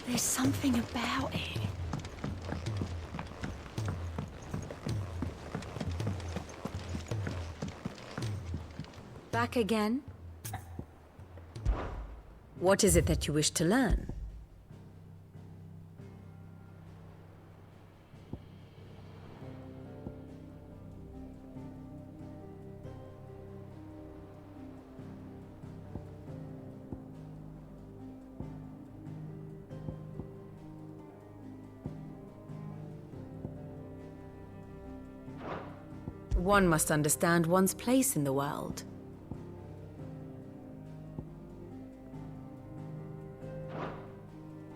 There's something about it. Back again? What is it that you wish to learn? One must understand one's place in the world.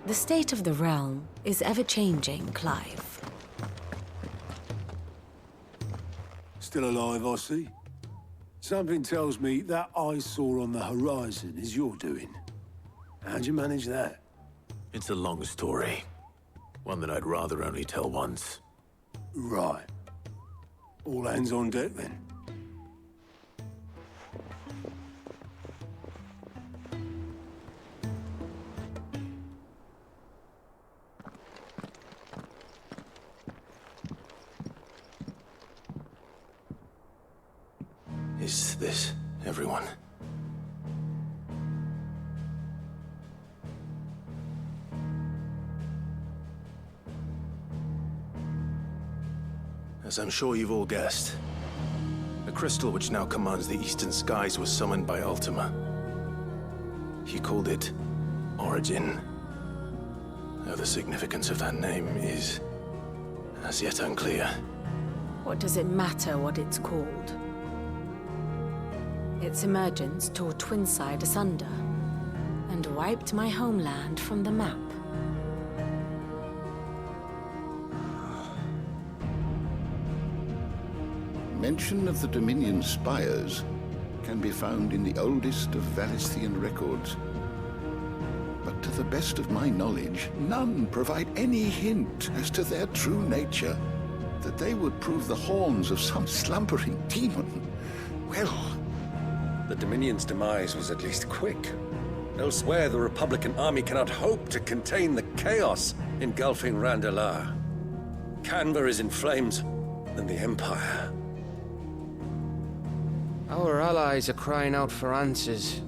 The state of the realm is ever-changing, Clive. Still alive, I see. Something tells me that eyesore on the horizon is your doing. How'd you manage that? It's a long story. One that I'd rather only tell once. Right. All hands on deck, then. Is this everyone? As I'm sure you've all guessed, the crystal which now commands the eastern skies was summoned by Ultima. He called it Origin. Though the significance of that name is as yet unclear. What does it matter what it's called? Its emergence tore Twinside asunder and wiped my homeland from the map. Mention of the Dominion spires can be found in the oldest of Valisthian records. But to the best of my knowledge, none provide any hint as to their true nature. That they would prove the horns of some slumbering demon. Well, the Dominion's demise was at least quick. Elsewhere, the Republican army cannot hope to contain the chaos engulfing Randalar. Canva is in flames, and the Empire. Our allies are crying out for answers.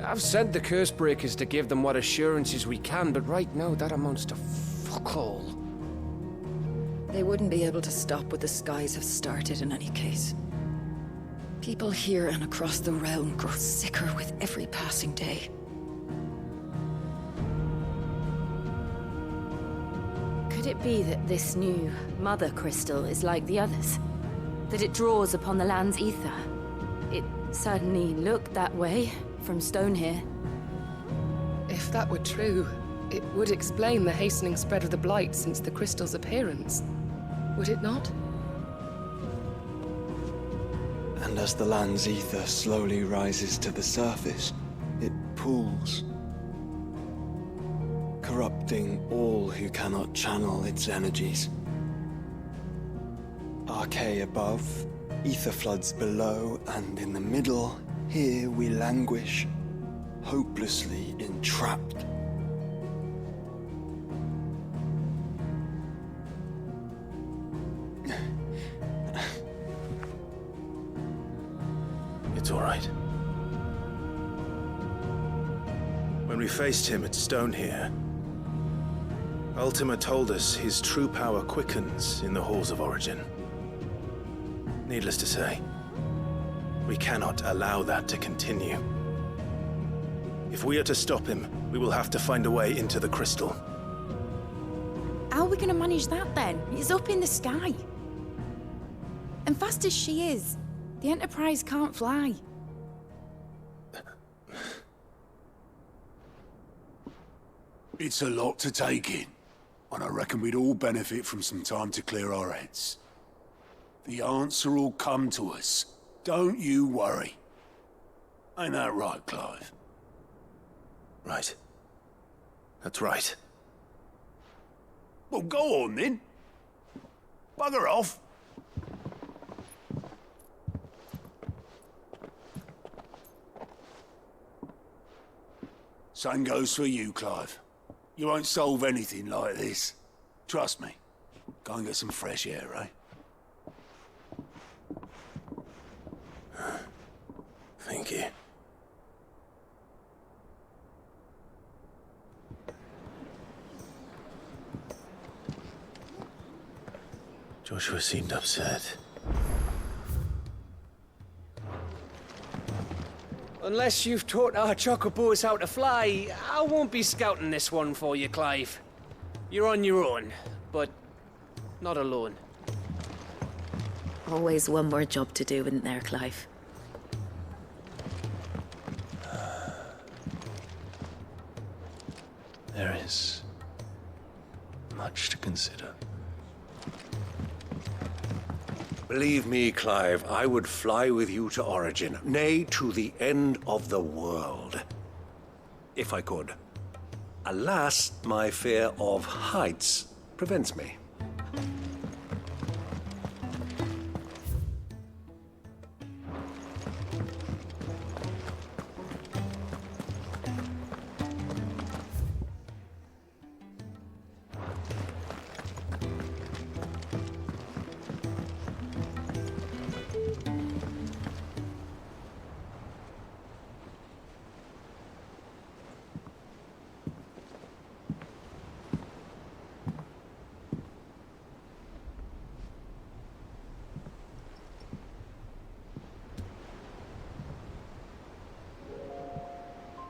I've sent the Cursebreakers to give them what assurances we can, but right now that amounts to fuck all. They wouldn't be able to stop what the skies have started in any case. People here and across the realm grow sicker with every passing day. Could it be that this new Mother Crystal is like the others? That it draws upon the land's ether? It certainly looked that way from stone here. If that were true, it would explain the hastening spread of the Blight since the crystal's appearance. Would it not? And as the land's ether slowly rises to the surface, it pools, corrupting all who cannot channel its energies. Archay above, ether floods below, and in the middle, here we languish, hopelessly entrapped. It's all right. When we faced him at Stone here, Ultima told us his true power quickens in the halls of Origin. Needless to say, we cannot allow that to continue. If we are to stop him, we will have to find a way into the crystal. How are we gonna manage that then? It's up in the sky. And fast as she is, the Enterprise can't fly. It's a lot to take in, and I reckon we'd all benefit from some time to clear our heads. The answer will come to us. Don't you worry. Ain't that right, Clive? Right. That's right. Well, go on then. Bugger off. Same goes for you, Clive. You won't solve anything like this. Trust me. Go and get some fresh air, eh? Thank you. Joshua seemed upset. Unless you've taught our chocobos how to fly, I won't be scouting this one for you, Clive. You're on your own, but not alone. Always one more job to do, isn't there, Clive? There is much to consider. Believe me, Clive, I would fly with you to Origin, nay, to the end of the world. If I could. Alas, my fear of heights prevents me.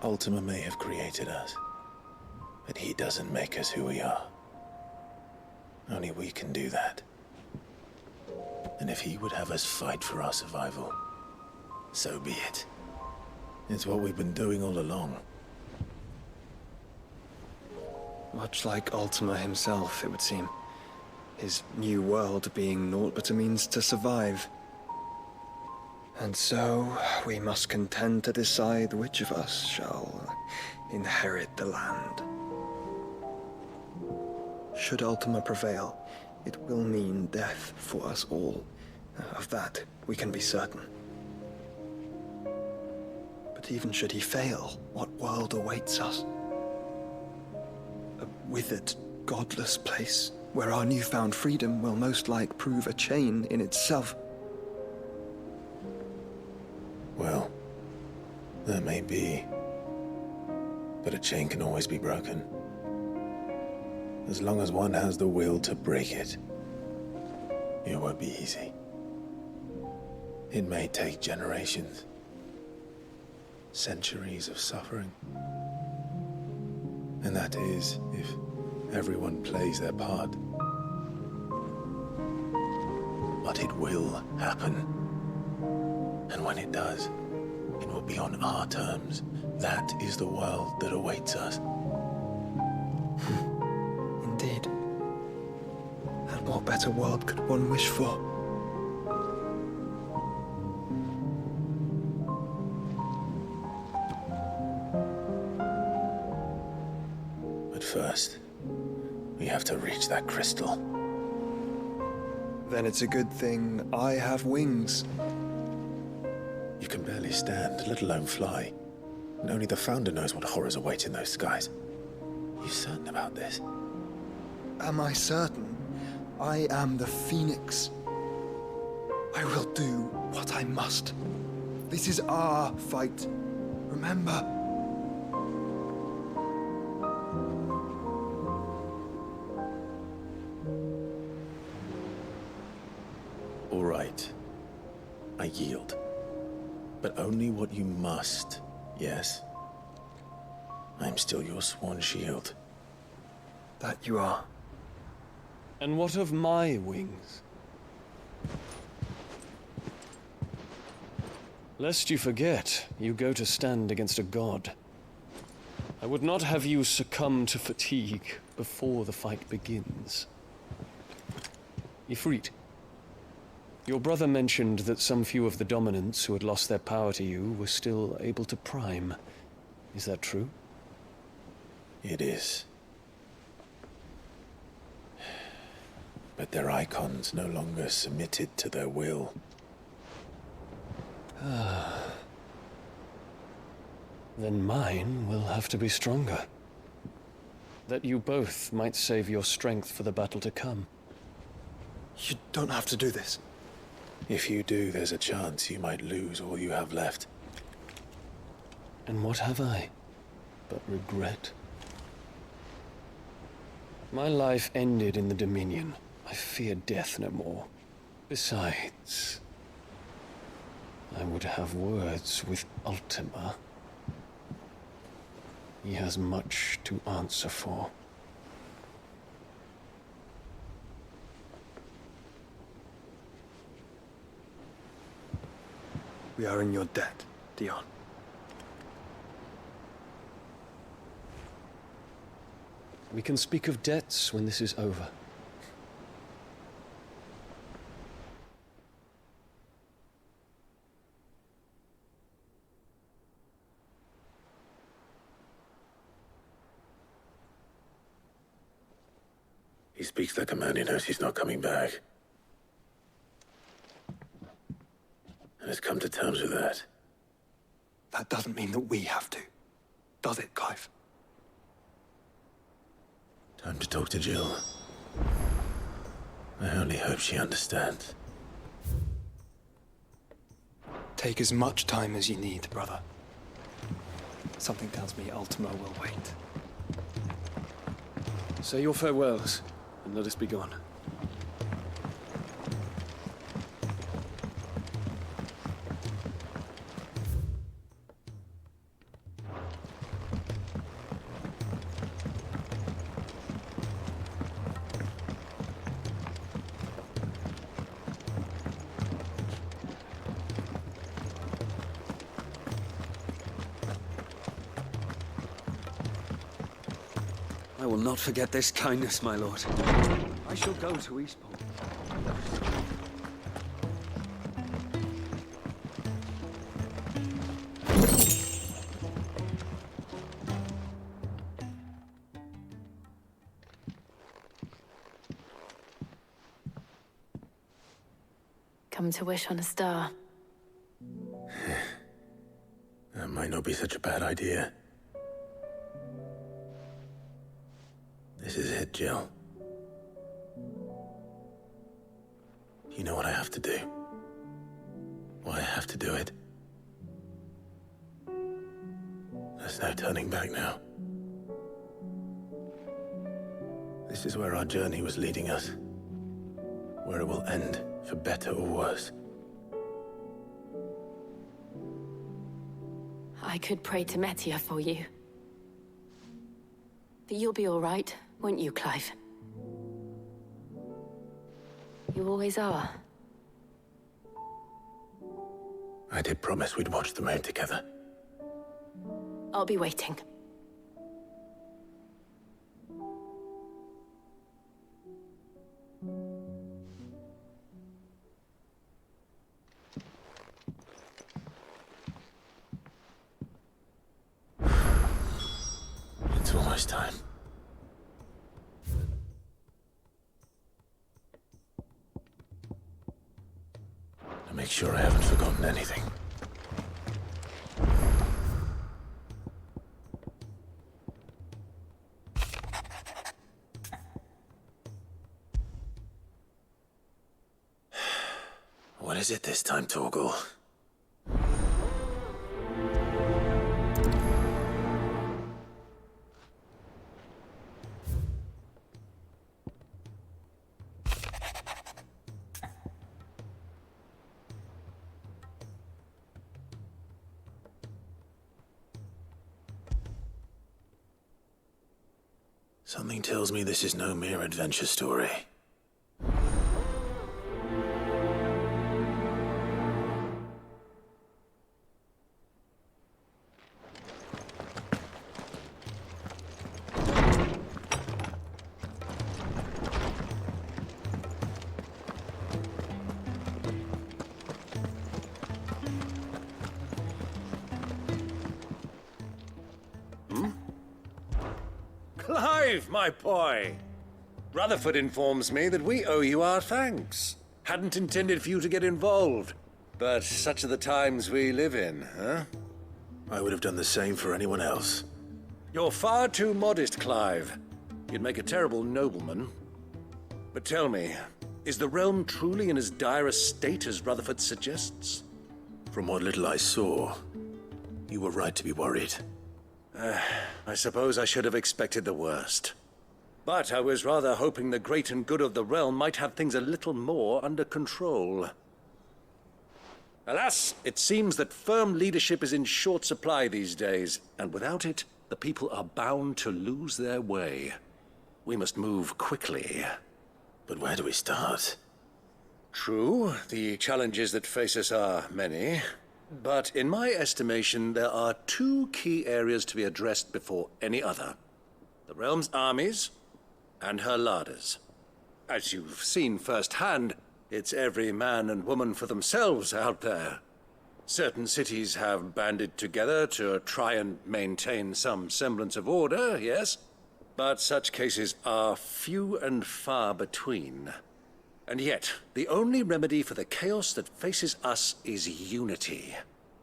Ultima may have created us, but he doesn't make us who we are. Only we can do that. And if he would have us fight for our survival, so be it. It's what we've been doing all along. Much like Ultima himself, it would seem. His new world being naught but a means to survive. And so, we must contend to decide which of us shall inherit the land. Should Ultima prevail, it will mean death for us all. Of that, we can be certain. But even should he fail, what world awaits us? A withered, godless place, where our newfound freedom will most like prove a chain in itself. Well, that may be. But a chain can always be broken. As long as one has the will to break it, it won't be easy. It may take generations, centuries of suffering. And that is if everyone plays their part. But it will happen. And when it does, it will be on our terms. That is the world that awaits us. Indeed. And what better world could one wish for? But first, we have to reach that crystal. Then it's a good thing I have wings. You can barely stand, let alone fly. And only the Founder knows what horrors await in those skies. Are you certain about this? Am I certain? I am the Phoenix. I will do what I must. This is our fight. Remember? All right. I yield. But only what you must, yes? I'm still your sworn shield. That you are. And what of my wings? Lest you forget, you go to stand against a god. I would not have you succumb to fatigue before the fight begins. Ifrit, your brother mentioned that some few of the dominants who had lost their power to you were still able to prime. Is that true? It is. But their icons no longer submitted to their will. Then mine will have to be stronger. that you both might save your strength for the battle to come. You don't have to do this. If you do, there's a chance you might lose all you have left. And what have I but regret? My life ended in the Dominion. I fear death no more. Besides, I would have words with Ultima. He has much to answer for. We are in your debt, Dion. We can speak of debts when this is over. He speaks like a man who knows he's not coming back. And has come to terms with that. That doesn't mean that we have to, does it, Clive? Time to talk to Jill. I only hope she understands. Take as much time as you need, brother. Something tells me Ultima will wait. Say your farewells, and let us be gone. I will not forget this kindness, my lord. I shall go to Eastport. Come to wish on a star. That might not be such a bad idea. This is it, Jill. You know what I have to do. Why I have to do it. There's no turning back now. This is where our journey was leading us. Where it will end, for better or worse. I could pray to Metia for you. But you'll be all right, won't you, Clive? You always are. I did promise we'd watch the moon together. I'll be waiting. It's almost time. To make sure I haven't forgotten anything. What is it this time, Torgal? Something tells me this is no mere adventure story. Clive, my boy! Rutherford informs me that we owe you our thanks. Hadn't intended for you to get involved, but such are the times we live in, huh? I would have done the same for anyone else. You're far too modest, Clive. You'd make a terrible nobleman. But tell me, is the realm truly in as dire a state as Rutherford suggests? From what little I saw, you were right to be worried. I suppose I should have expected the worst. But I was rather hoping the great and good of the realm might have things a little more under control. Alas, it seems that firm leadership is in short supply these days, and without it, the people are bound to lose their way. We must move quickly. But where do we start? True, the challenges that face us are many. But in my estimation, there are two key areas to be addressed before any other. The realm's armies and her larders. As you've seen firsthand, it's every man and woman for themselves out there. Certain cities have banded together to try and maintain some semblance of order, yes? But such cases are few and far between. And yet, the only remedy for the chaos that faces us is unity.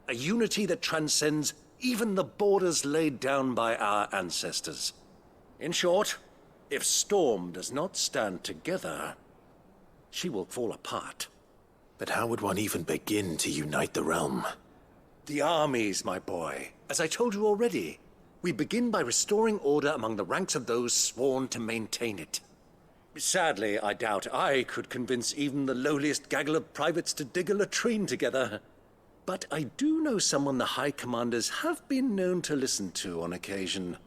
A unity that transcends even the borders laid down by our ancestors. In short, if Storm does not stand together, she will fall apart. But how would one even begin to unite the realm? The armies, my boy. As I told you already, we begin by restoring order among the ranks of those sworn to maintain it. Sadly, I doubt I could convince even the lowliest gaggle of privates to dig a latrine together. But I do know someone the High Commanders have been known to listen to on occasion.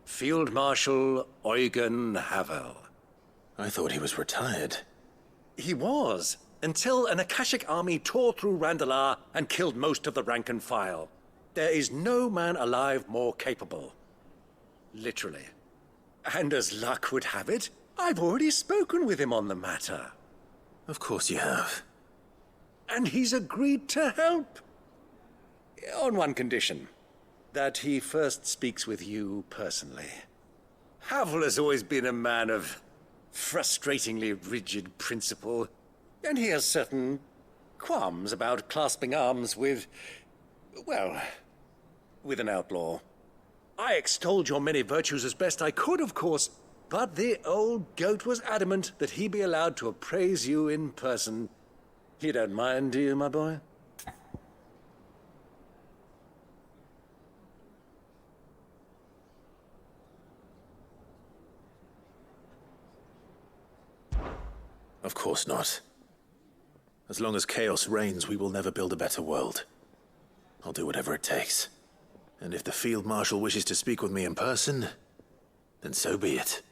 Field Marshal Eugen Havel. I thought he was retired. He was, until an Akashic army tore through Randalar and killed most of the rank and file. There is no man alive more capable. Literally. And as luck would have it, I've already spoken with him on the matter. Of course you have. And he's agreed to help. On one condition. That he first speaks with you personally. Havel has always been a man of frustratingly rigid principle, and he has certain qualms about clasping arms with, well, with an outlaw. I extolled your many virtues as best I could, of course, but the old goat was adamant that he be allowed to appraise you in person. You don't mind, do you, my boy? Of course not. As long as chaos reigns, we will never build a better world. I'll do whatever it takes. And if the Field Marshal wishes to speak with me in person, then so be it.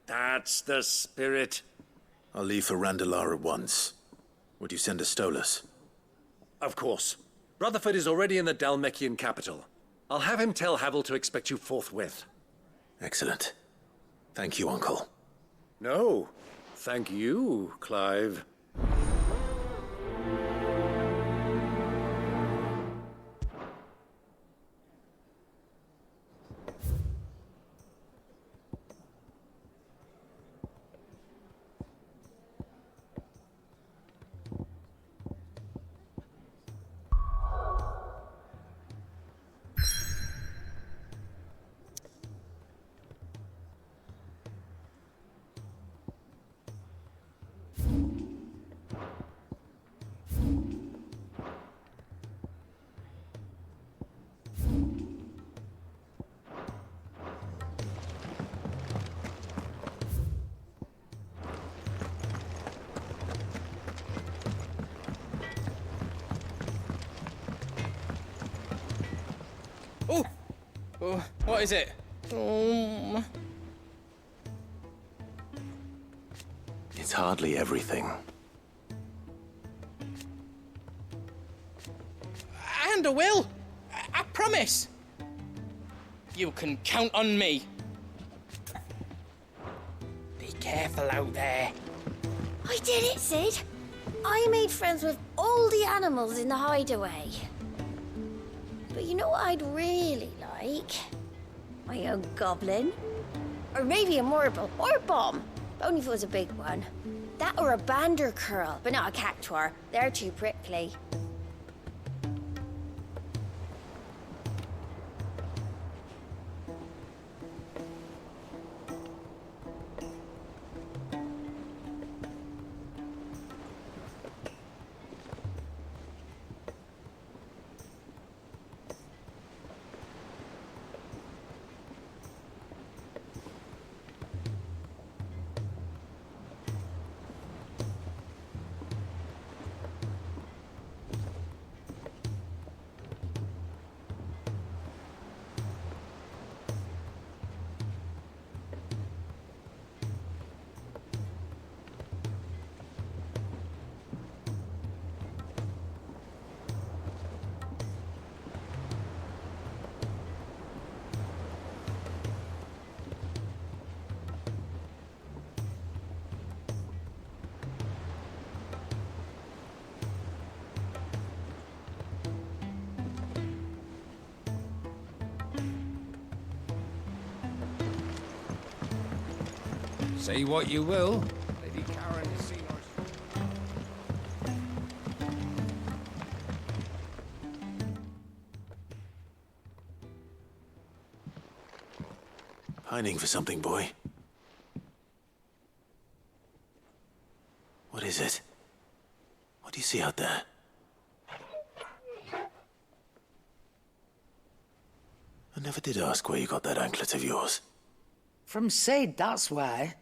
That's the spirit. I'll leave for Randalar at once. Would you send a Stolas? Of course. Rutherford is already in the Dhalmekian capital. I'll have him tell Havel to expect you forthwith. Excellent. Thank you, Uncle. No. Thank you, Clive. Oh, what is it? It's hardly everything. And I will. I promise. You can count on me. Be careful out there. I did it, Sid. I made friends with all the animals in the hideaway. But you know what I'd really like? My own goblin. Or maybe a Morble or a bomb. Only if it was a big one. That or a Bander Curl, but not a Cactuar. They're too prickly. Say what you will. Lady Karen has seen us. Pining for something, boy. What is it? What do you see out there? I never did ask where you got that anklet of yours. From Sid, that's why.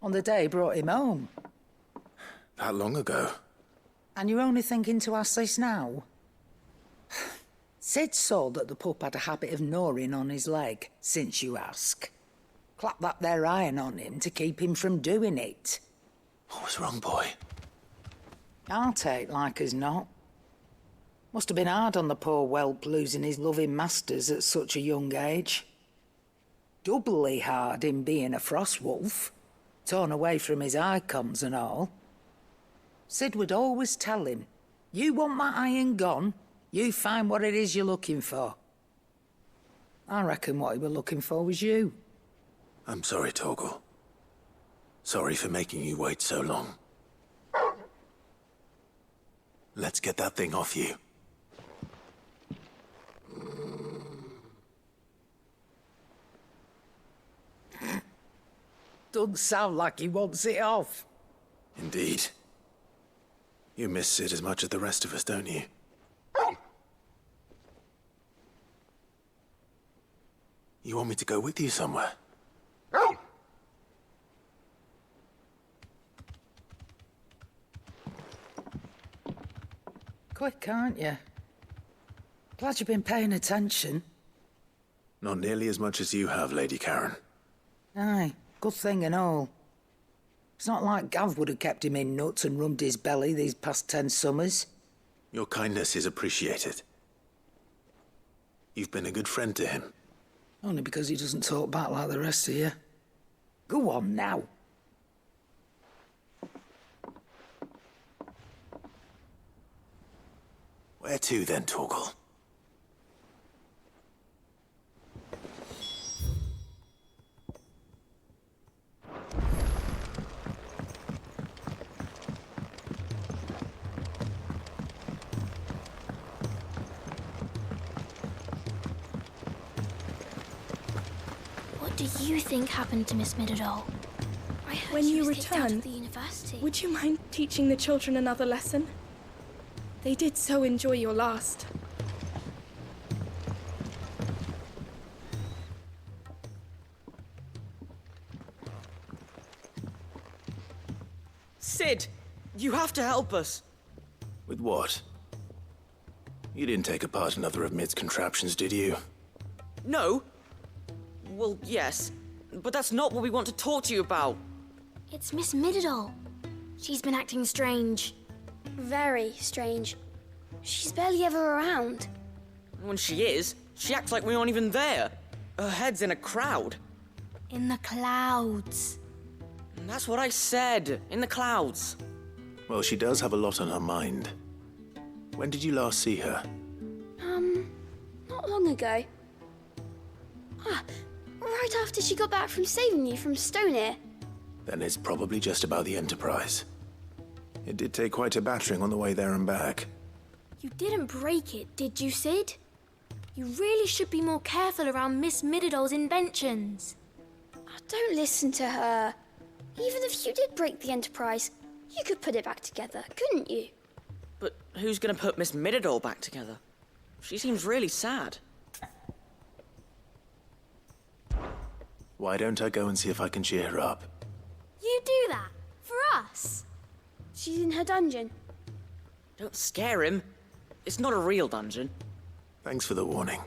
On the day he brought him home. That long ago? And you're only thinking to ask this now? Sid saw that the pup had a habit of gnawing on his leg, since you ask. Clap that there iron on him to keep him from doing it. What was wrong, boy? I'll take like as not. Must have been hard on the poor whelp losing his loving masters at such a young age. Doubly hard in being a frost wolf, torn away from his icons and all. Sid would always tell him, you want that iron gone, you find what it is you're looking for. I reckon what he were looking for was you. I'm sorry, Torgal. Sorry for making you wait so long. Let's get that thing off you. Doesn't sound like he wants it off. Indeed. You miss Sid as much as the rest of us, don't you? You want me to go with you somewhere? Quick, aren't you? Glad you've been paying attention. Not nearly as much as you have, Lady Karen. Aye, good thing and all. It's not like Gav would have kept him in nuts and rubbed his belly these past 10 summers. Your kindness is appreciated. You've been a good friend to him. Only because he doesn't talk back like the rest of you. Go on now. Where to then, Torgal? What do you think happened to Miss Middledore? I heard When she you was kicked out return, of the university. would you mind teaching the children another lesson? They did so enjoy your last. Sid, you have to help us. With what? You didn't take apart another of Mid's contraptions, did you? No. Well, yes, but that's not what we want to talk to you about. It's Miss Middledore. She's been acting strange. Very strange. She's barely ever around. When she is, she acts like we aren't even there. Her head's in a crowd. In the clouds. And that's what I said, in the clouds. Well, she does have a lot on her mind. When did you last see her? Not long ago. Right after she got back from saving you from Stonehenge. Then it's probably just about the Enterprise. It did take quite a battering on the way there and back. You didn't break it, did you, Sid? You really should be more careful around Miss Middeldore's inventions. Oh, don't listen to her. Even if you did break the Enterprise, you could put it back together, couldn't you? But who's gonna put Miss Middledore back together? She seems really sad. Why don't I go and see if I can cheer her up? You do that? For us? She's in her dungeon. Don't scare him. It's not a real dungeon. Thanks for the warning.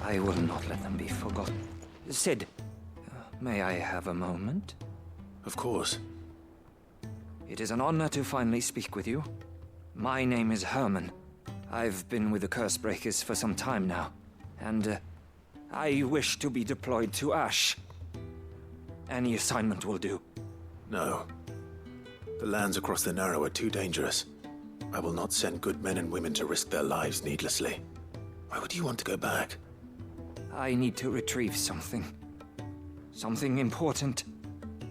I will not let them be forgotten. Sid, may I have a moment? Of course. It is an honor to finally speak with you. My name is Herman. I've been with the Cursebreakers for some time now, and I wish to be deployed to Ash. Any assignment will do. No. The lands across the Narrow are too dangerous. I will not send good men and women to risk their lives needlessly. Why would you want to go back? I need to retrieve something. Something important.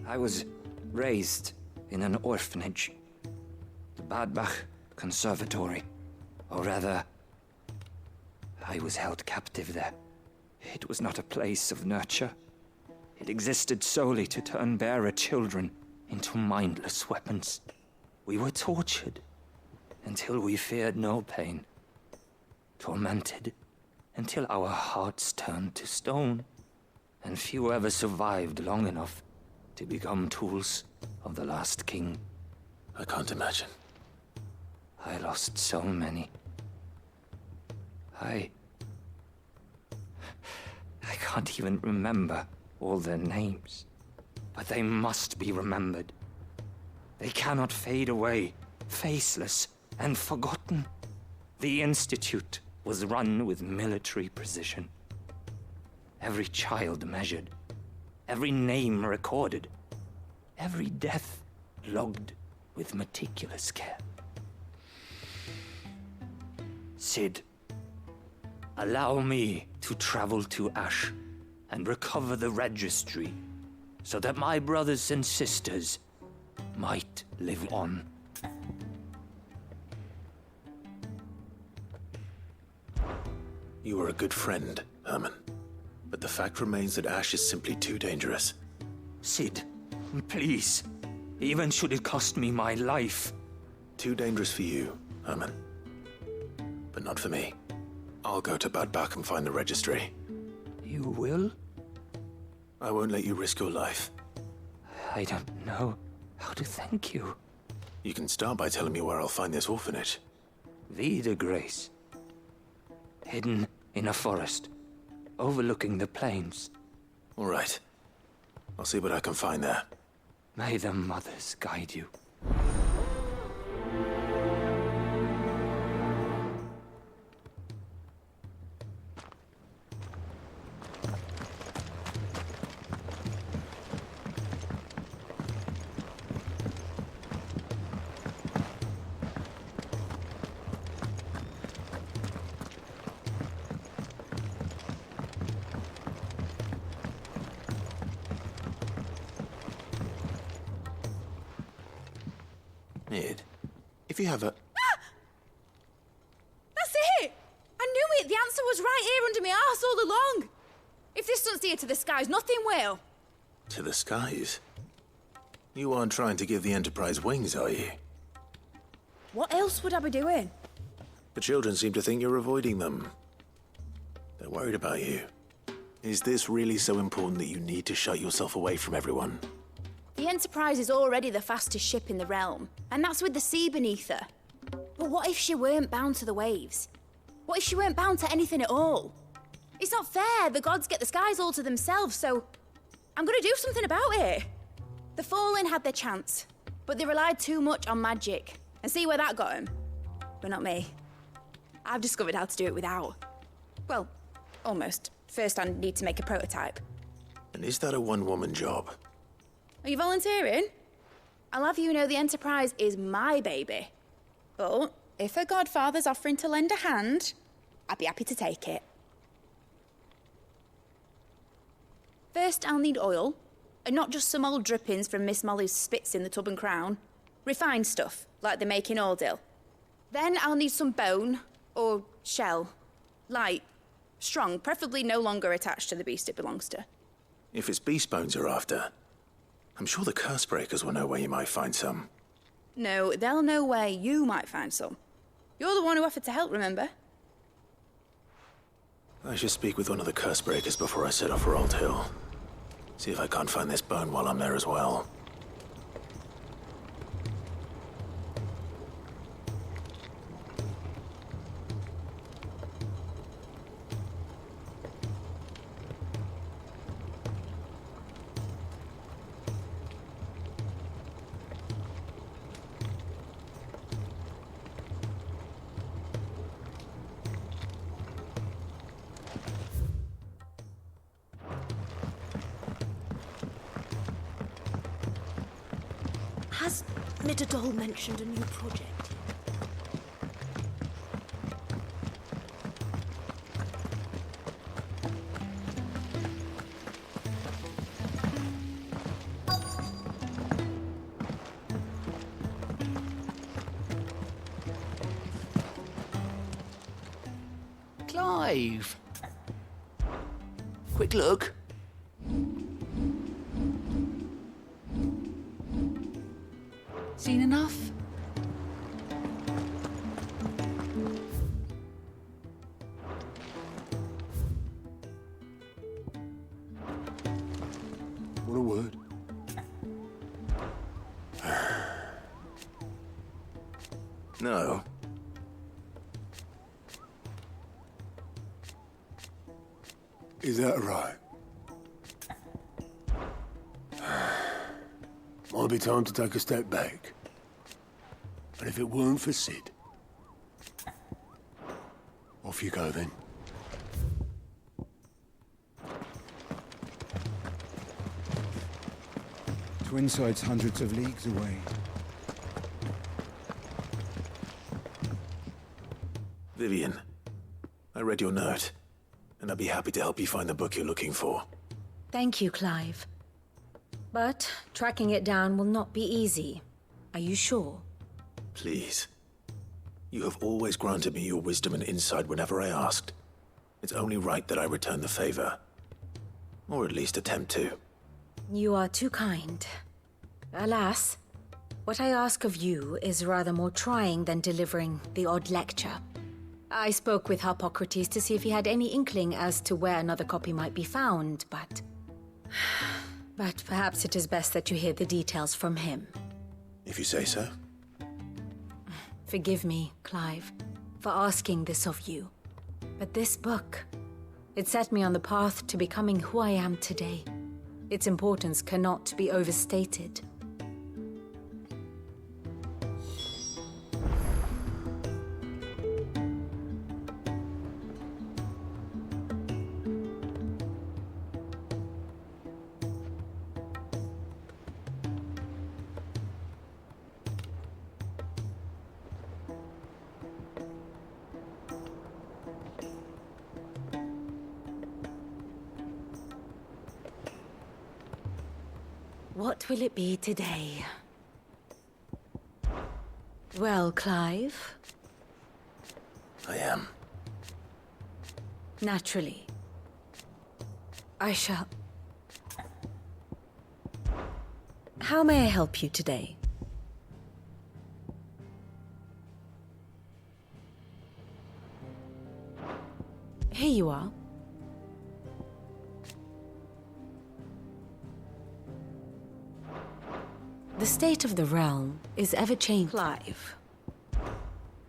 I was raised in an orphanage. The Badbach Conservatory. Or rather, I was held captive there. It was not a place of nurture. It existed solely to turn bearer children into mindless weapons. We were tortured until we feared no pain. Tormented until our hearts turned to stone. And few ever survived long enough to become tools of the last king. I can't imagine. I lost so many. I can't even remember all their names. But they must be remembered. They cannot fade away, faceless and forgotten. The Institute was run with military precision. Every child measured, every name recorded, every death logged with meticulous care. Cid, allow me to travel to Ash and recover the registry so that my brothers and sisters might live on. You were a good friend, Herman. But the fact remains that Ash is simply too dangerous. Cid, please. Even should it cost me my life. Too dangerous for you, Herman. But not for me. I'll go to Badbach and find the registry. You will? I won't let you risk your life. I don't know how to thank you. You can start by telling me where I'll find this orphanage. Vida Grace. Hidden in a forest, overlooking the plains. All right. I'll see what I can find there. May the mothers guide you. Nid, if you have a... That's it! I knew it! The answer was right here under my arse all along! If this doesn't steer to the skies, nothing will! To the skies? You aren't trying to give the Enterprise wings, are you? What else would I be doing? The children seem to think you're avoiding them. They're worried about you. Is this really so important that you need to shut yourself away from everyone? The Enterprise is already the fastest ship in the realm, and that's with the sea beneath her. But what if she weren't bound to the waves? What if she weren't bound to anything at all? It's not fair. The gods get the skies all to themselves, so I'm gonna do something about it. The Fallen had their chance, but they relied too much on magic. And see where that got them? But not me. I've discovered how to do it without. Well, almost. First I need to make a prototype. And is that a one-woman job? Are you volunteering? I'll have you know the Enterprise is my baby. But if a godfather's offering to lend a hand, I'd be happy to take it. First, I'll need oil, and not just some old drippings from Miss Molly's spits in the Tub and Crown. Refined stuff, like they make in Ordil. Then I'll need some bone, or shell. Light, strong, preferably no longer attached to the beast it belongs to. If it's beast bones you're after, I'm sure the Cursebreakers will know where you might find some. No, they'll know where you might find some. You're the one who offered to help, remember? I should speak with one of the Cursebreakers before I set off for Old Hill. See if I can't find this bone while I'm there as well. Has Mitterdol mentioned a new project? Clive! Quick look. Seen enough? What a word. No. Is that right? Might be time to take a step back. And if it weren't for Sid... Off you go then. Twinside's hundreds of leagues away. Vivian, I read your note, and I'd be happy to help you find the book you're looking for. Thank you, Clive. But tracking it down will not be easy. Are you sure? Please. You have always granted me your wisdom and insight whenever I asked. It's only right that I return the favor. Or at least attempt to. You are too kind. Alas, what I ask of you is rather more trying than delivering the odd lecture. I spoke with Harpocrates to see if he had any inkling as to where another copy might be found, but perhaps it is best that you hear the details from him. If you say so. Forgive me, Clive, for asking this of you. But this book, it set me on the path to becoming who I am today. Its importance cannot be overstated. What will it be today? Well, Clive? I am. Naturally. I shall... How may I help you today? Here you are. The state of the realm is ever-changing. Clive.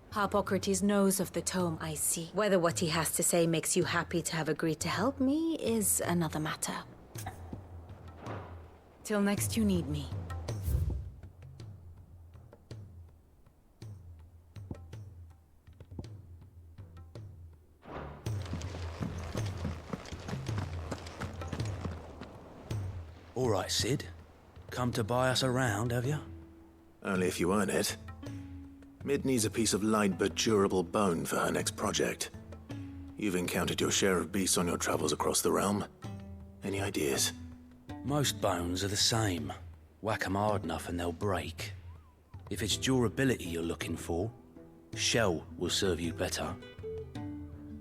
Harpocrates knows of the tome, I see. Whether what he has to say makes you happy to have agreed to help me is another matter. Till next you need me. All right, Sid. Come to buy us around, have you? Only if you earn it. Mid needs a piece of light but durable bone for her next project. You've encountered your share of beasts on your travels across the realm. Any ideas? Most bones are the same. Whack 'em hard enough and they'll break. If it's durability you're looking for, shell will serve you better.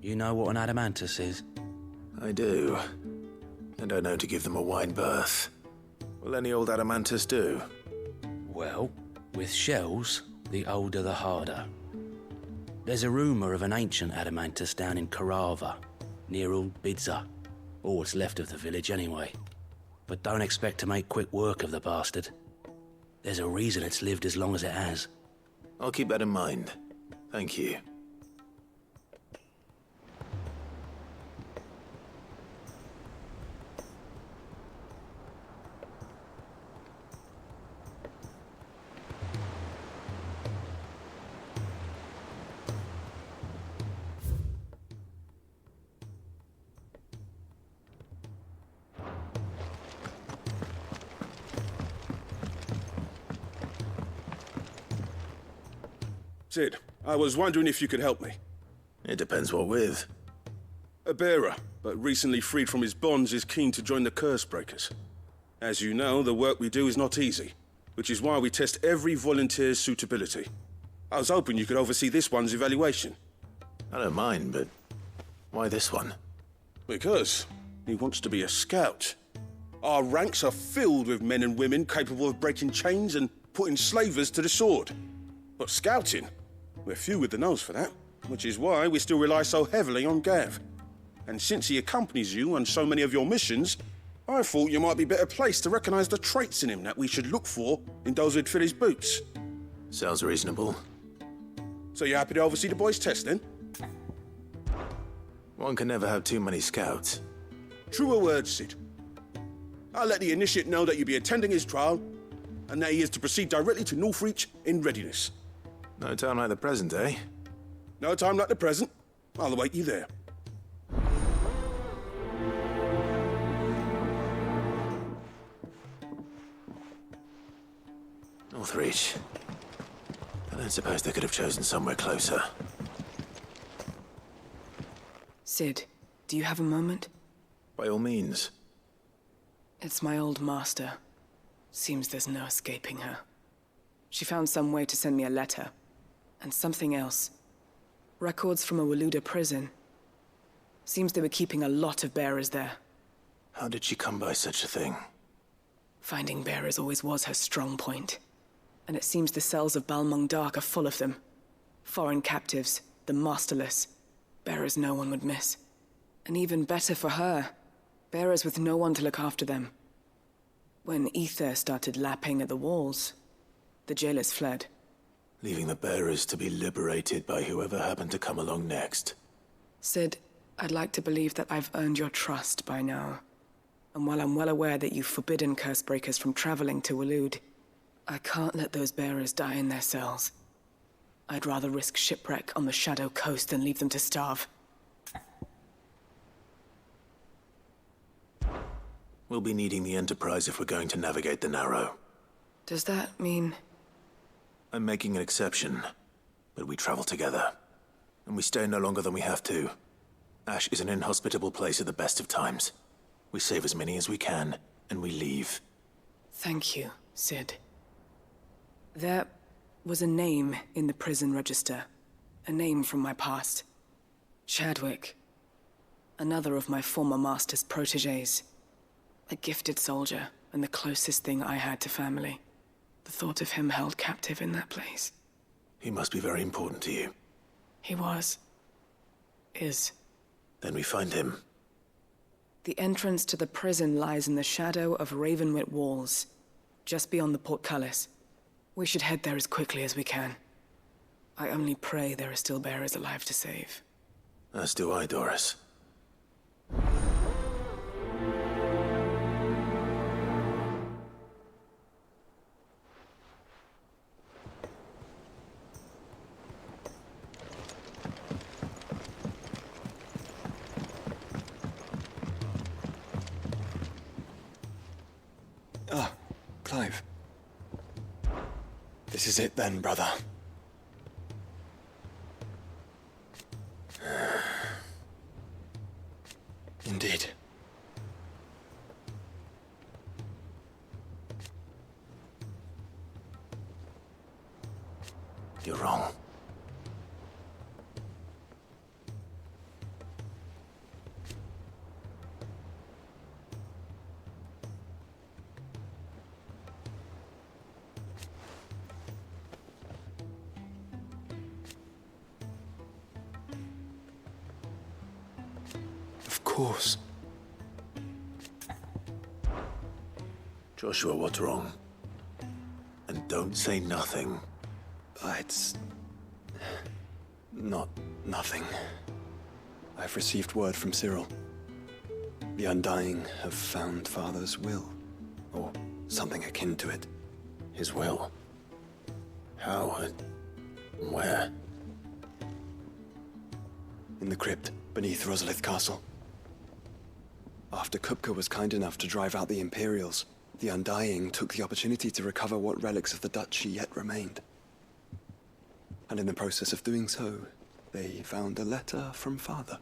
You know what an adamantus is? I do. And I know to give them a wide berth. Will any old adamantus do? Well, with shells, the older the harder. There's a rumour of an ancient adamantus down in Karava, near Old Bidza. Or what's left of the village anyway. But don't expect to make quick work of the bastard. There's a reason it's lived as long as it has. I'll keep that in mind. Thank you. Cid, I was wondering if you could help me. It depends what with. A bearer, but recently freed from his bonds, is keen to join the Cursebreakers. As you know, the work we do is not easy, which is why we test every volunteer's suitability. I was hoping you could oversee this one's evaluation. I don't mind, but why this one? Because he wants to be a scout. Our ranks are filled with men and women capable of breaking chains and putting slavers to the sword. But scouting, we're few with the nose for that, which is why we still rely so heavily on Gav. And since he accompanies you on so many of your missions, I thought you might be better placed to recognize the traits in him that we should look for in those who'd fill his boots. Sounds reasonable. So you happy to oversee the boys' test, then? One can never have too many scouts. Truer words, Cid. I'll let the initiate know that you'll be attending his trial, and that he is to proceed directly to Northreach in readiness. No time like the present, eh? No time like the present. I'll await you there. Northreach. I don't suppose they could have chosen somewhere closer. Cid, do you have a moment? By all means. It's my old master. Seems there's no escaping her. She found some way to send me a letter. And something else. Records from a Waluda prison. Seems they were keeping a lot of bearers there. How did she come by such a thing? Finding bearers always was her strong point. And it seems the cells of Balmung Dark are full of them. Foreign captives, the masterless. Bearers no one would miss. And even better for her, bearers with no one to look after them. When Ether started lapping at the walls, the jailers fled. Leaving the bearers to be liberated by whoever happened to come along next. Cid, I'd like to believe that I've earned your trust by now. And while I'm well aware that you've forbidden Cursebreakers from traveling to Waloed, I can't let those bearers die in their cells. I'd rather risk shipwreck on the Shadow Coast than leave them to starve. We'll be needing the Enterprise if we're going to navigate the Narrow. Does that mean... I'm making an exception, but we travel together. And we stay no longer than we have to. Ash is an inhospitable place at the best of times. We save as many as we can, and we leave. Thank you, Cid. There was a name in the prison register. A name from my past. Chadwick. Another of my former master's protégés. A gifted soldier, and the closest thing I had to family. The thought of him held captive in that place. He must be very important to you. He was. Is. Then we find him. The entrance to the prison lies in the shadow of Ravenwit Walls, just beyond the portcullis. We should head there as quickly as we can. I only pray there are still bearers alive to save. As do I, Doris. Ah, Clive. This is it then, brother. Indeed. You're wrong. Of course. Joshua, what's wrong? And don't say nothing. It's... not nothing. I've received word from Cyril. The Undying have found Father's will. Or something akin to it. His will? How and where? In the crypt beneath Rosalith Castle. After Kupka was kind enough to drive out the Imperials, the Undying took the opportunity to recover what relics of the Duchy yet remained. And in the process of doing so, they found a letter from Father.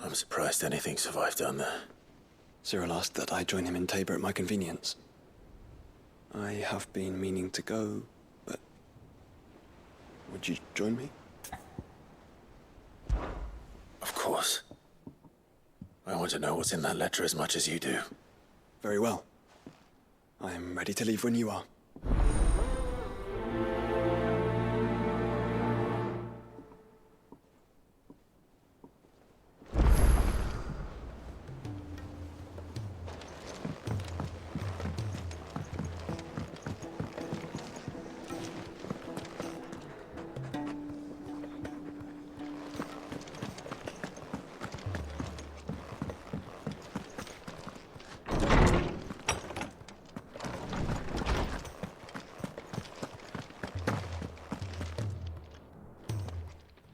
I'm surprised anything survived down there. Cyril asked that I join him in Tabor at my convenience. I have been meaning to go, but... would you join me? Of course. I want to know what's in that letter as much as you do. Very well. I am ready to leave when you are.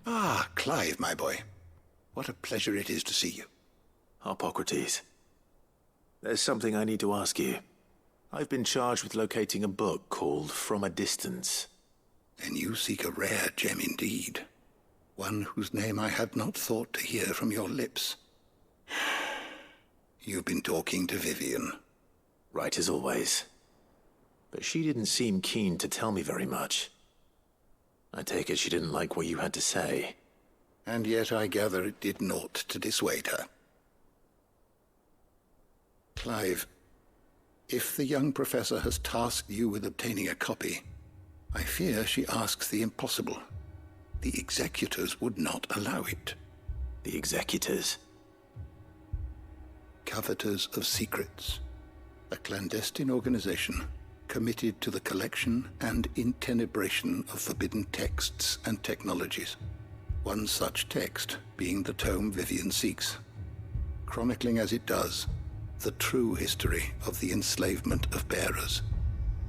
Ah, Clive, my boy. What a pleasure it is to see you. Harpocrates. There's something I need to ask you. I've been charged with locating a book called From a Distance. Then you seek a rare gem indeed. One whose name I had not thought to hear from your lips. You've been talking to Vivian. Right as always. But she didn't seem keen to tell me very much. I take it she didn't like what you had to say. And yet I gather it did naught to dissuade her. Clive, if the young professor has tasked you with obtaining a copy, I fear she asks the impossible. The executors would not allow it. The executors? Coveters of Secrets. A clandestine organization committed to the collection and intenebration of forbidden texts and technologies. One such text being the tome Vivian seeks, chronicling as it does the true history of the enslavement of bearers,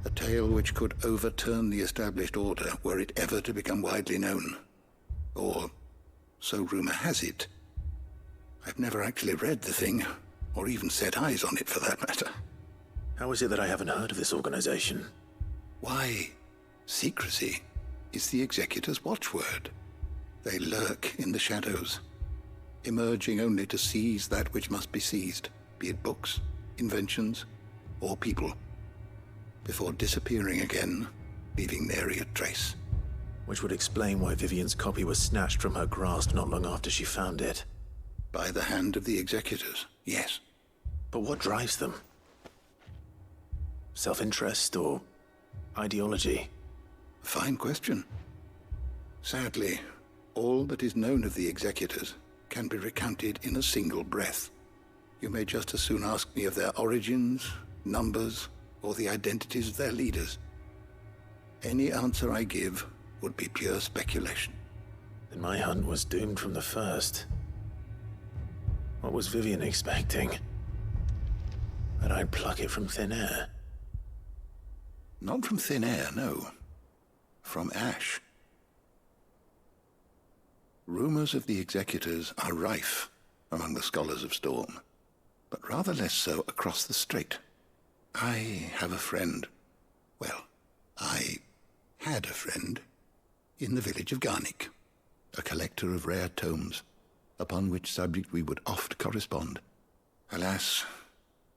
a tale which could overturn the established order were it ever to become widely known. Or, so rumor has it. I've never actually read the thing, or even set eyes on it for that matter. How is it that I haven't heard of this organization? Why, secrecy is the executor's watchword. They lurk in the shadows, emerging only to seize that which must be seized, be it books, inventions, or people, before disappearing again, leaving nary a trace. Which would explain why Vivian's copy was snatched from her grasp not long after she found it. By the hand of the executors, yes. But what drives them? Self-interest or ideology? A fine question. Sadly, all that is known of the executors can be recounted in a single breath. You may just as soon ask me of their origins, numbers, or the identities of their leaders. Any answer I give would be pure speculation. Then my hunt was doomed from the first. What was Vivian expecting? That I'd pluck it from thin air? Not from thin air, no. From ash. Rumors of the executors are rife among the scholars of Storm, but rather less so across the strait. I have a friend. Well, I had a friend in the village of Garnick, a collector of rare tomes, upon which subject we would oft correspond. Alas,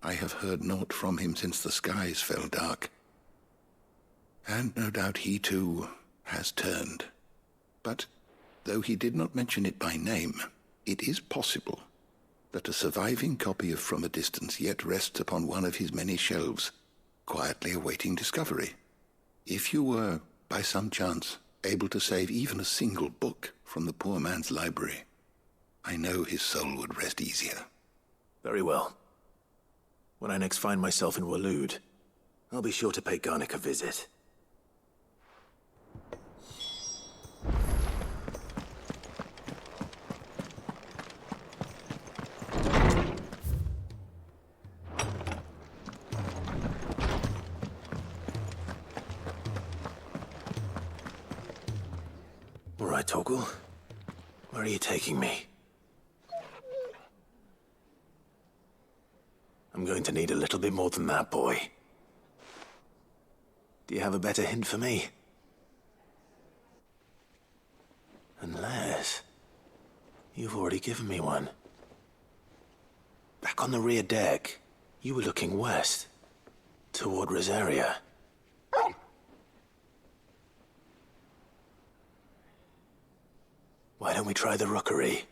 I have heard naught from him since the skies fell dark. And no doubt he too has turned. But though he did not mention it by name, it is possible that a surviving copy of From a Distance yet rests upon one of his many shelves, quietly awaiting discovery. If you were, by some chance, able to save even a single book from the poor man's library, I know his soul would rest easier. Very well. When I next find myself in Waloed, I'll be sure to pay Garnick a visit. All right, Torgal. Where are you taking me? I'm going to need a little bit more than that, boy. Do you have a better hint for me? Unless... you've already given me one. Back on the rear deck, you were looking west, toward Rosaria. Why don't we try the rookery?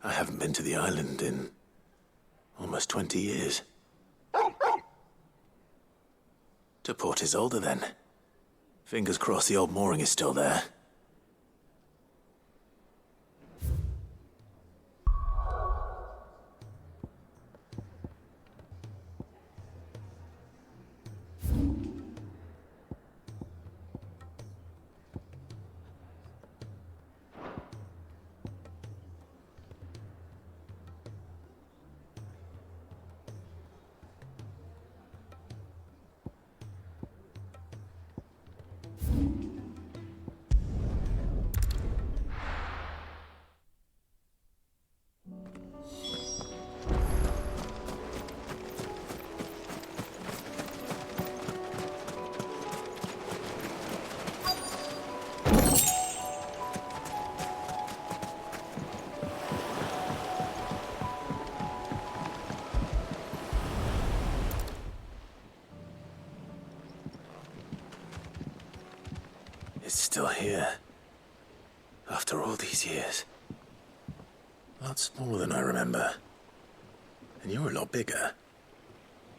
I haven't been to the island in almost 20 years. To Port Isolde, then. Fingers crossed the old mooring is still there. It's still here. After all these years. A lot smaller than I remember. And you're a lot bigger.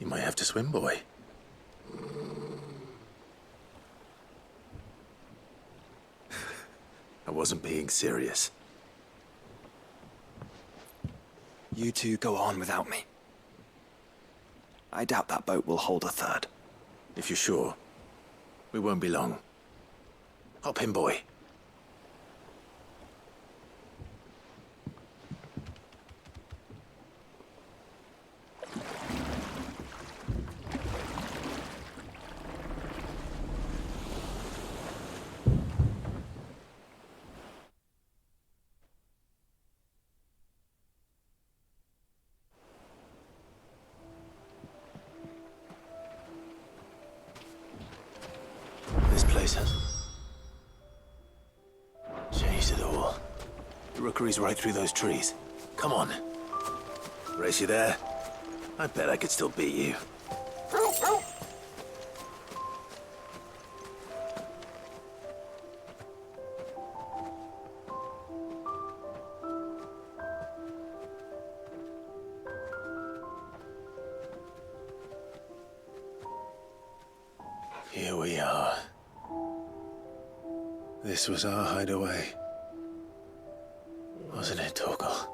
You might have to swim, boy. I wasn't being serious. You two go on without me. I doubt that boat will hold a third. If you're sure, we won't be long. Hop in, boy. This place has changed it all. The rookery's right through those trees. Come on. Race you there? I bet I could still beat you. Here we are. This was our hideaway. Wasn't it, Torgal?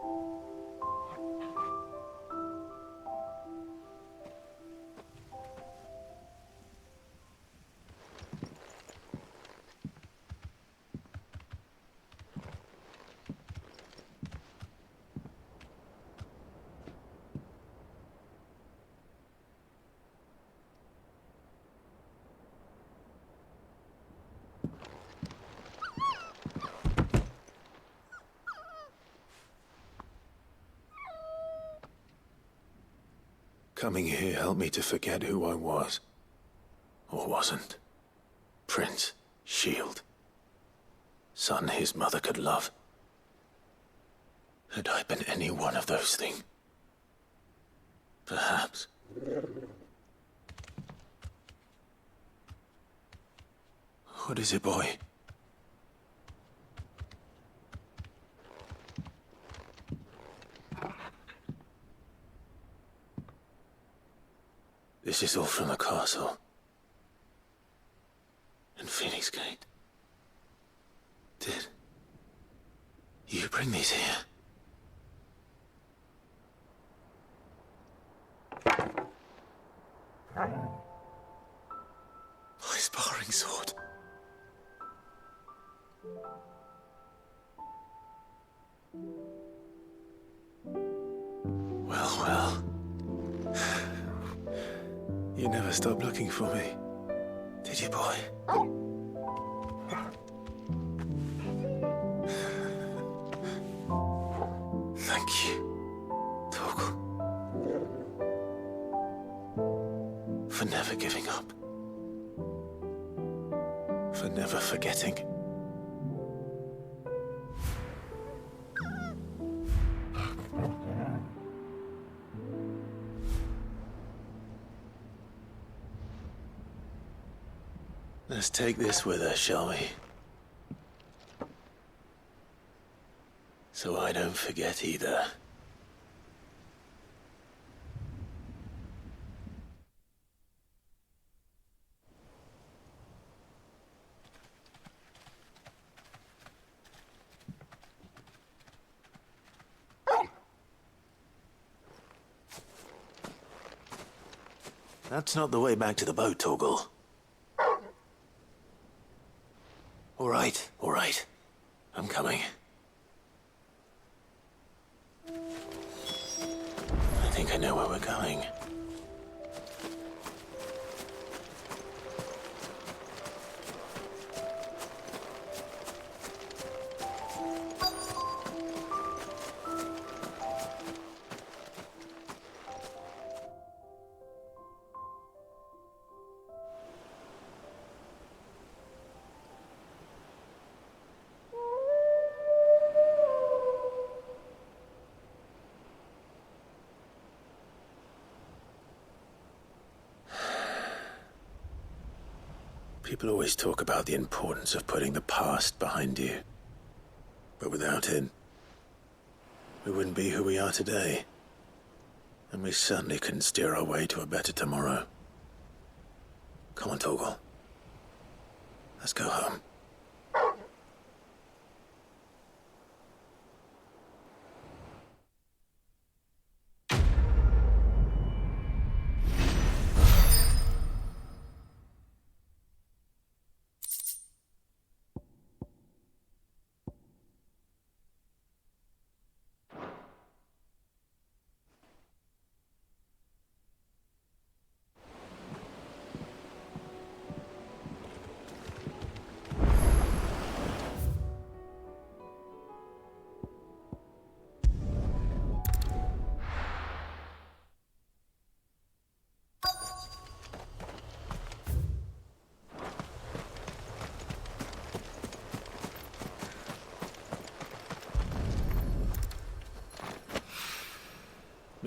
Coming here helped me to forget who I was. Or wasn't. Prince, Shield. Son his mother could love. Had I been any one of those things? Perhaps. What is it, boy? This is all from the castle. In Phoenix Gate. Did you bring these here? My sparring sword. Well, well. You never stopped looking for me, did you, boy? Thank you, Torgal. For never giving up. never forgetting. Let's take this with us, shall we? So I don't forget either. That's not the way back to the boat, Torgal. All right. I'm coming. I think I know where we're going. People always talk about the importance of putting the past behind you. But without it, we wouldn't be who we are today. And we certainly couldn't steer our way to a better tomorrow. Come on, Torgal. Let's go home.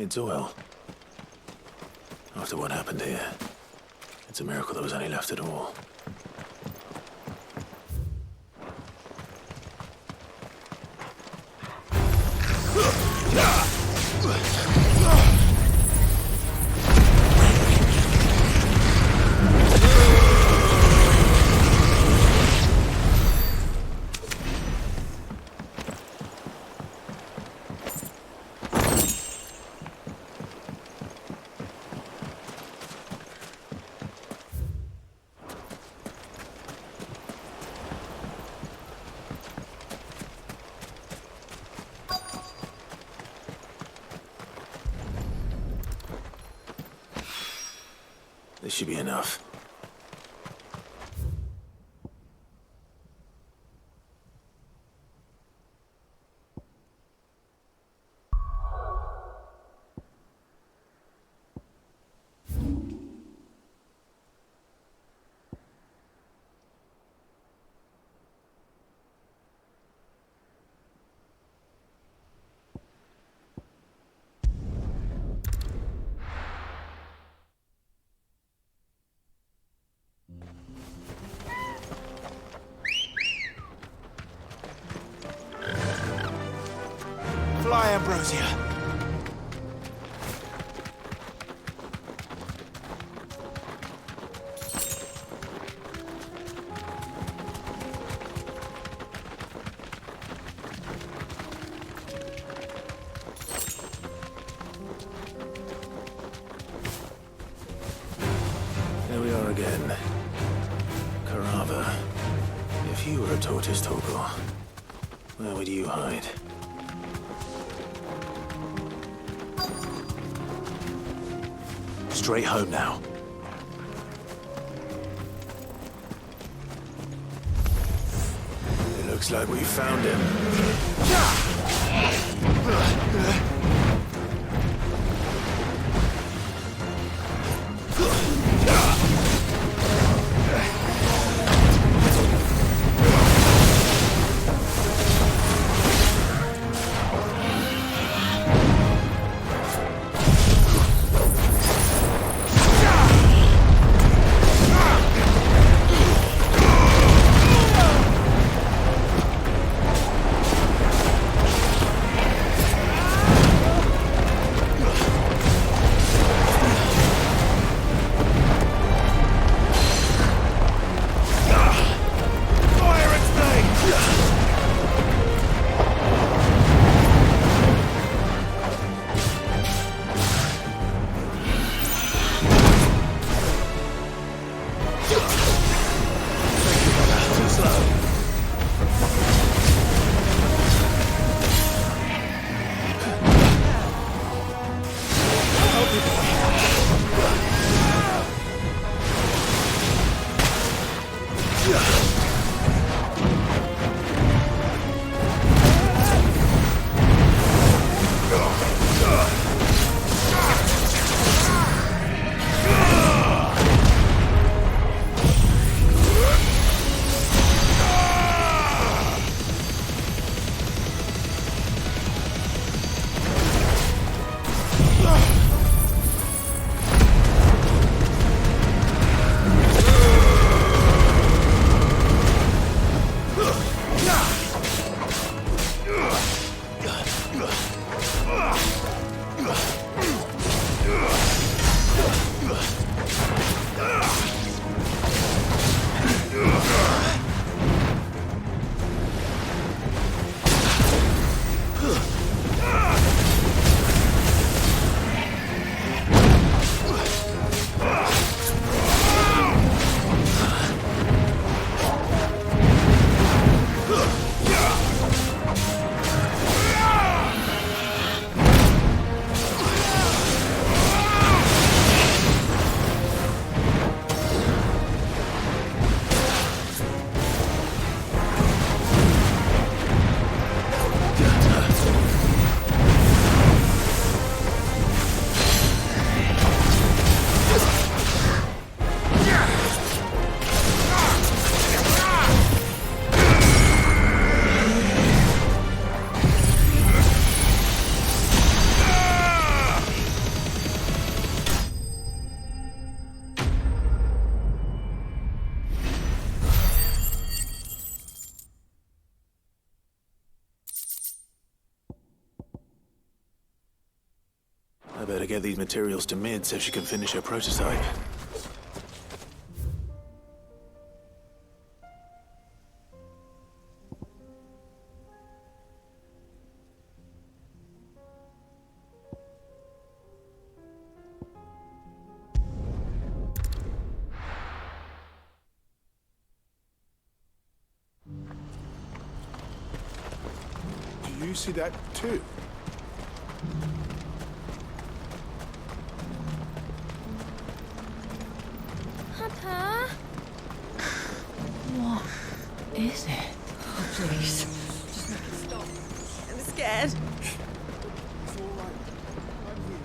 It's oil. After what happened here, it's a miracle there was any left at all. This should be enough. Fly, Ambrosia. Here we are again. Carava. If you were a tortoise, Torgal, where would you hide? Straight home now. It looks like we found him. better get these materials to Mid so she can finish her prototype. Do you see that too? Papa? What is it? Oh, please. Just make it stop. I'm scared. It's all right. I'm here.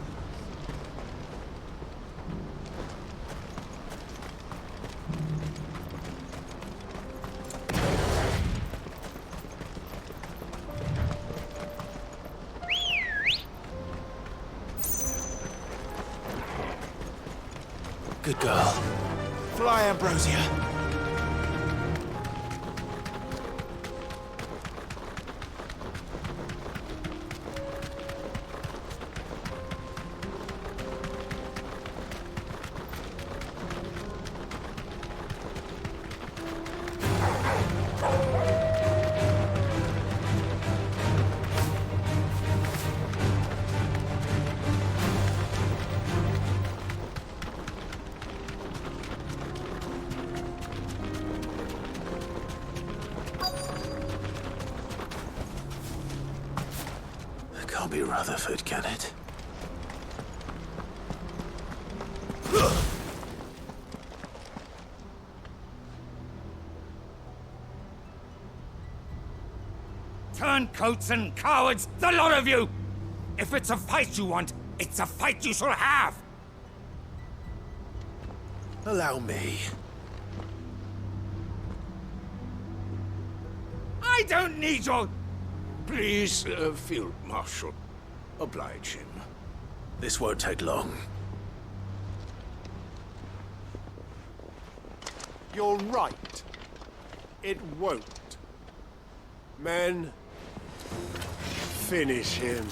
Good girl. Fly, Ambrosia. Can't be Rutherford, can it? Turncoats and cowards, the lot of you! If it's a fight you want, it's a fight you shall have! Allow me. I don't need your... Please, Field Marshal, oblige him. This won't take long. You're right. It won't. Men, finish him.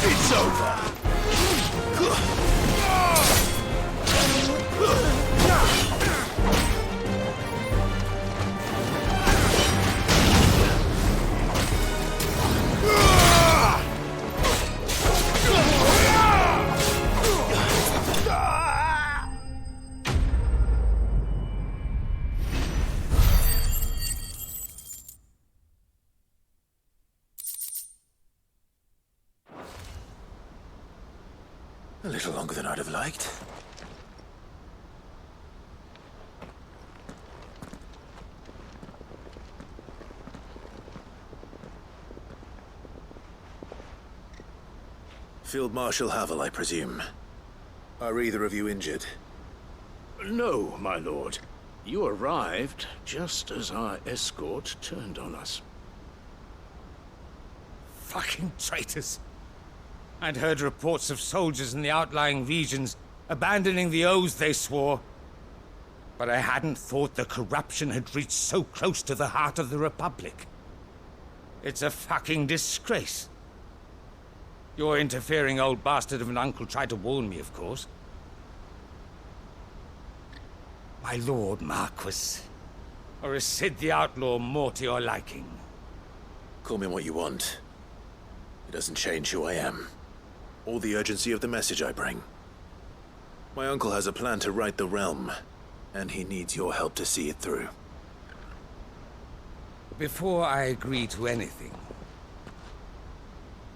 It's over! A little longer than I'd have liked. Field Marshal Havel, I presume. Are either of you injured? No, my lord. You arrived just as our escort turned on us. Fucking traitors. I'd heard reports of soldiers in the outlying regions abandoning the oaths they swore. But I hadn't thought the corruption had reached so close to the heart of the Republic. It's a fucking disgrace. Your interfering old bastard of an uncle tried to warn me, of course. My lord Marquis. Or is Sid the Outlaw more to your liking? Call me what you want. It doesn't change who I am. Or the urgency of the message I bring. My uncle has a plan to right the realm, and he needs your help to see it through. Before I agree to anything,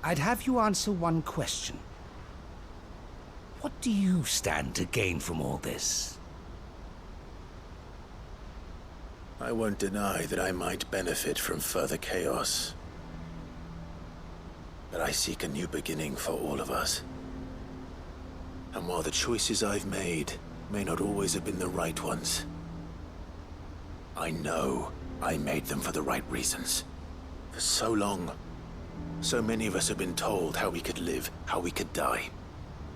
I'd have you answer one question. What do you stand to gain from all this? I won't deny that I might benefit from further chaos. But I seek a new beginning for all of us. And while the choices I've made may not always have been the right ones, I know I made them for the right reasons. For so long, so many of us have been told how we could live, how we could die,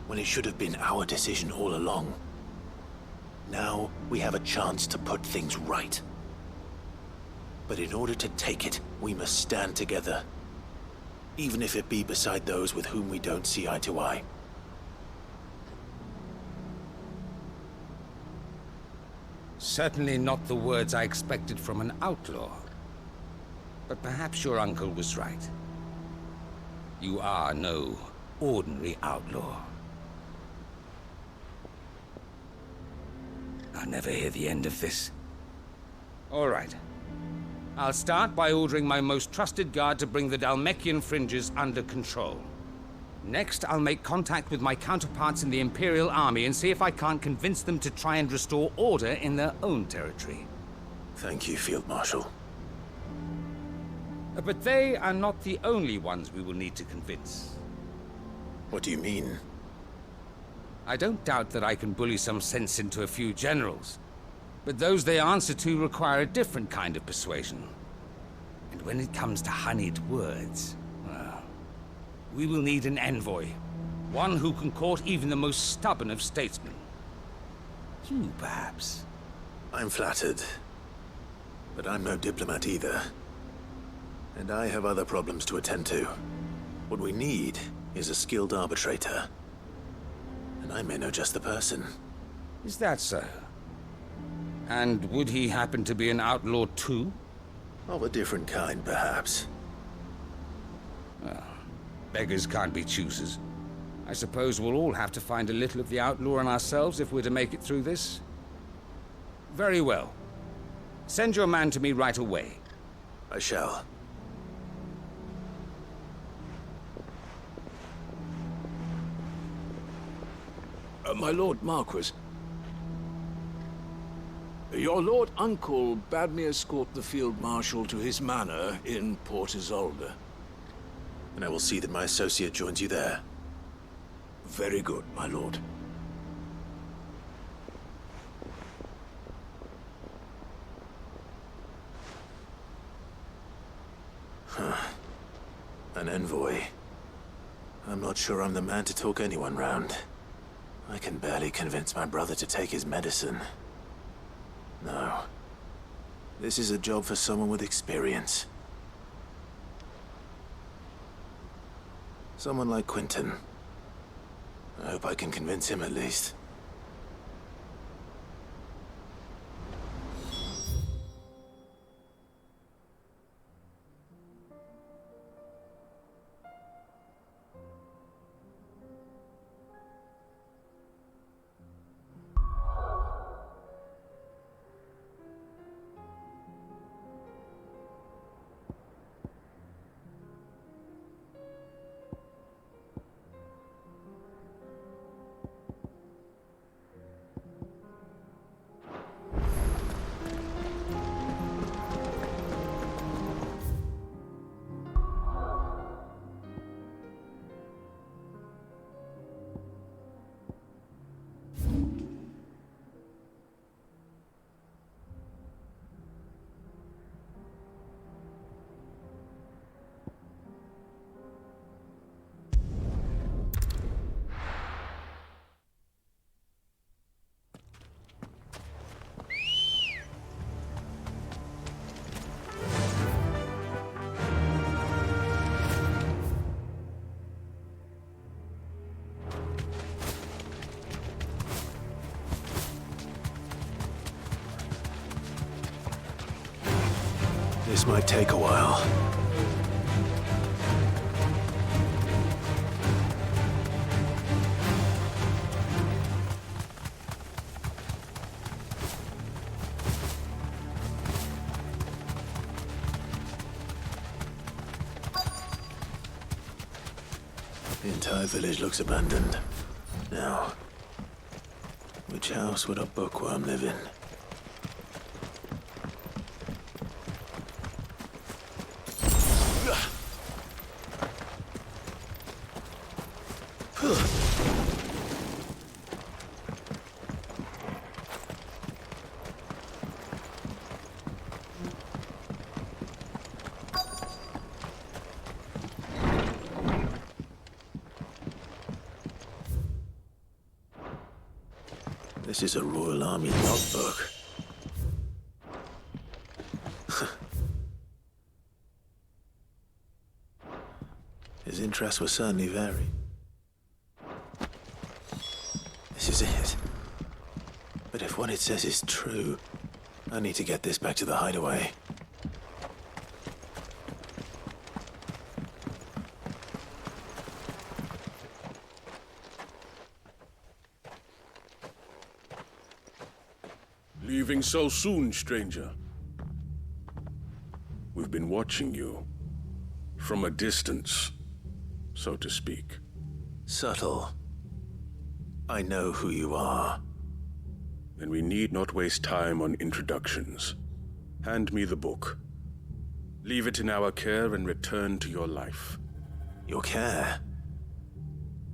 when it should have been our decision all along. Now we have a chance to put things right. But in order to take it, we must stand together. Even if it be beside those with whom we don't see eye to eye. Certainly not the words I expected from an outlaw. But perhaps your uncle was right. You are no ordinary outlaw. I'll never hear the end of this. All right. I'll start by ordering my most trusted guard to bring the Dhalmekian fringes under control. Next, I'll make contact with my counterparts in the Imperial Army and see if I can't convince them to try and restore order in their own territory. Thank you, Field Marshal. But they are not the only ones we will need to convince. What do you mean? I don't doubt that I can bully some sense into a few generals, but those they answer to require a different kind of persuasion. And when it comes to honeyed words, well, we will need an envoy. One who can court even the most stubborn of statesmen. You, perhaps. I'm flattered. But I'm no diplomat either. And I have other problems to attend to. What we need is a skilled arbitrator. And I may know just the person. Is that so? And would he happen to be an outlaw too? Of a different kind, perhaps. Well, beggars can't be choosers. I suppose we'll all have to find a little of the outlaw in ourselves if we're to make it through this. Very well. Send your man to me right away. I shall. My Lord Marquis. Your Lord Uncle bade me escort the Field Marshal to his manor in Port Isolde. And I will see that my associate joins you there. Very good, my lord. An envoy. I'm not sure I'm the man to talk anyone round. I can barely convince my brother to take his medicine. No. This is a job for someone with experience. Someone like Quinton. I hope I can convince him at least. This might take a while. The entire village looks abandoned. Now, which house would a bookworm live in? This is a Royal Army logbook. His interests were certainly varied. This is it. But if what it says is true, I need to get this back to the hideaway. Leaving so soon, stranger? We've been watching you. From a distance, so to speak. Subtle. I know who you are. Then we need not waste time on introductions. Hand me the book. Leave it in our care and return to your life. Your care?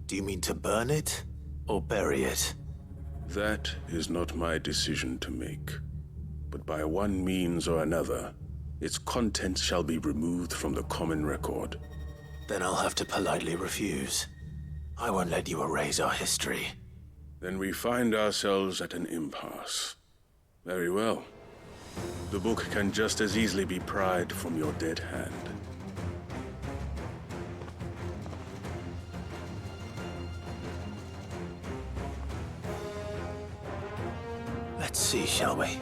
Do you mean to burn it or bury it? That is not my decision to make. But by one means or another, its contents shall be removed from the common record. Then I'll have to politely refuse. I won't let you erase our history. Then we find ourselves at an impasse. Very well. The book can just as easily be pried from your dead hand. Let's see, shall we?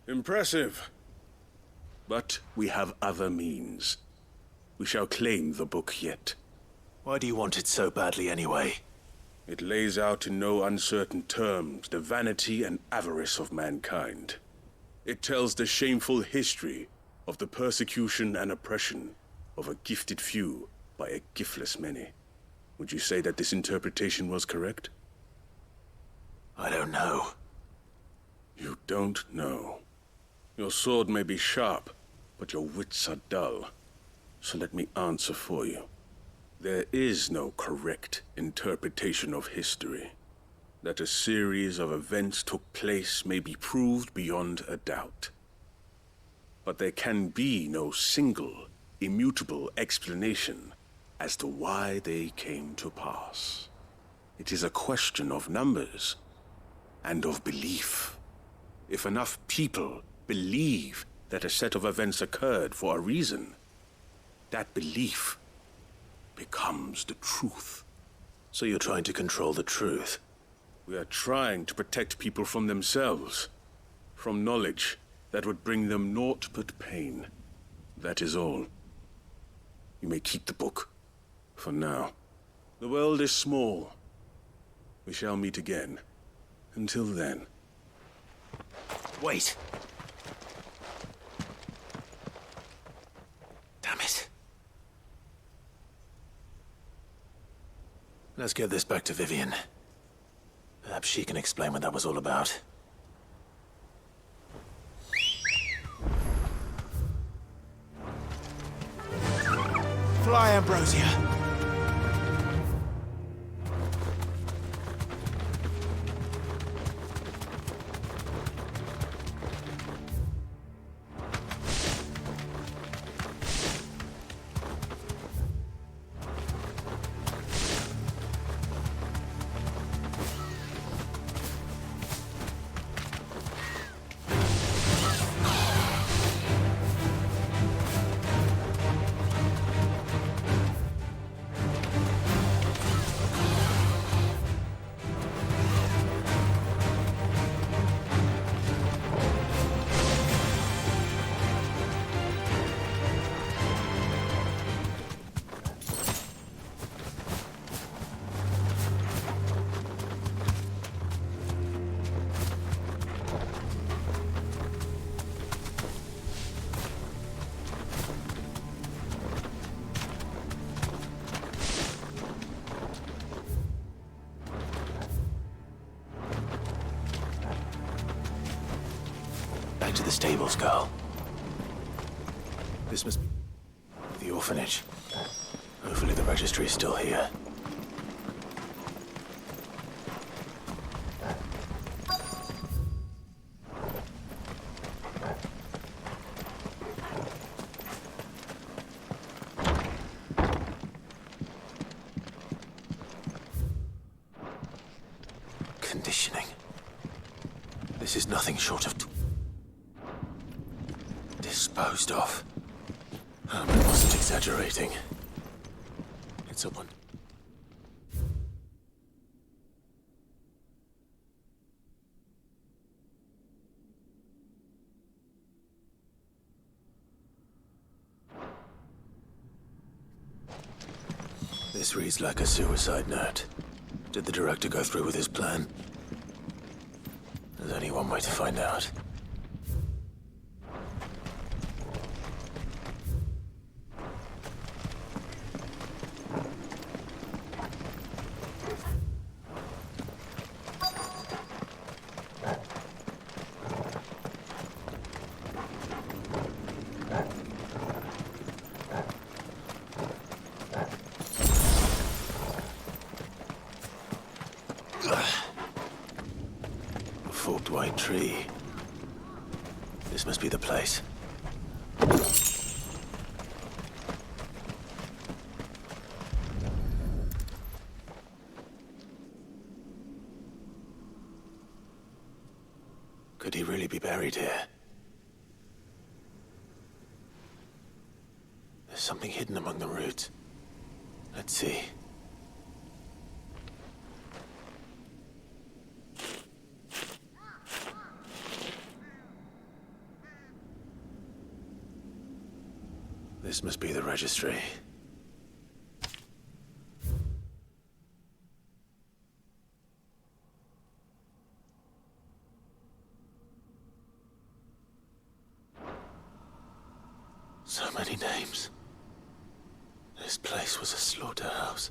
Impressive. But we have other means. We shall claim the book yet. Why do you want it so badly anyway? It lays out in no uncertain terms the vanity and avarice of mankind. It tells the shameful history of the persecution and oppression of a gifted few by a giftless many. Would you say that this interpretation was correct? I don't know. You don't know. Your sword may be sharp, but your wits are dull. So let me answer for you. There is no correct interpretation of history. That a series of events took place may be proved beyond a doubt. But there can be no single, immutable explanation as to why they came to pass. It is a question of numbers and of belief. If enough people believe that a set of events occurred for a reason, that belief becomes the truth. So you're trying to control the truth? We are trying to protect people from themselves, from knowledge that would bring them naught but pain. That is all. You may keep the book, for now. The world is small. We shall meet again. Until then. Wait! Damn it. Let's get this back to Vivian. Perhaps she can explain what that was all about. Fly, Ambrosia. back to the stables, girl. This must be the orphanage. Hopefully the registry is still here. Conditioning. This is nothing short of disposed of. Herman wasn't exaggerating. It's up on... This reads like a suicide note. Did the director go through with his plan? There's only one way to find out. Forked white tree. This must be the place. Could he really be buried here? There's something hidden among the roots. Let's see. This must be the registry. So many names. This place was a slaughterhouse.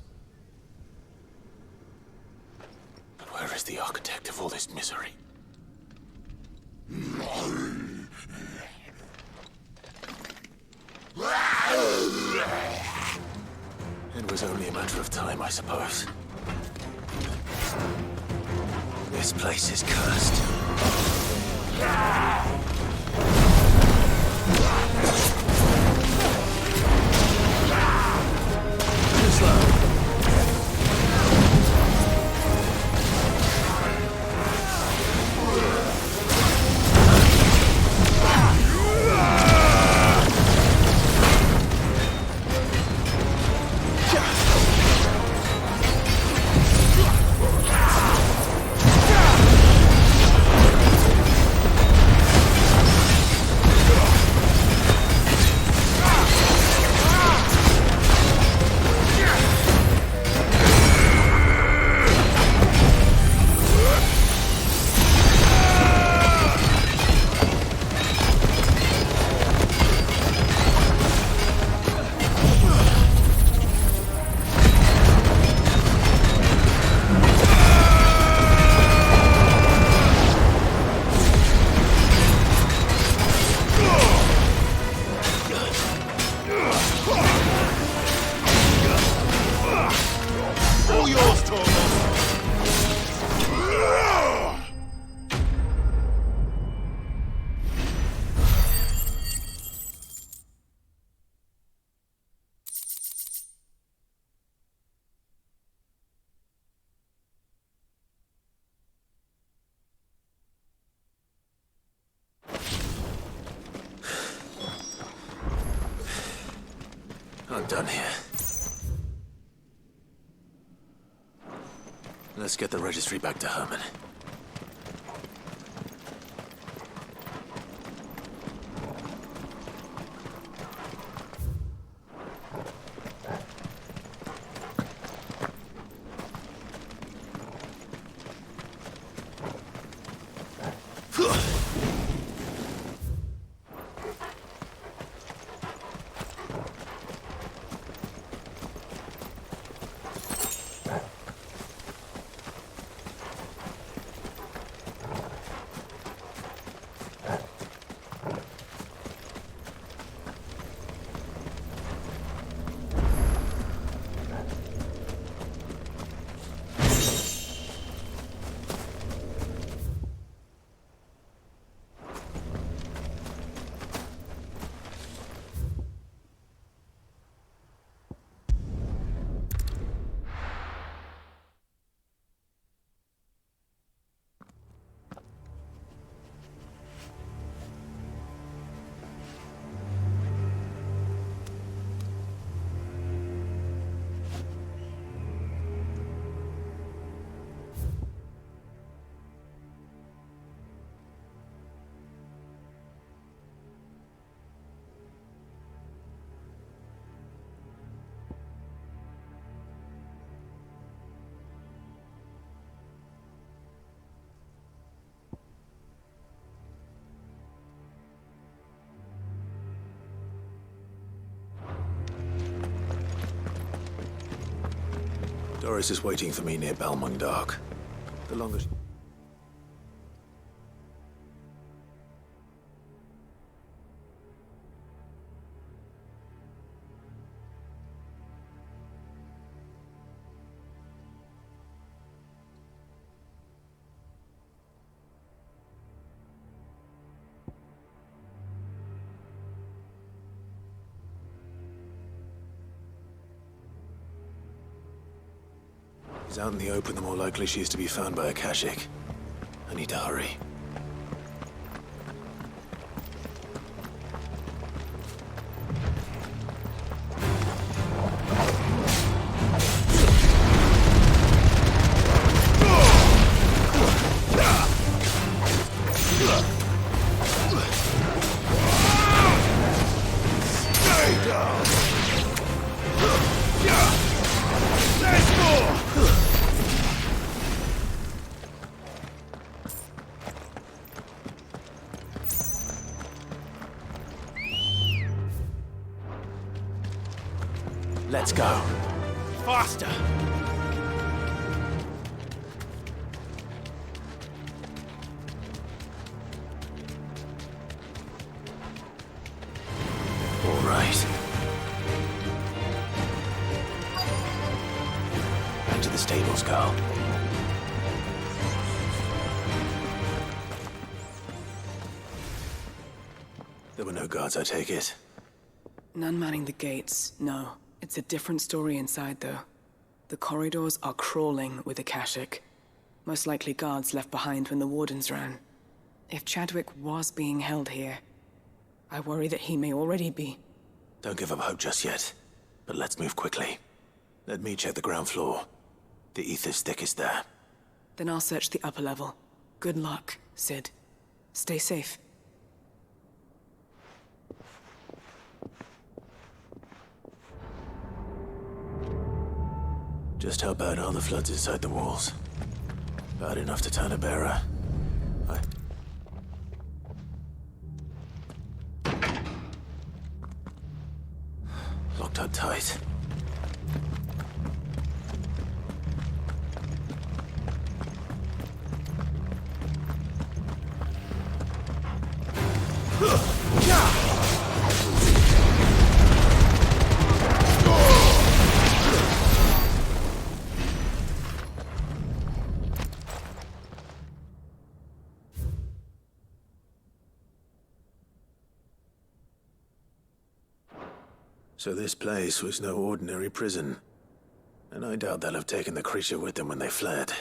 But where is the architect of all this misery? It was only a matter of time, I suppose. This place is cursed. Too slow. I'm done here. Let's get the registry back to Herman. Doris is waiting for me near Balmung Dark. The longest... She's out in the open, the more likely she is to be found by Akashic. I need to hurry. Let's go. Faster! All right. Back to the stables, Carl. There were no guards, I take it. None manning the gates, no. It's a different story inside, though. The corridors are crawling with Akashic. Most likely guards left behind when the Wardens ran. If Chadwick was being held here, I worry that he may already be. Don't give up hope just yet. But let's move quickly. Let me check the ground floor. The ether's thickest there. Then I'll search the upper level. Good luck, Sid. Stay safe. Just how bad are the floods inside the walls? Bad enough to turn a bearer. Locked up tight. So this place was no ordinary prison. And I doubt they'll have taken the creature with them when they fled.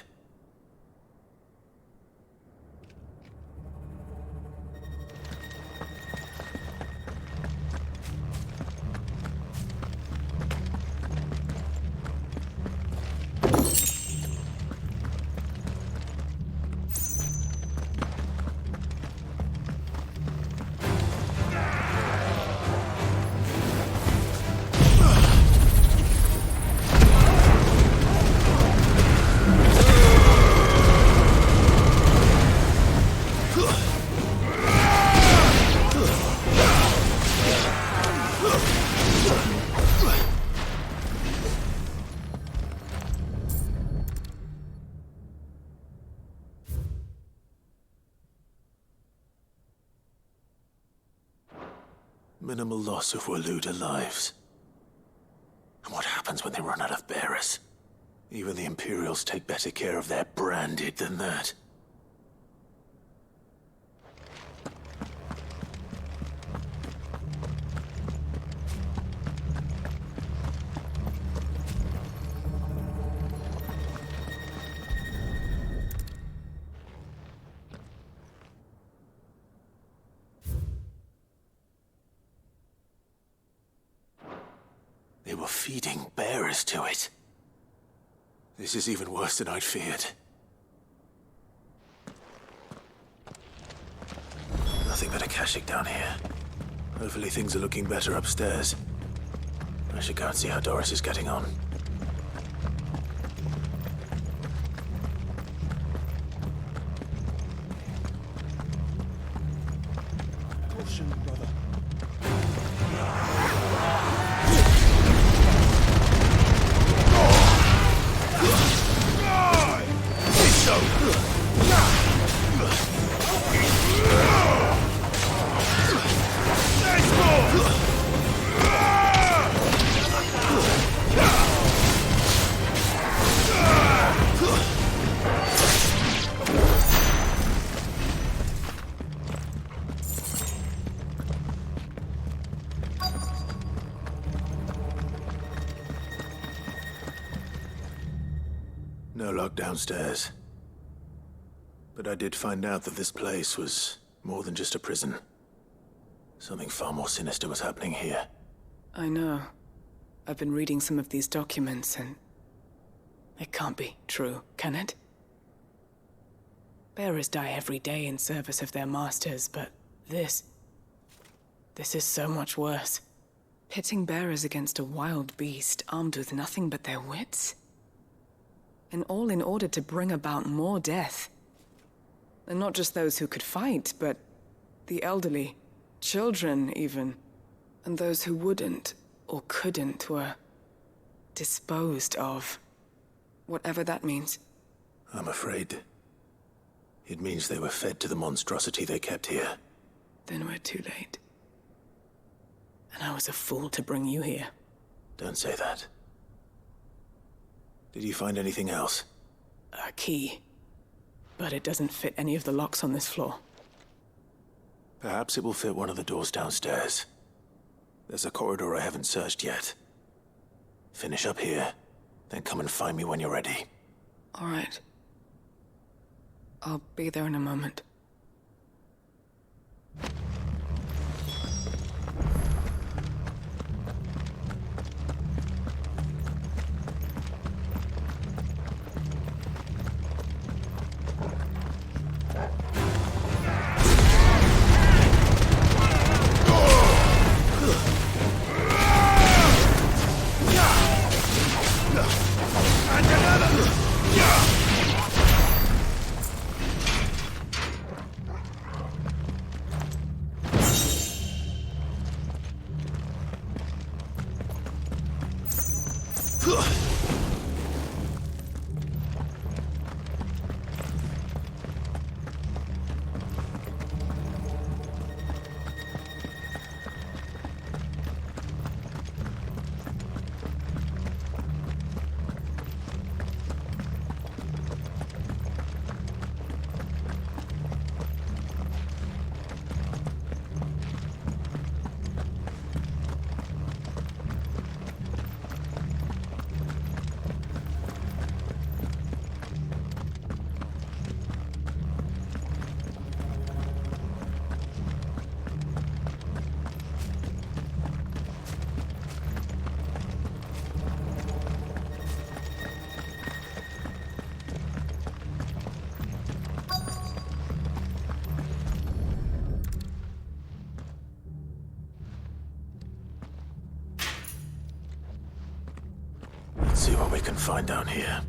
Minimal loss of Waluda lives. And what happens when they run out of bearers? Even the Imperials take better care of their branded than that. They were feeding bearers to it. This is even worse than I'd feared. Nothing but Akashic down here. Hopefully things are looking better upstairs. I should go and see how Doris is getting on. Caution, brother. No lock downstairs. But I did find out that this place was more than just a prison. Something far more sinister was happening here. I know. I've been reading some of these documents and... it can't be true, can it? Bearers die every day in service of their masters, but this is so much worse. Pitting bearers against a wild beast armed with nothing but their wits? And all in order to bring about more death. And not just those who could fight, but the elderly, children even. And those who wouldn't or couldn't were disposed of. Whatever that means. I'm afraid it means they were fed to the monstrosity they kept here. Then we're too late. And I was a fool to bring you here. Don't say that. Did you find anything else? A key. But it doesn't fit any of the locks on this floor. Perhaps it will fit one of the doors downstairs. There's a corridor I haven't searched yet. Finish up here, then come and find me when you're ready. All right. I'll be there in a moment. Let's see what we can find down here.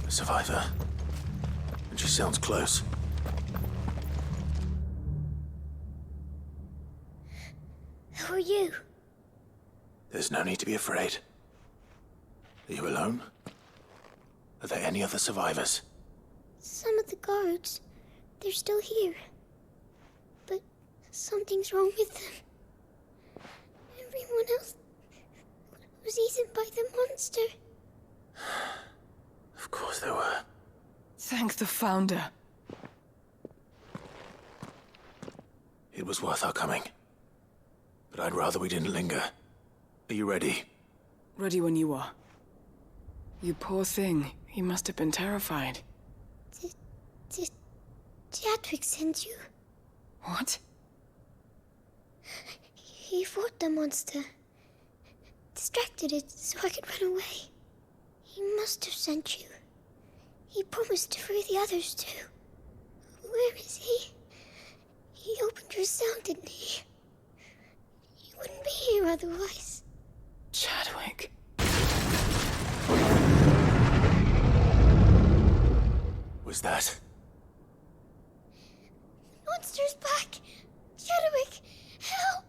Survivor. And she sounds close. Who are you? There's no need to be afraid. Are you alone? Are there any other survivors? Some of the guards. They're still here. But something's wrong with them. Everyone else was eaten by the monster. Of course there were. Thank the Founder. It was worth our coming. But I'd rather we didn't linger. Are you ready? Ready when you are. You poor thing. You must have been terrified. Did Jadwick send you? What? He fought the monster. Distracted it so I could run away. He must have sent you. He promised to free the others too. Where is he? was sound, didn't he? He wouldn't be here otherwise. Chadwick. Was that? Monster's back! Chadwick, help!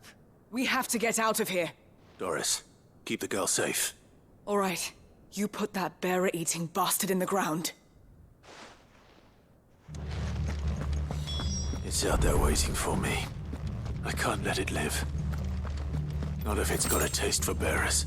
We have to get out of here. Doris, keep the girl safe. All right. You put that bearer-eating bastard in the ground. It's out there waiting for me. I can't let it live. Not if it's got a taste for bearers.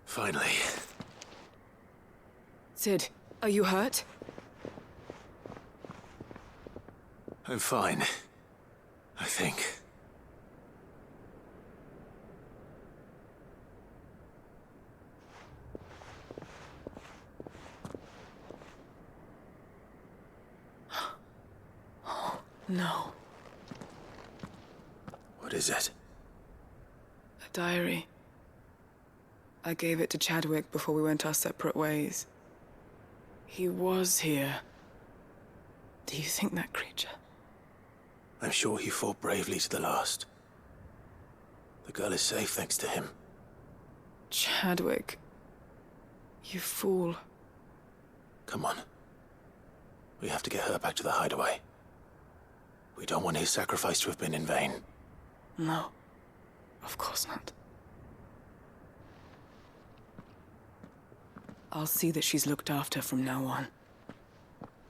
Finally. Sid, are you hurt? I'm fine. I think. No. What is it? A diary. I gave it to Chadwick before we went our separate ways. He was here. Do you think that creature? I'm sure he fought bravely to the last. The girl is safe thanks to him. Chadwick. You fool. Come on. We have to get her back to the hideaway. We don't want his sacrifice to have been in vain. No. Of course not. I'll see that she's looked after from now on.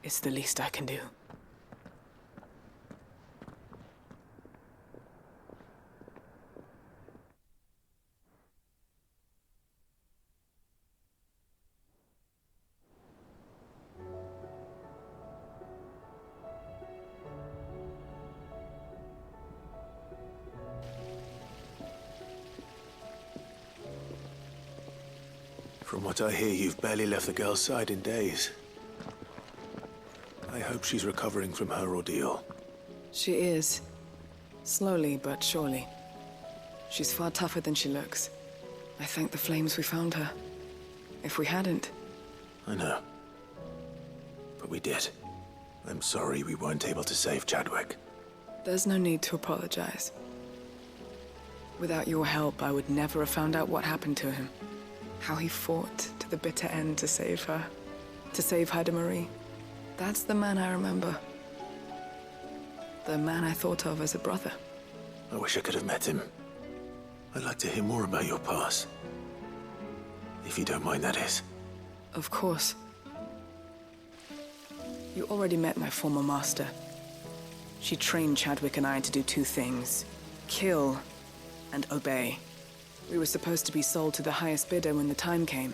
It's the least I can do. From what I hear, you've barely left the girl's side in days. I hope she's recovering from her ordeal. She is. Slowly but surely. She's far tougher than she looks. I thank the flames we found her. If we hadn't... I know. But we did. I'm sorry we weren't able to save Chadwick. There's no need to apologize. Without your help, I would never have found out what happened to him. How he fought to the bitter end to save her. To save Haida Marie. That's the man I remember. The man I thought of as a brother. I wish I could have met him. I'd like to hear more about your past. If you don't mind, that is. Of course. You already met my former master. She trained Chadwick and I to do two things. Kill and obey. We were supposed to be sold to the highest bidder when the time came.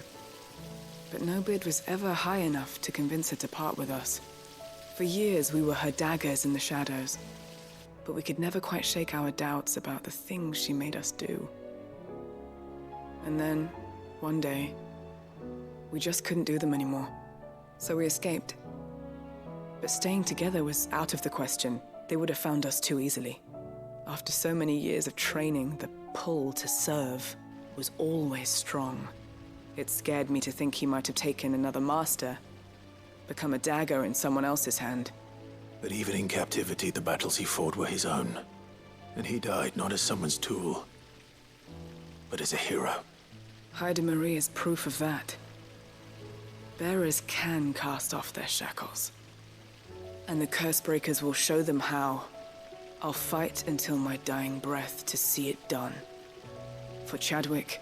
But no bid was ever high enough to convince her to part with us. For years, we were her daggers in the shadows. But we could never quite shake our doubts about the things she made us do. And then, one day, we just couldn't do them anymore. So we escaped. But staying together was out of the question. They would have found us too easily. After so many years of training, the pull to serve was always strong. It scared me to think he might have taken another master, become a dagger in someone else's hand. But even in captivity, the battles he fought were his own. And he died not as someone's tool, but as a hero. Haida Marie is proof of that. Bearers can cast off their shackles. And the Cursebreakers will show them how. I'll fight until my dying breath to see it done. For Chadwick,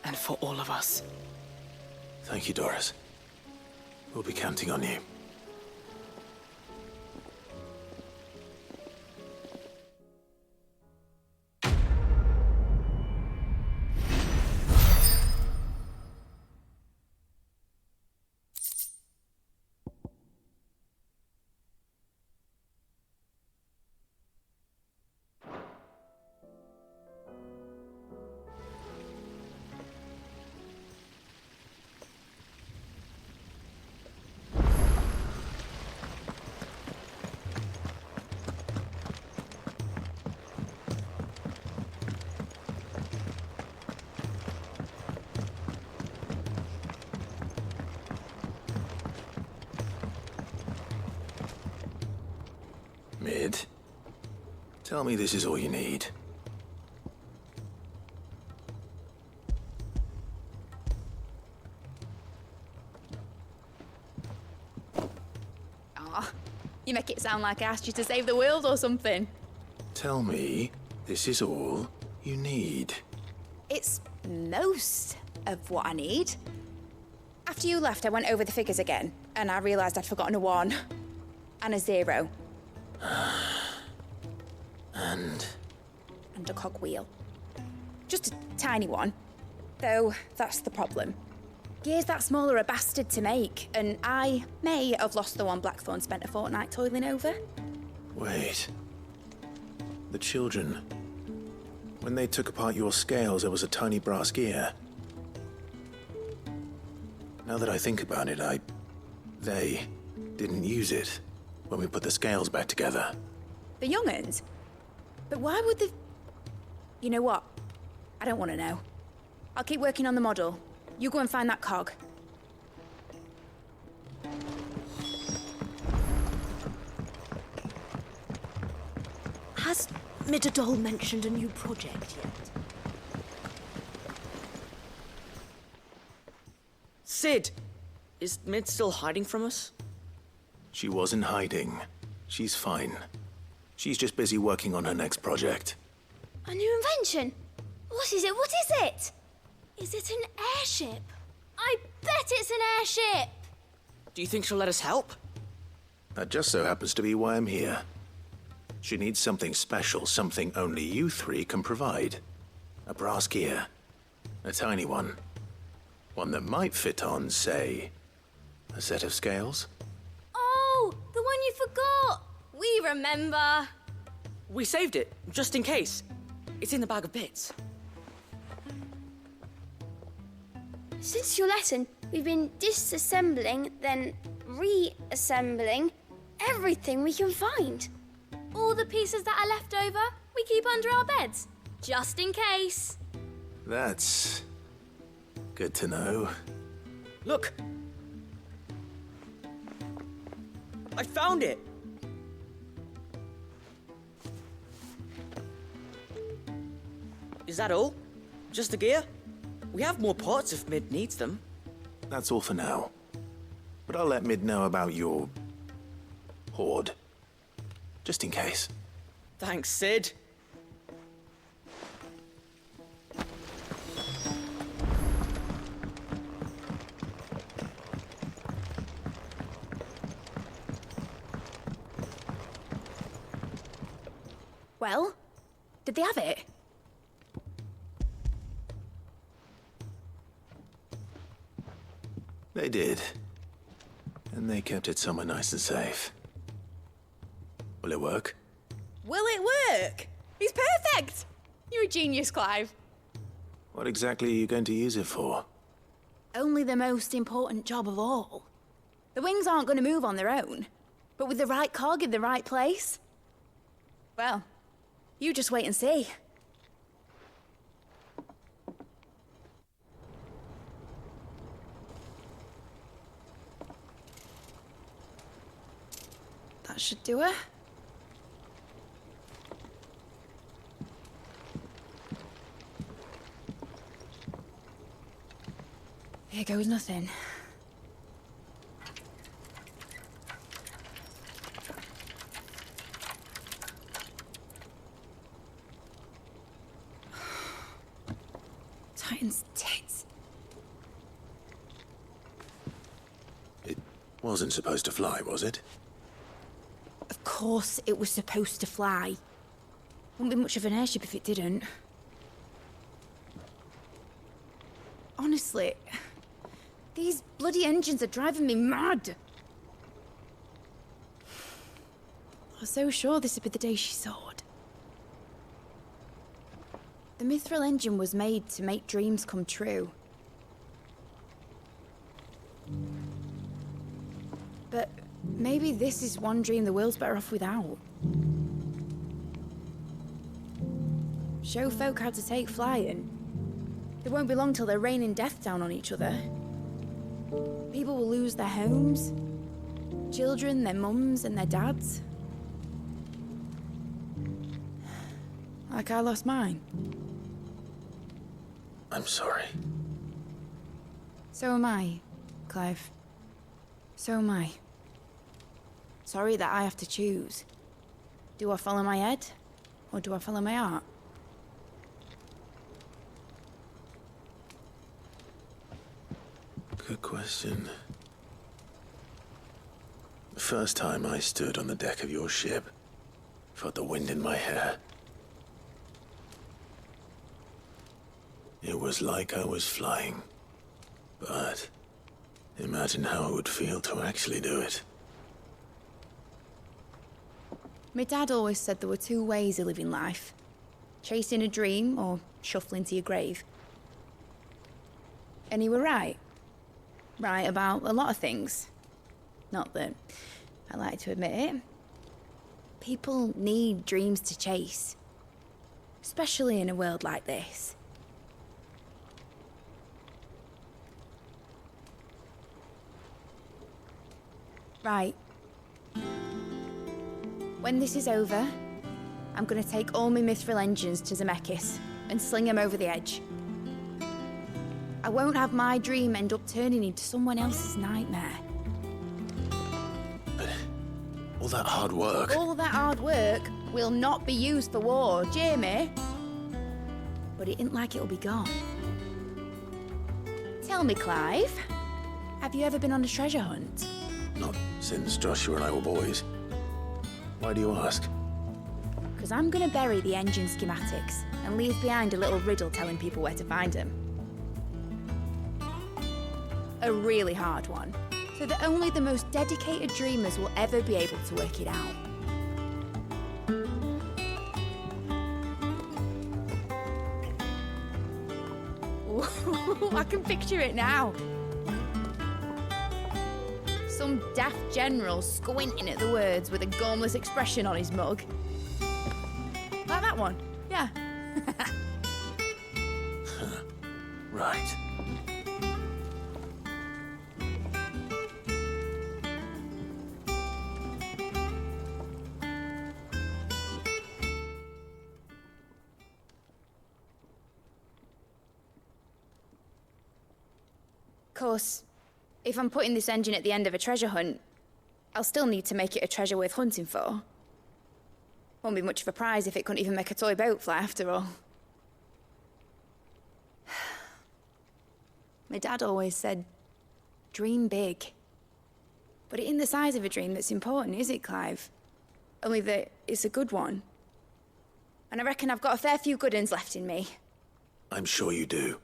and for all of us. Thank you, Doris. We'll be counting on you. Mid, tell me this is all you need. Ah, you make it sound like I asked you to save the world or something. Tell me this is all you need. It's most of what I need. After you left, I went over the figures again, and I realized I'd forgotten a 1 and a 0. And a cogwheel. Just a tiny one. Though, that's the problem. Gears that small are a bastard to make, and I may have lost the one Blackthorn spent a fortnight toiling over. Wait. The children. When they took apart your scales, there was a tiny brass gear. Now that I think about it, they didn't use it when we put the scales back together. The young'uns? But why would they... You know what? I don't want to know. I'll keep working on the model. You go and find that cog. Has Midadol mentioned a new project yet? Sid! Is Mid still hiding from us? She wasn't hiding. She's fine. She's just busy working on her next project. A new invention? What is it? What is it? Is it an airship? I bet it's an airship! Do you think she'll let us help? That just so happens to be why I'm here. She needs something special, something only you three can provide. A brass gear. A tiny one. One that might fit on, say, a set of scales? Oh, the one you forgot! We remember! We saved it, just in case. It's in the bag of bits. Since your lesson, we've been disassembling, then reassembling everything we can find. All the pieces that are left over, we keep under our beds, just in case. That's good to know. Look! I found it! Is that all? Just the gear? We have more parts if Mid needs them. That's all for now. But I'll let Mid know about your hoard. Just in case. Thanks, Sid. Well, did they have it? They did. And they kept it somewhere nice and safe. Will it work? Will it work? It's perfect! You're a genius, Clive. What exactly are you going to use it for? Only the most important job of all. The wings aren't going to move on their own. But with the right cog in the right place... Well, you just wait and see. That should do it. Here goes nothing. Titan's tits. It wasn't supposed to fly, was it? Of course it was supposed to fly. Wouldn't be much of an airship if it didn't. Honestly, these bloody engines are driving me mad. I was so sure this would be the day she soared. The Mithril engine was made to make dreams come true. But maybe this is one dream the world's better off without. Show folk how to take flying. It won't be long till they're raining death down on each other. People will lose their homes. Children, their mums and their dads. Like I lost mine. I'm sorry. So am I, Clive. So am I. Sorry that I have to choose. Do I follow my head, or do I follow my heart? Good question. The first time I stood on the deck of your ship, felt the wind in my hair. It It was like I was flying. But imagine how it would feel to actually do it. My dad always said there were two ways of living life. Chasing a dream or shuffling to your grave. And he were right. Right about a lot of things. Not that I like to admit it. People need dreams to chase. Especially in a world like this. Right. When this is over, I'm gonna take all my mithril engines to Zemeckis and sling them over the edge. I won't have my dream end up turning into someone else's nightmare. But all that hard work... All that hard work will not be used for war, Jamie. But it ain't like it'll be gone. Tell me, Clive, have you ever been on a treasure hunt? Not since Joshua and I were boys. Why do you ask? Because I'm gonna bury the engine schematics and leave behind a little riddle telling people where to find them. A really hard one, so that only the most dedicated dreamers will ever be able to work it out. Ooh, I can picture it now. Some daft general squinting at the words with a gormless expression on his mug. Like that one, yeah. Right. Of course, if I'm putting this engine at the end of a treasure hunt, I'll still need to make it a treasure worth hunting for. Won't be much of a prize if it couldn't even make a toy boat fly after all. My dad always said, dream big. But it ain't the size of a dream that's important, is it, Clive? Only that it's a good one. And I reckon I've got a fair few good uns left in me. I'm sure you do.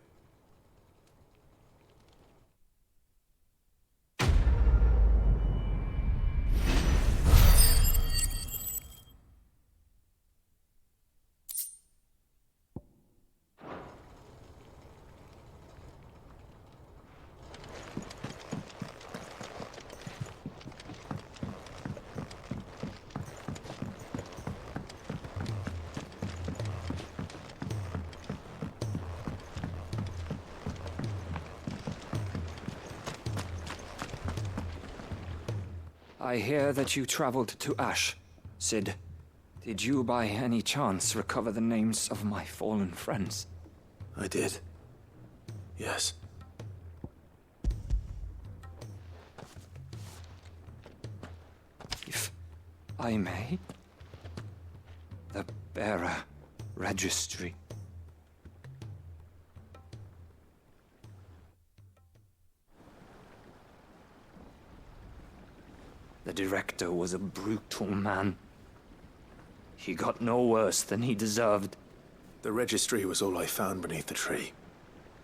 I hear that you traveled to Ash, Cid. Did you by any chance recover the names of my fallen friends? I did. Yes. If I may? The Bearer Registry. The director was a brutal man. He got no worse than he deserved. The registry was all I found beneath the tree.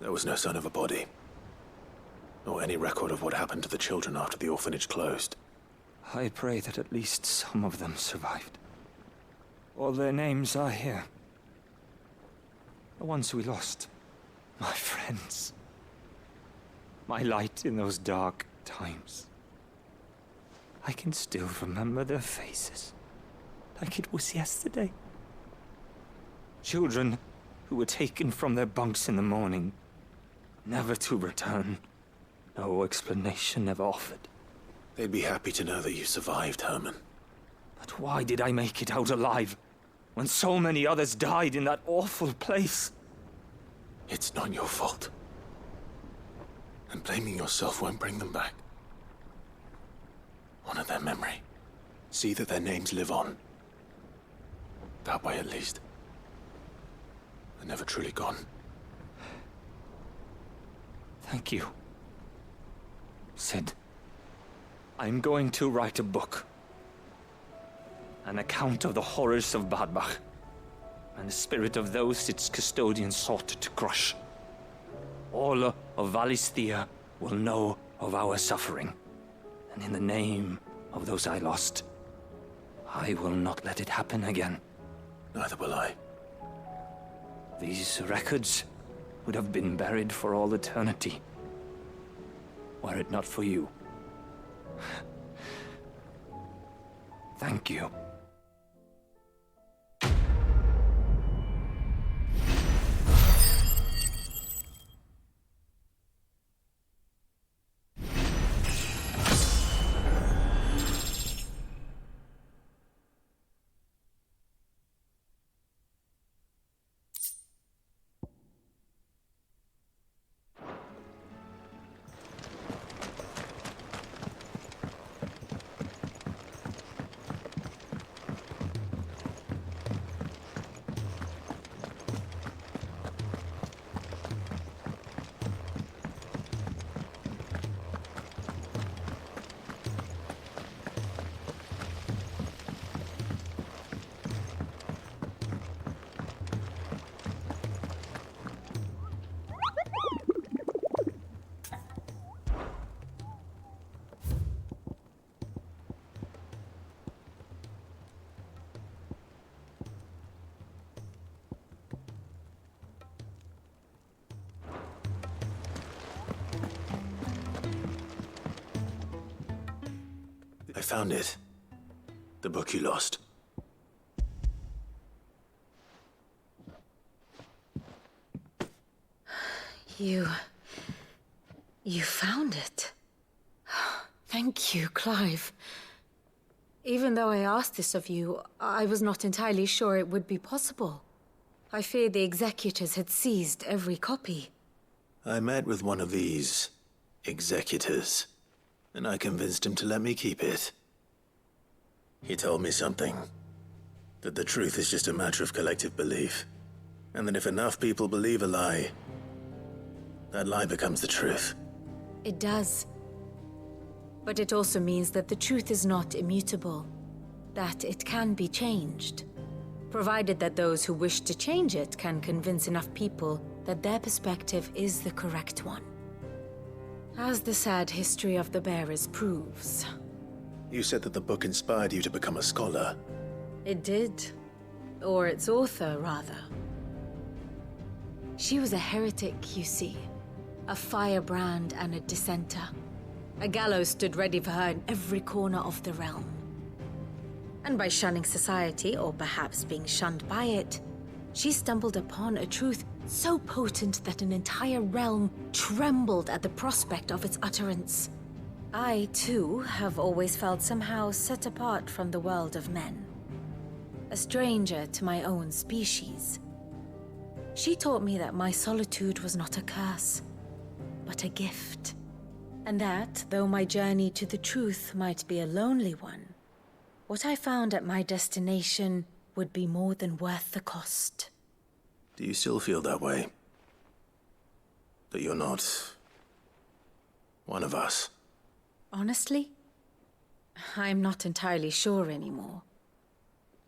There was no sign of a body. Or any record of what happened to the children after the orphanage closed. I pray that at least some of them survived. All their names are here. The ones we lost. My friends. My light in those dark times. I can still remember their faces, like it was yesterday. Children who were taken from their bunks in the morning, never to return. No explanation ever offered. They'd be happy to know that you survived, Herman. But why did I make it out alive, when so many others died in that awful place? It's not your fault. And blaming yourself won't bring them back. Honor their memory. See that their names live on. That way, at least. They're never truly gone. Thank you, Cid. I'm going to write a book. An account of the horrors of Bad Bach, and the spirit of those its custodians sought to crush. all of Valisthea will know of our suffering. And in the name of those I lost, I will not let it happen again. Neither will I. These records would have been buried for all eternity, were it not for you. Thank you. I found it. The book you lost. You found it. Thank you, Clive. Even though I asked this of you, I was not entirely sure it would be possible. I feared the executors had seized every copy. I met with one of these executors, and I convinced him to let me keep it. He told me something. That the truth is just a matter of collective belief. And that if enough people believe a lie, that lie becomes the truth. It does. But it also means that the truth is not immutable. That it can be changed. Provided that those who wish to change it can convince enough people that their perspective is the correct one. As the sad history of the Bearers proves. You said that the book inspired you to become a scholar. It did. Or its author, rather. She was a heretic, you see. A firebrand and a dissenter. A gallows stood ready for her in every corner of the realm. And by shunning society, or perhaps being shunned by it, she stumbled upon a truth so potent that an entire realm trembled at the prospect of its utterance. I, too, have always felt somehow set apart from the world of men. A stranger to my own species. She taught me that my solitude was not a curse, but a gift. And that, though my journey to the truth might be a lonely one, what I found at my destination would be more than worth the cost. Do you still feel that way? That you're not one of us? Honestly, I'm not entirely sure anymore.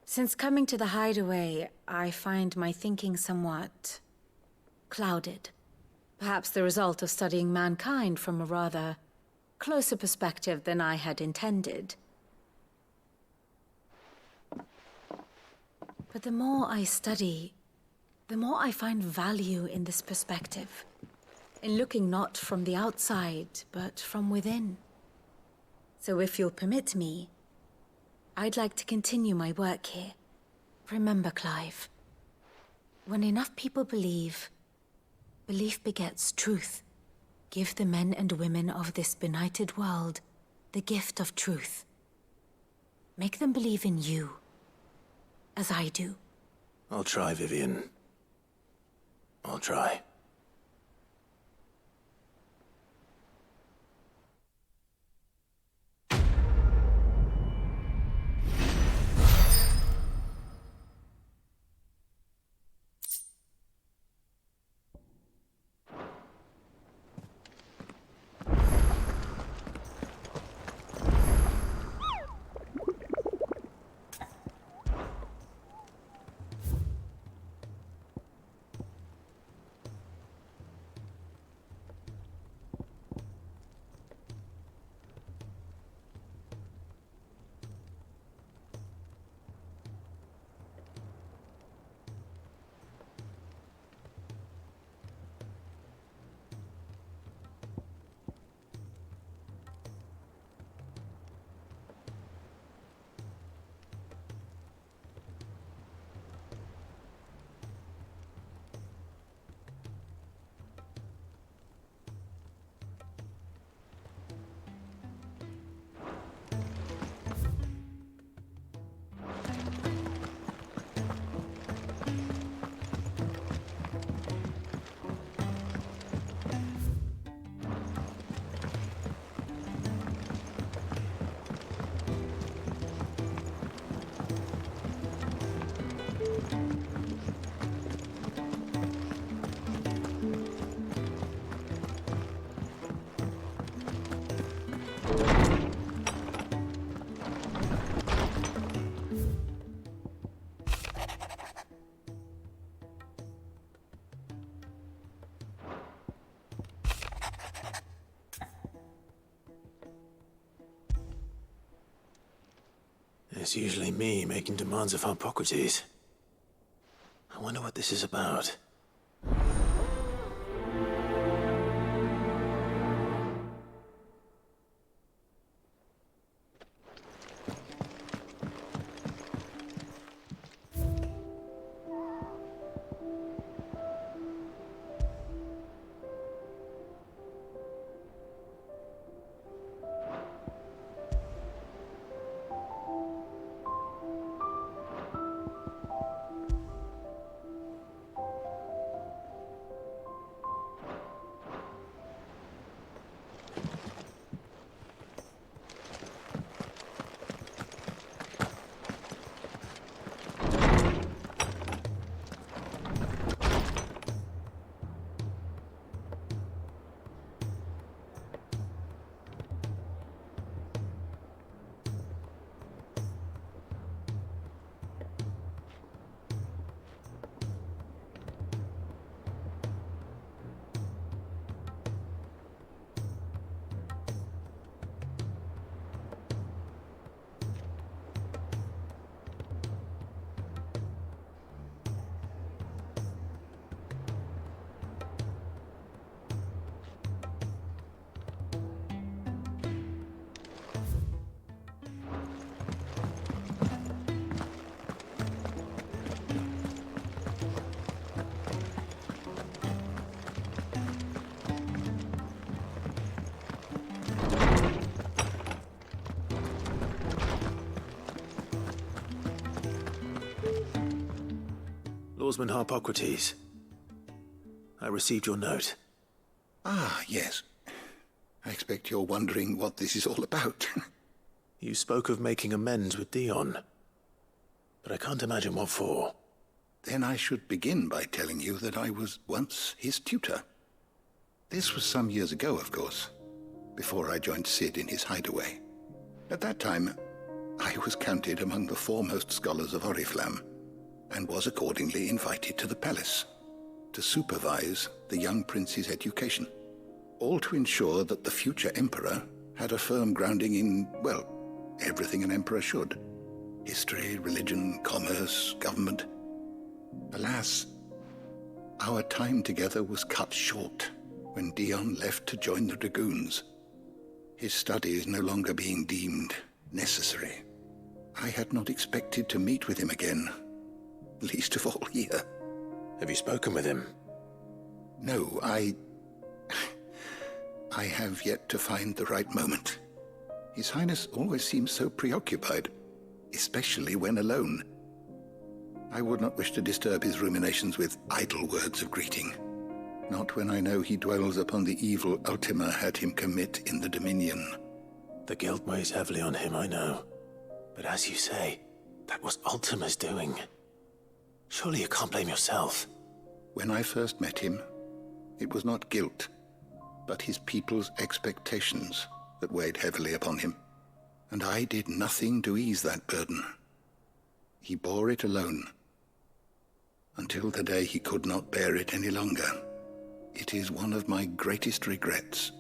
Since coming to the Hideaway, I find my thinking somewhat clouded. Perhaps the result of studying mankind from a rather closer perspective than I had intended. But the more I study, the more I find value in this perspective. In looking not from the outside, but from within. So if you'll permit me, I'd like to continue my work here. Remember, Clive, when enough people believe, belief begets truth. Give the men and women of this benighted world the gift of truth. Make them believe in you, as I do. I'll try, Vivian. I'll try. It's usually me making demands of Hippocrates. I wonder what this is about. Lawsman Hippocrates. I received your note. Ah, yes. I expect you're wondering what this is all about. You spoke of making amends with Dion, but I can't imagine what for. Then I should begin by telling you that I was once his tutor. This was some years ago, of course, before I joined Cid in his hideaway. At that time, I was counted among the foremost scholars of Oriflamme, and was accordingly invited to the palace to supervise the young prince's education, all to ensure that the future emperor had a firm grounding in, well, everything an emperor should. History, religion, commerce, government. Alas, our time together was cut short when Dion left to join the Dragoons, his studies no longer being deemed necessary. I had not expected to meet with him again, least of all here. Have you spoken with him? No, I have yet to find the right moment. His Highness always seems so preoccupied, especially when alone. I would not wish to disturb his ruminations with idle words of greeting, not when I know he dwells upon the evil Ultima had him commit in the Dominion. The guilt weighs heavily on him, I know. But as you say, that was Ultima's doing. Surely you can't blame yourself. When I first met him, it was not guilt, but his people's expectations that weighed heavily upon him. And I did nothing to ease that burden. He bore it alone, until the day he could not bear it any longer. It is one of my greatest regrets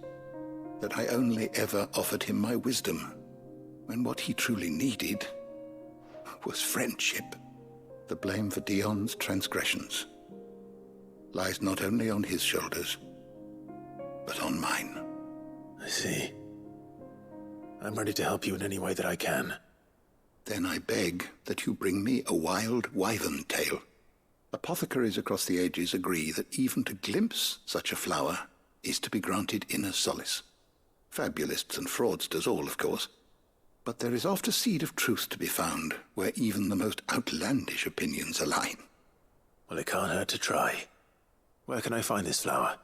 that I only ever offered him my wisdom, when what he truly needed was friendship. The blame for Dion's transgressions lies not only on his shoulders, but on mine. I see. I'm ready to help you in any way that I can. Then I beg that you bring me a wild wyvern tail. Apothecaries across the ages agree that even to glimpse such a flower is to be granted inner solace. Fabulists and fraudsters all, of course. But there is oft a seed of truth to be found where even the most outlandish opinions align. Well, it can't hurt to try. Where can I find this flower?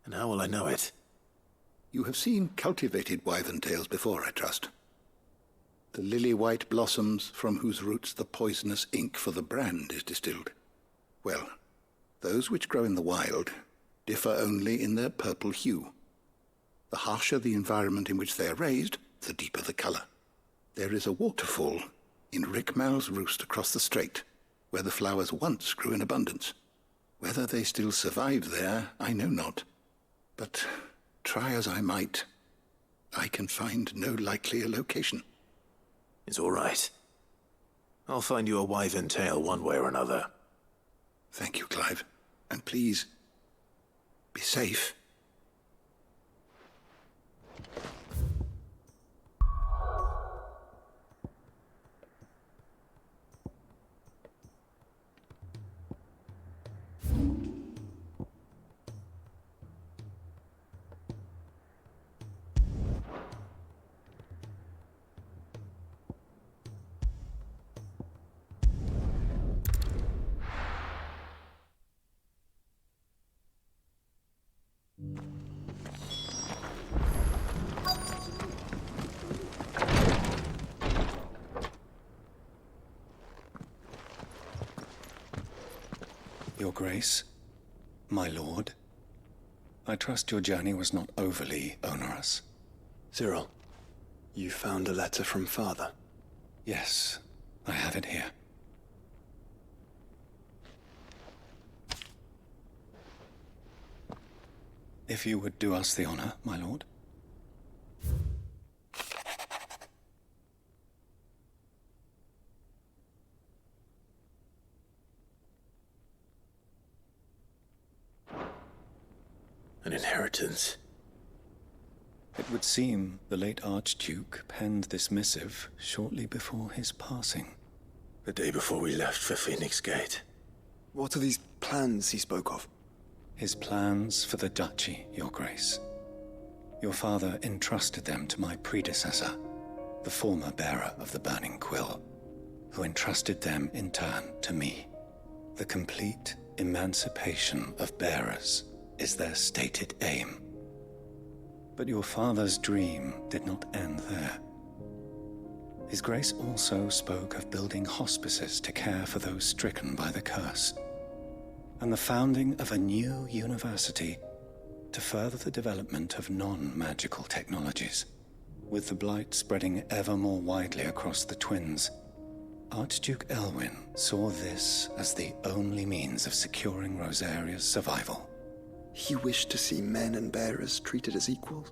And how will I know it? You have seen cultivated wyvern tails before, I trust. The lily-white blossoms from whose roots the poisonous ink for the brand is distilled. Well, those which grow in the wild differ only in their purple hue. The harsher the environment in which they are raised, the deeper the color. There is a waterfall in Rickmal's roost across the strait, where the flowers once grew in abundance. Whether they still survive there, I know not. But try as I might, I can find no likelier location. It's all right. I'll find you a wyvern tail one way or another. Thank you, Clive. And please, be safe. Your Grace, my lord, I trust your journey was not overly onerous. Cyril, you found a letter from Father? Yes, I have it here. If you would do us the honor, my lord. An inheritance. It would seem the late Archduke penned this missive shortly before his passing. The day before we left for Phoenix Gate. What are these plans he spoke of? His plans for the duchy, Your Grace. Your father entrusted them to my predecessor, the former bearer of the Burning Quill, who entrusted them in turn to me. The complete emancipation of bearers is their stated aim. But your father's dream did not end there. His Grace also spoke of building hospices to care for those stricken by the curse, and the founding of a new university to further the development of non-magical technologies. With the blight spreading ever more widely across the Twins, Archduke Elwyn saw this as the only means of securing Rosaria's survival. He wished to see men and bearers treated as equals.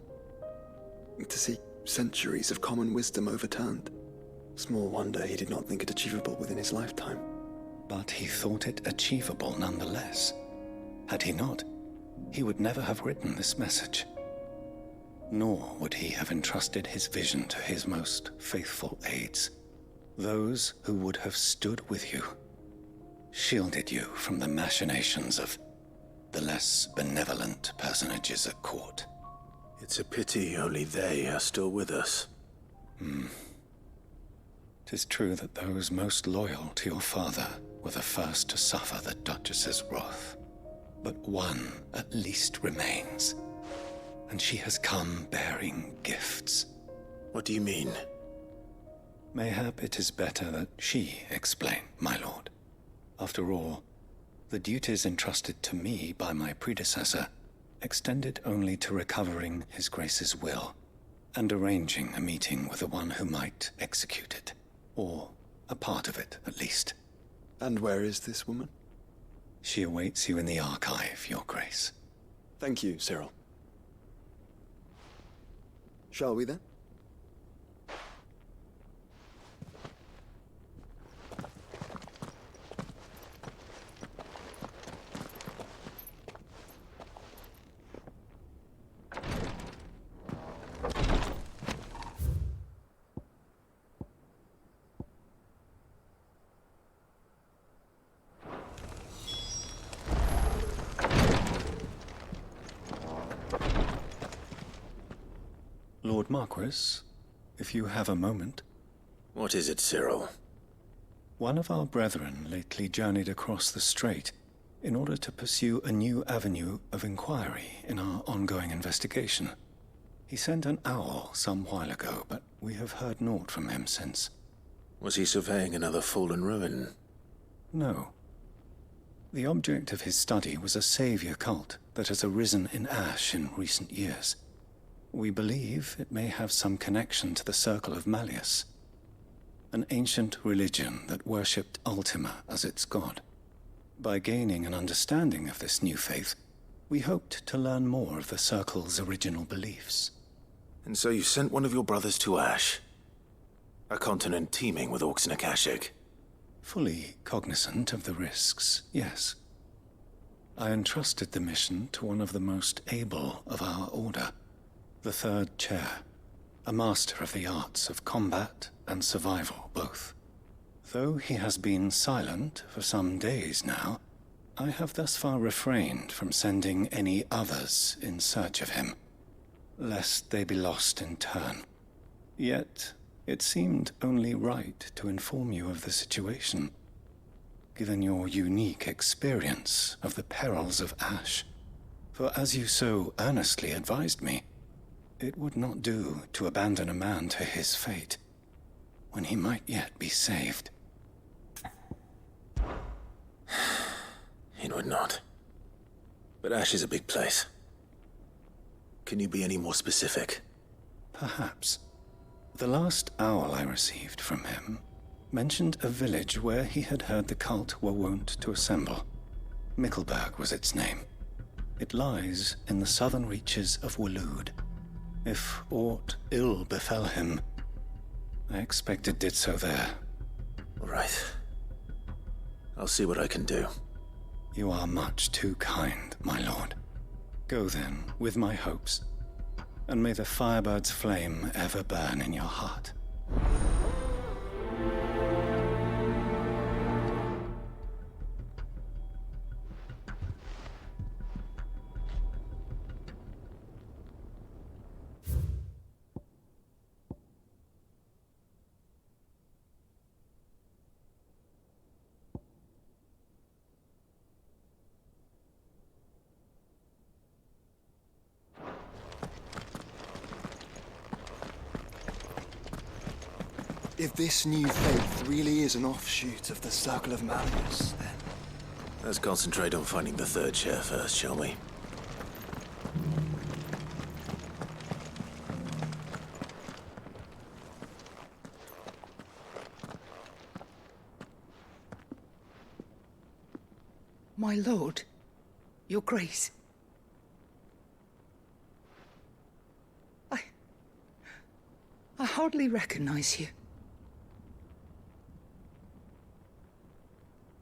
To see centuries of common wisdom overturned. Small wonder he did not think it achievable within his lifetime. But he thought it achievable nonetheless. Had he not, he would never have written this message. Nor would he have entrusted his vision to his most faithful aides, those who would have stood with you, shielded you from the machinations of the less benevolent personages at court. It's a pity only they are still with us. 'Tis true that those most loyal to your father were the first to suffer the Duchess's wrath. But one at least remains, and she has come bearing gifts. What do you mean? Mayhap it is better that she explain, my lord. After all, the duties entrusted to me by my predecessor extended only to recovering His Grace's will and arranging a meeting with the one who might execute it, or a part of it at least. And where is this woman? She awaits you in the archive, Your Grace. Thank you, Cyril. Shall we then? Lord Marquis, if you have a moment. What is it, Cyril? One of our brethren lately journeyed across the strait in order to pursue a new avenue of inquiry in our ongoing investigation. He sent an owl some while ago, but we have heard naught from him since. Was he surveying another fallen ruin? No. The object of his study was a savior cult that has arisen in Ash in recent years. We believe it may have some connection to the Circle of Malleus, an ancient religion that worshipped Ultima as its god. By gaining an understanding of this new faith, we hoped to learn more of the Circle's original beliefs. And so you sent one of your brothers to Ash? A continent teeming with orcs and Akashic. Fully cognizant of the risks, yes. I entrusted the mission to one of the most able of our order, the Third Chair, a master of the arts of combat and survival both. Though he has been silent for some days now, I have thus far refrained from sending any others in search of him, lest they be lost in turn. Yet, it seemed only right to inform you of the situation, given your unique experience of the perils of Ash. For as you so earnestly advised me, it would not do to abandon a man to his fate, when he might yet be saved. It would not. But Ash is a big place. Can you be any more specific? Perhaps. The last owl I received from him mentioned a village where he had heard the cult were wont to assemble. Mickleburg was its name. It lies in the southern reaches of Waloed. If aught ill befell him, I expect it did so there. All right. I'll see what I can do. You are much too kind, my lord. Go then, with my hopes, and may the Firebird's flame ever burn in your heart. If this new faith really is an offshoot of the Circle of Malleus, then... Let's concentrate on finding the Third Chair first, shall we? My lord, your grace. I hardly recognize you.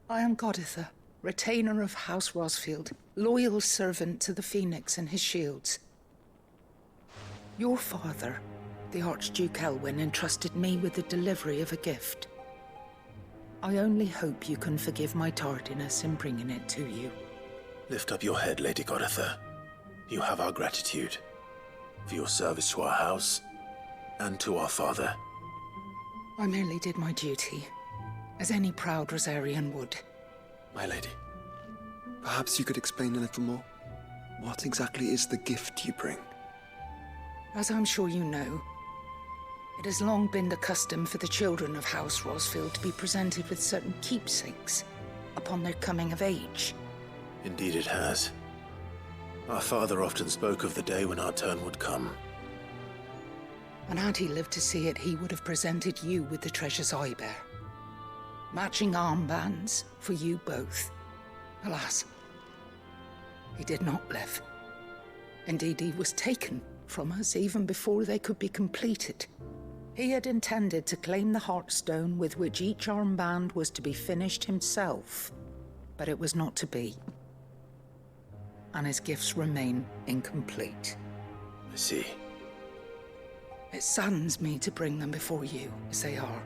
I am Goditha, retainer of House Rosfield, loyal servant to the Phoenix and his shields. Your father, the Archduke Elwyn, entrusted me with the delivery of a gift. I only hope you can forgive my tardiness in bringing it to you. Lift up your head, Lady Goditha. You have our gratitude for your service to our house and to our father. I merely did my duty, as any proud Rosarian would. My lady, perhaps you could explain a little more? What exactly is the gift you bring? As I'm sure you know, it has long been the custom for the children of House Rosfield to be presented with certain keepsakes upon their coming of age. Indeed it has. Our father often spoke of the day when our turn would come. And had he lived to see it, he would have presented you with the treasures I bear. Matching armbands for you both. Alas, he did not live. Indeed, he was taken from us even before they could be completed. He had intended to claim the Heartstone with which each armband was to be finished himself, but it was not to be. And his gifts remain incomplete. I see. It saddens me to bring them before you, as they are.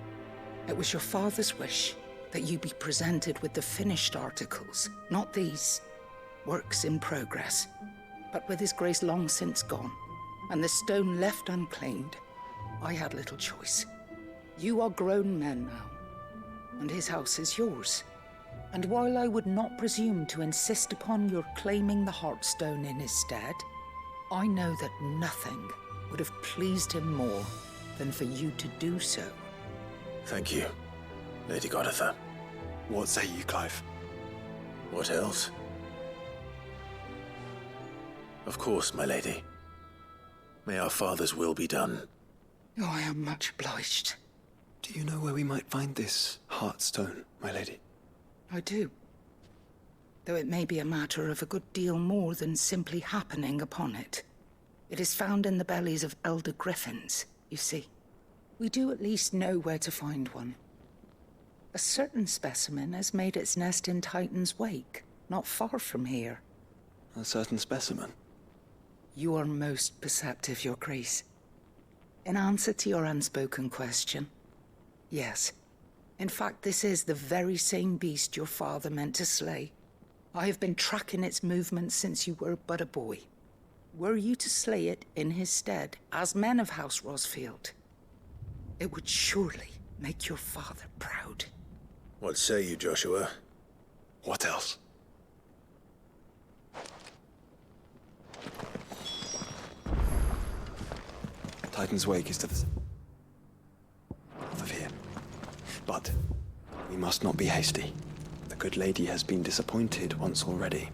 It was your father's wish that you be presented with the finished articles, not these works in progress. But with his grace long since gone, and the stone left unclaimed, I had little choice. You are grown men now, and his house is yours. And while I would not presume to insist upon your claiming the Heartstone in his stead, I know that nothing would have pleased him more than for you to do so. Thank you, Lady Goditha. What say you, Clive? What else? Of course, my lady. May our father's will be done. Oh, I am much obliged. Do you know where we might find this Heartstone, my lady? I do. Though it may be a matter of a good deal more than simply happening upon it. It is found in the bellies of elder griffins, you see. We do at least know where to find one. A certain specimen has made its nest in Titan's Wake, not far from here. A certain specimen? You are most perceptive, Your Grace. In answer to your unspoken question, yes. In fact, this is the very same beast your father meant to slay. I have been tracking its movements since you were but a boy. Were you to slay it in his stead, as men of House Rosfield, it would surely make your father proud. What say you, Joshua? What else? Titan's Wake is to the south of here. But we must not be hasty. The good lady has been disappointed once already.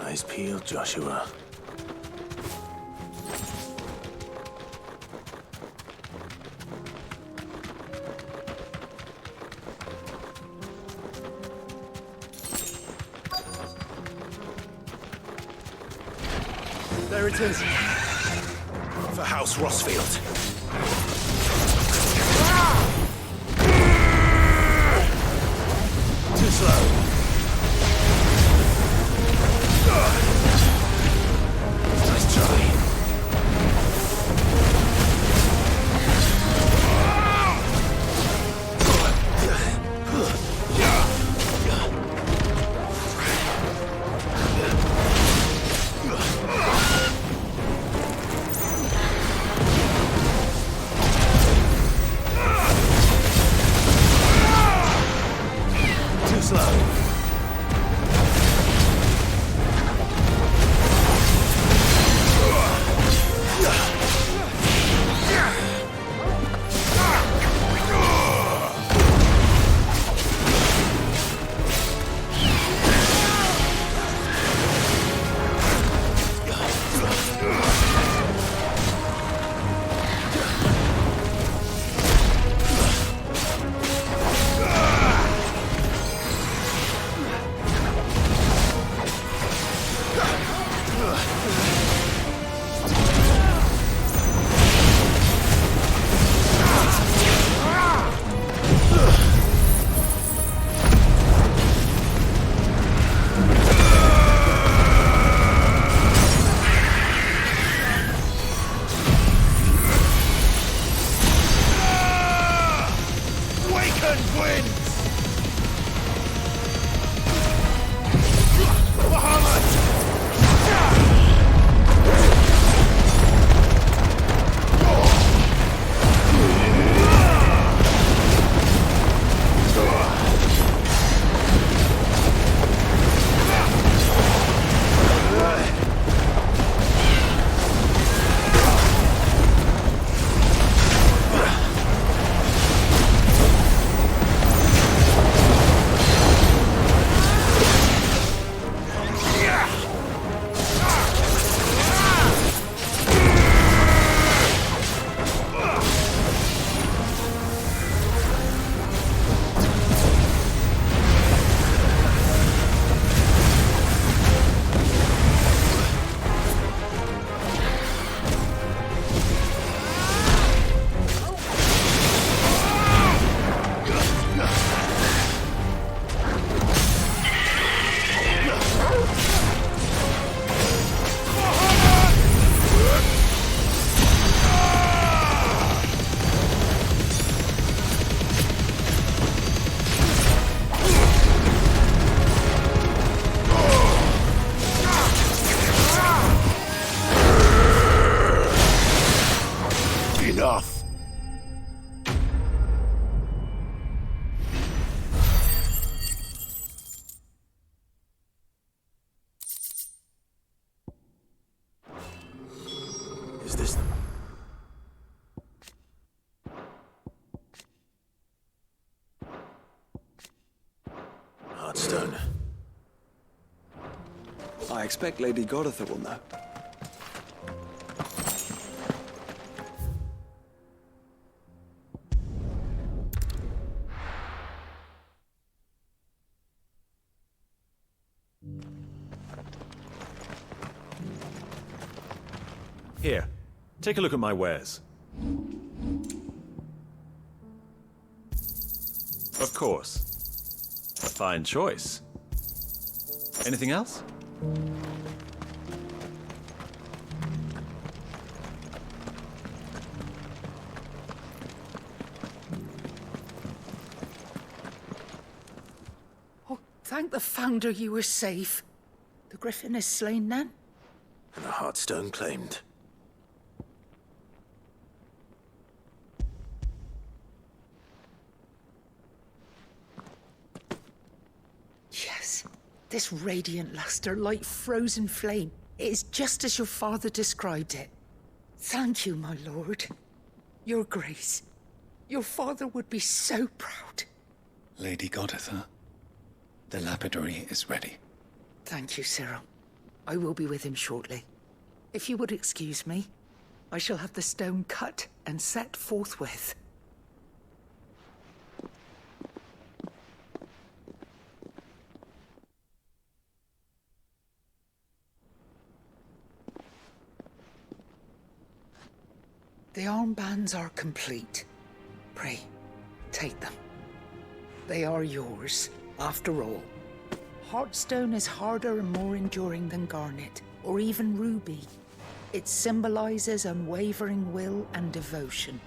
Eyes peeled, Joshua. There it is. For House Rosfield. Too slow. Nice try. Too slow. Enough! Is this... Heartstone. I expect Lady Goditha will know. Here, take a look at my wares. Of course. A fine choice. Anything else? Oh, thank the Founder you were safe. The Griffin is slain then? And the Heartstone claimed. Yes, this radiant luster like frozen flame. It is just as your father described it. Thank you, my lord. Your grace. Your father would be so proud. Lady Goditha, the lapidary is ready. Thank you, Cyril. I will be with him shortly. If you would excuse me, I shall have the stone cut and set forthwith. The armbands are complete. Pray, take them. They are yours, after all. Heartstone is harder and more enduring than garnet, or even ruby. It symbolizes unwavering will and devotion.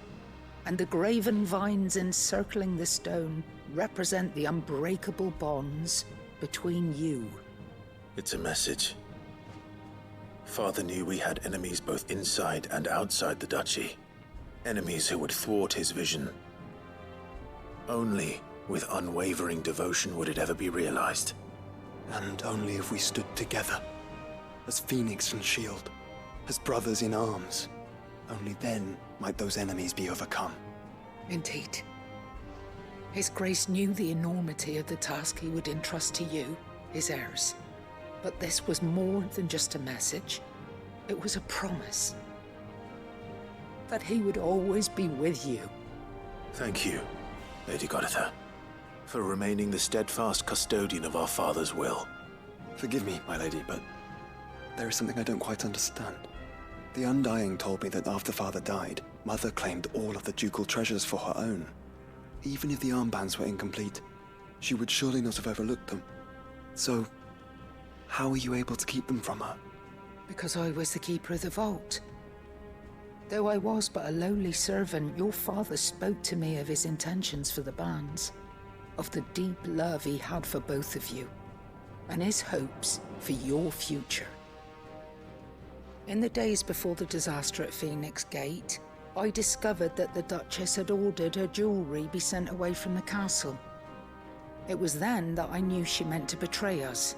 And the graven vines encircling the stone represent the unbreakable bonds between you. It's a message. Father knew we had enemies both inside and outside the duchy. Enemies who would thwart his vision. Only with unwavering devotion would it ever be realized. And only if we stood together, as Phoenix and Shield, as brothers in arms. Only then might those enemies be overcome. Indeed. His Grace knew the enormity of the task he would entrust to you, his heirs. But this was more than just a message. It was a promise. That he would always be with you. Thank you, Lady Goditha, for remaining the steadfast custodian of our father's will. Forgive me, my lady, but there is something I don't quite understand. The Undying told me that after Father died, Mother claimed all of the ducal treasures for her own. Even if the armbands were incomplete, she would surely not have overlooked them. So, how were you able to keep them from her? Because I was the keeper of the vault. Though I was but a lowly servant, your father spoke to me of his intentions for the bands, of the deep love he had for both of you, and his hopes for your future. In the days before the disaster at Phoenix Gate, I discovered that the Duchess had ordered her jewelry be sent away from the castle. It was then that I knew she meant to betray us.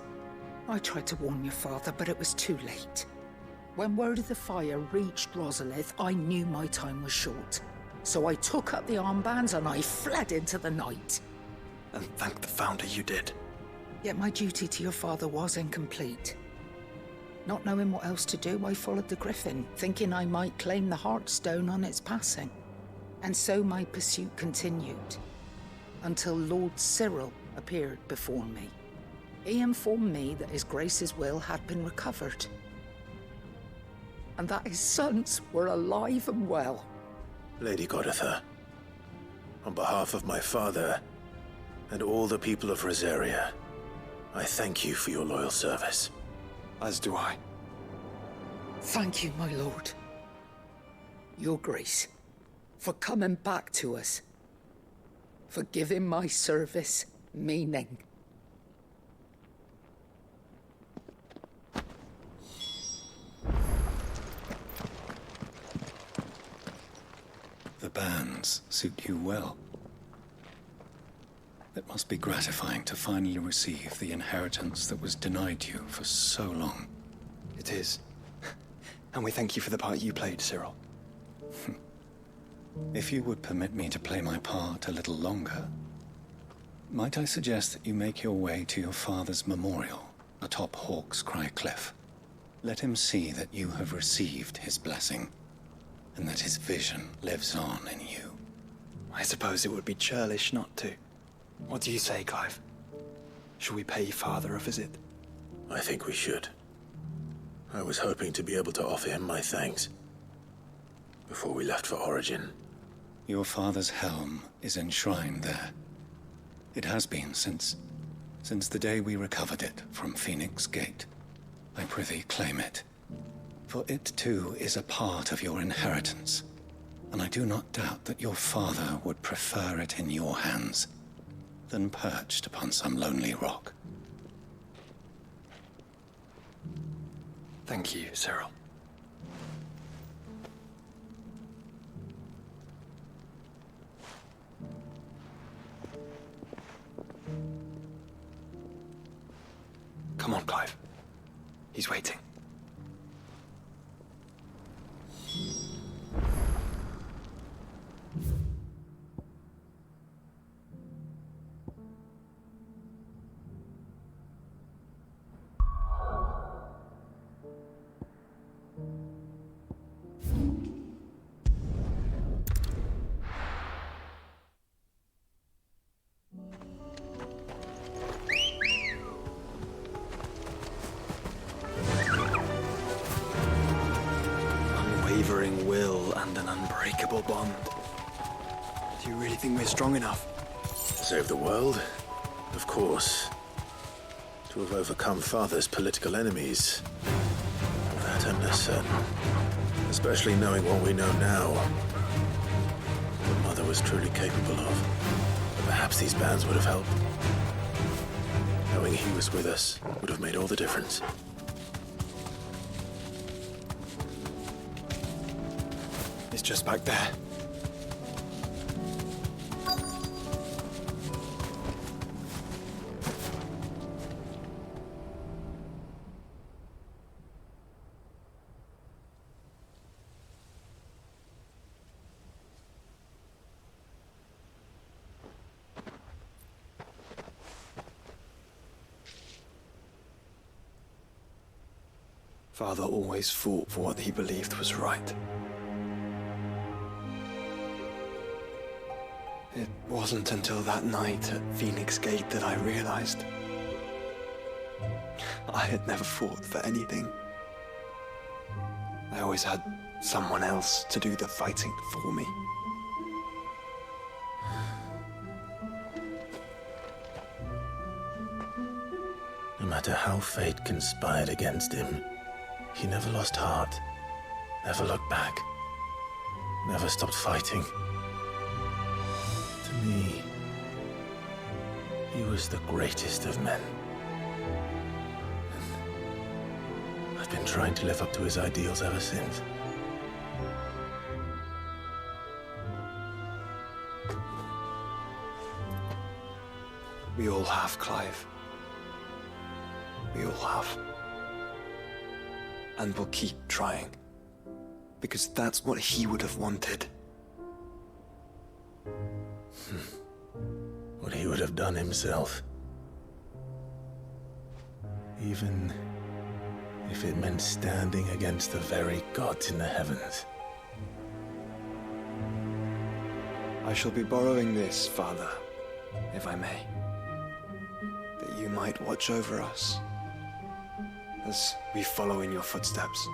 I tried to warn your father, but it was too late. When word of the fire reached Rosalith, I knew my time was short. So I took up the armbands and I fled into the night. And thank the Founder you did. Yet my duty to your father was incomplete. Not knowing what else to do, I followed the Griffin, thinking I might claim the Heartstone on its passing. And so my pursuit continued, until Lord Cyril appeared before me. He informed me that His Grace's will had been recovered, and that his sons were alive and well. Lady Goditha, on behalf of my father and all the people of Rosaria, I thank you for your loyal service. As do I. Thank you, my lord. Your Grace, for coming back to us, for giving my service meaning. The bands suit you well. It must be gratifying to finally receive the inheritance that was denied you for so long. It is. And we thank you for the part you played, Cyril. If you would permit me to play my part a little longer, might I suggest that you make your way to your father's memorial atop Hawk's Cry Cliff. Let him see that you have received his blessing, and that his vision lives on in you. I suppose it would be churlish not to. What do you say, Clive? Should we pay Father a visit? I think we should. I was hoping to be able to offer him my thanks before we left for Origin. Your father's helm is enshrined there. It has been since the day we recovered it from Phoenix Gate. I prithee claim it, for it too is a part of your inheritance, and I do not doubt that your father would prefer it in your hands than perched upon some lonely rock. Thank you, Cyril. Come on, Clive. He's waiting. Unwavering will and an unbreakable bond. Do you really think we're strong enough? To save the world? Of course. To have overcome Father's political enemies? Of that I'm less certain. Especially knowing what we know now. What Mother was truly capable of. But perhaps these bands would have helped. Knowing he was with us would have made all the difference. It's just back there. Father always fought for what he believed was right. It wasn't until that night at Phoenix Gate that I realized I had never fought for anything. I always had someone else to do the fighting for me. No matter how fate conspired against him, he never lost heart, never looked back, never stopped fighting. To me, he was the greatest of men. And I've been trying to live up to his ideals ever since. We all have, Clive. We all have. And we'll keep trying. Because that's what he would have wanted. What he would have done himself. Even if it meant standing against the very gods in the heavens. I shall be borrowing this, Father, if I may. That you might watch over us as we follow in your footsteps.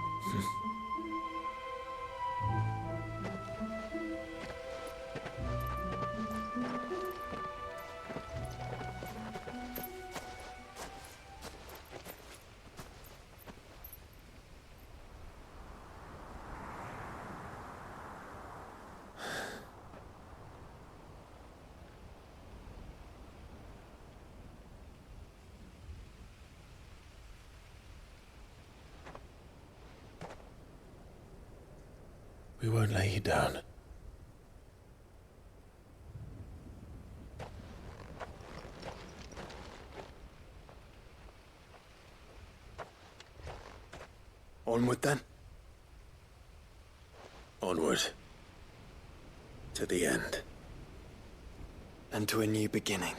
We won't lay you down. Onward then. Onward. To the end. And to a new beginning.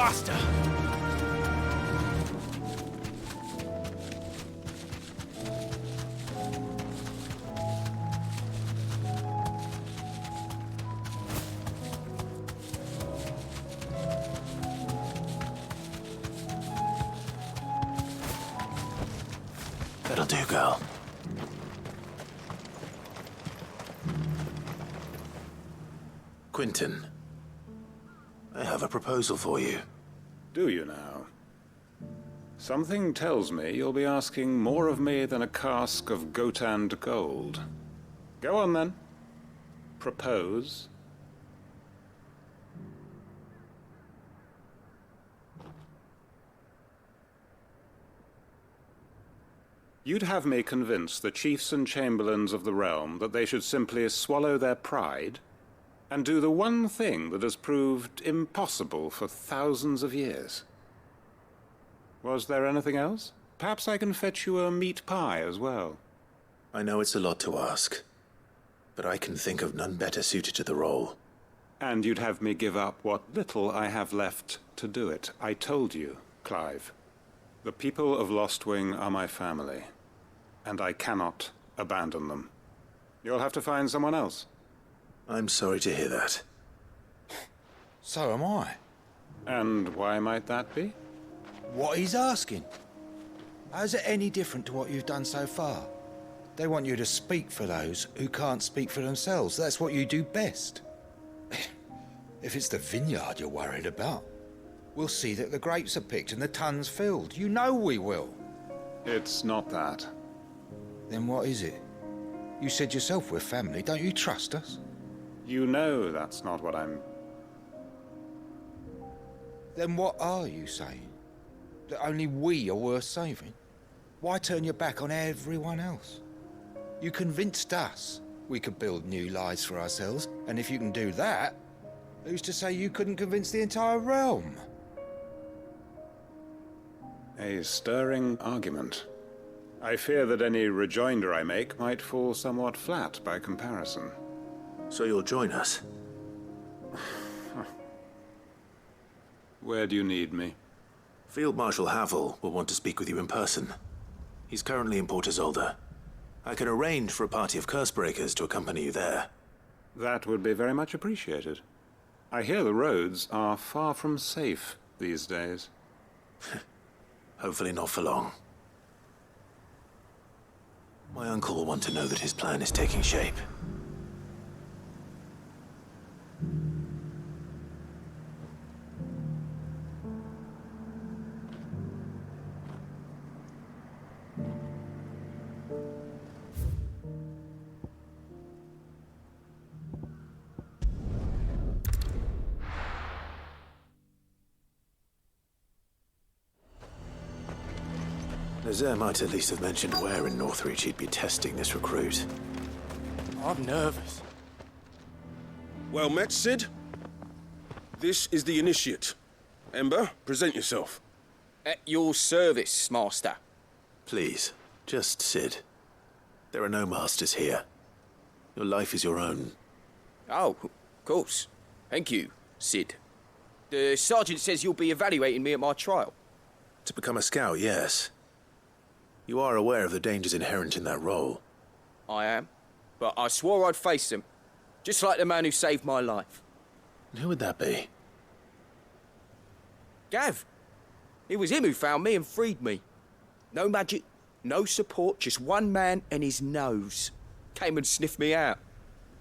Faster! That'll do, girl. Quentin, I have a proposal for you. Do you now? Something tells me you'll be asking more of me than a cask of Gotand gold. Go on, then. Propose. You'd have me convince the chiefs and chamberlains of the realm that they should simply swallow their pride and do the one thing that has proved impossible for thousands of years. Was there anything else? Perhaps I can fetch you a meat pie as well. I know it's a lot to ask, but I can think of none better suited to the role. And you'd have me give up what little I have left to do it. I told you, Clive. The people of Lostwing are my family, and I cannot abandon them. You'll have to find someone else. I'm sorry to hear that. So am I. And why might that be? What he's asking. How's it any different to what you've done so far? They want you to speak for those who can't speak for themselves. That's what you do best. If it's the vineyard you're worried about, we'll see that the grapes are picked and the tons filled. You know we will. It's not that. Then what is it? You said yourself we're family. Don't you trust us? You know that's not what I'm... Then what are you saying? That only we are worth saving? Why turn your back on everyone else? You convinced us we could build new lives for ourselves, and if you can do that, who's to say you couldn't convince the entire realm? A stirring argument. I fear that any rejoinder I make might fall somewhat flat by comparison. So you'll join us? Where do you need me? Field Marshal Havel will want to speak with you in person. He's currently in Port Isolde. I can arrange for a party of Cursebreakers to accompany you there. That would be very much appreciated. I hear the roads are far from safe these days. Hopefully not for long. My uncle will want to know that his plan is taking shape. Nazaire might at least have mentioned where in Northreach he'd be testing this recruit. I'm nervous. Well met, Cid. This is the Initiate. Ember, present yourself. At your service, Master. Please, just Cid. There are no masters here. Your life is your own. Oh, of course. Thank you, Cid. The Sergeant says you'll be evaluating me at my trial. To become a scout, yes. You are aware of the dangers inherent in that role. I am. But I swore I'd face them. Just like the man who saved my life. And who would that be? Gav. It was him who found me and freed me. No magic, no support, just one man and his nose. Came and sniffed me out.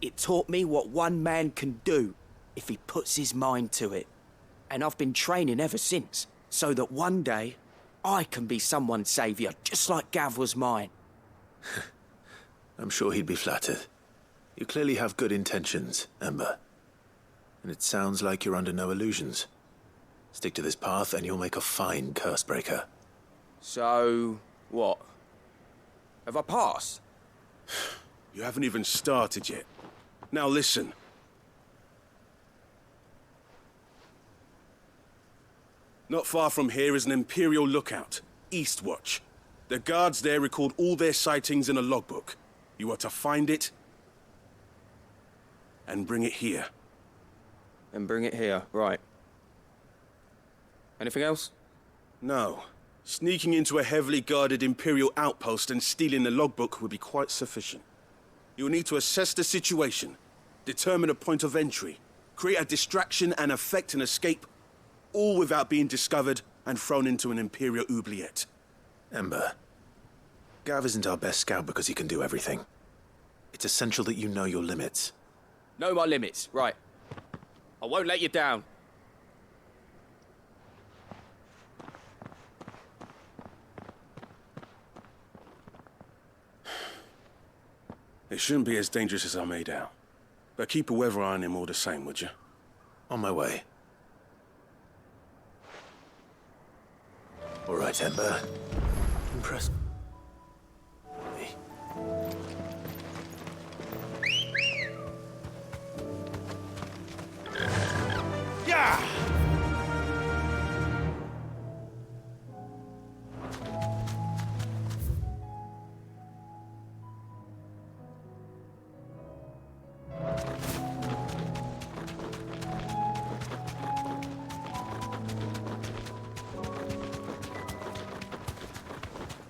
It taught me what one man can do if he puts his mind to it. And I've been training ever since, so that one day I can be someone's saviour, just like Gav was mine. I'm sure he'd be flattered. You clearly have good intentions, Ember. And it sounds like you're under no illusions. Stick to this path and you'll make a fine Cursebreaker. So, what? Have I passed? You haven't even started yet. Now listen. Not far from here is an Imperial lookout, Eastwatch. The guards there record all their sightings in a logbook. You are to find it and bring it here. And bring it here, right. Anything else? No. Sneaking into a heavily guarded Imperial outpost and stealing the logbook would be quite sufficient. You'll need to assess the situation, determine a point of entry, create a distraction and effect an escape, all without being discovered and thrown into an Imperial oubliette. Ember, Gav isn't our best scout because he can do everything. It's essential that you know your limits. Know my limits, right. I won't let you down. It shouldn't be as dangerous as I made out. But keep a weather eye on him all the same, would you? On my way. All right, Ember. Impressed. Yeah!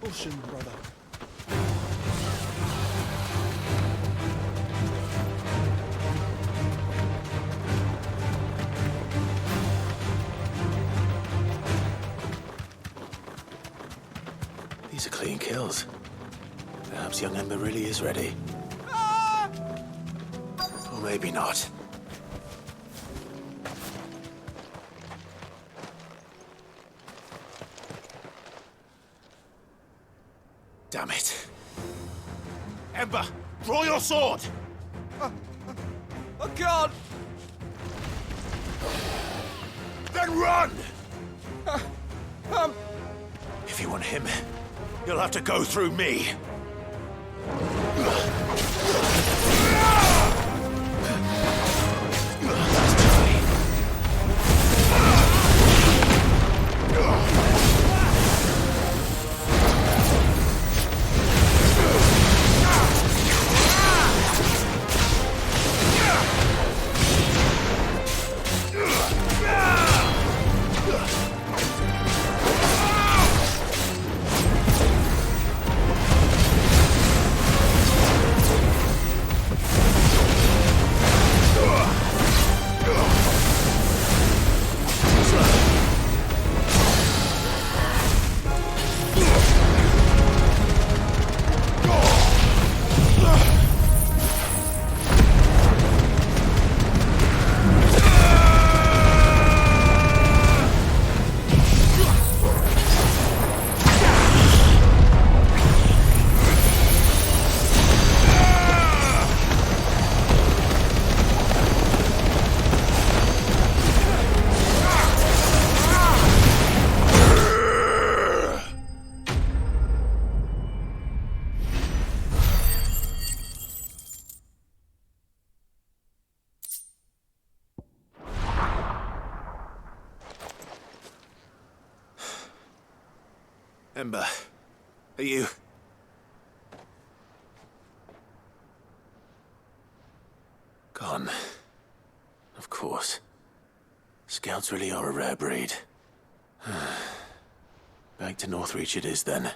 Ocean, brother. These are clean kills. Perhaps young Ember really is ready. Or maybe not. Damn it. Ember, draw your sword! I can't! Then run! If you want him, you'll have to go through me. Ember, are you... Gone. Of course. Scouts really are a rare breed. Back to Northreach it is then.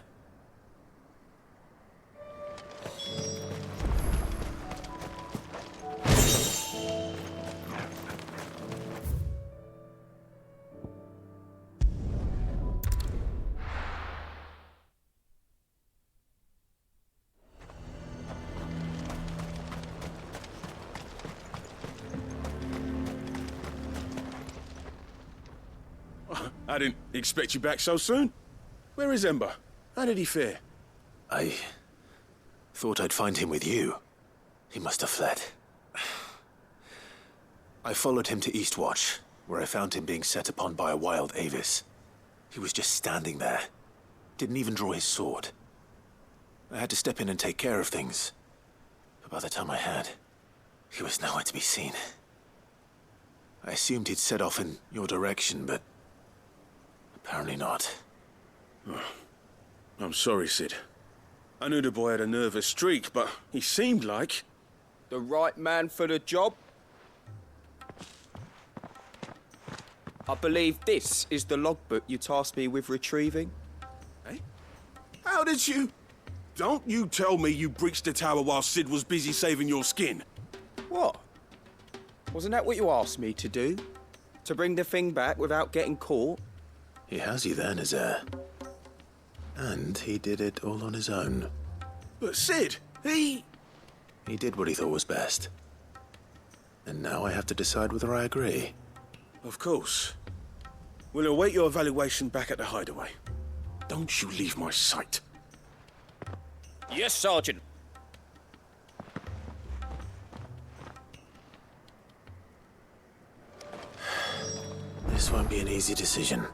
I didn't expect you back so soon. Where is Ember? How did he fare? I thought I'd find him with you. He must have fled. I followed him to Eastwatch, where I found him being set upon by a wild Avis. He was just standing there. Didn't even draw his sword. I had to step in and take care of things. But by the time I had, he was nowhere to be seen. I assumed he'd set off in your direction, but apparently not. I'm sorry, Sid. I knew the boy had a nervous streak, but he seemed like... The right man for the job? I believe this is the logbook you tasked me with retrieving. Eh? How did you... Don't you tell me you breached the tower while Sid was busy saving your skin. What? Wasn't that what you asked me to do? To bring the thing back without getting caught? He has you there, Nazaire. And he did it all on his own. But Sid, he did what he thought was best. And now I have to decide whether I agree. Of course. We'll await your evaluation back at the hideaway. Don't you leave my sight. Yes, Sergeant. This won't be an easy decision.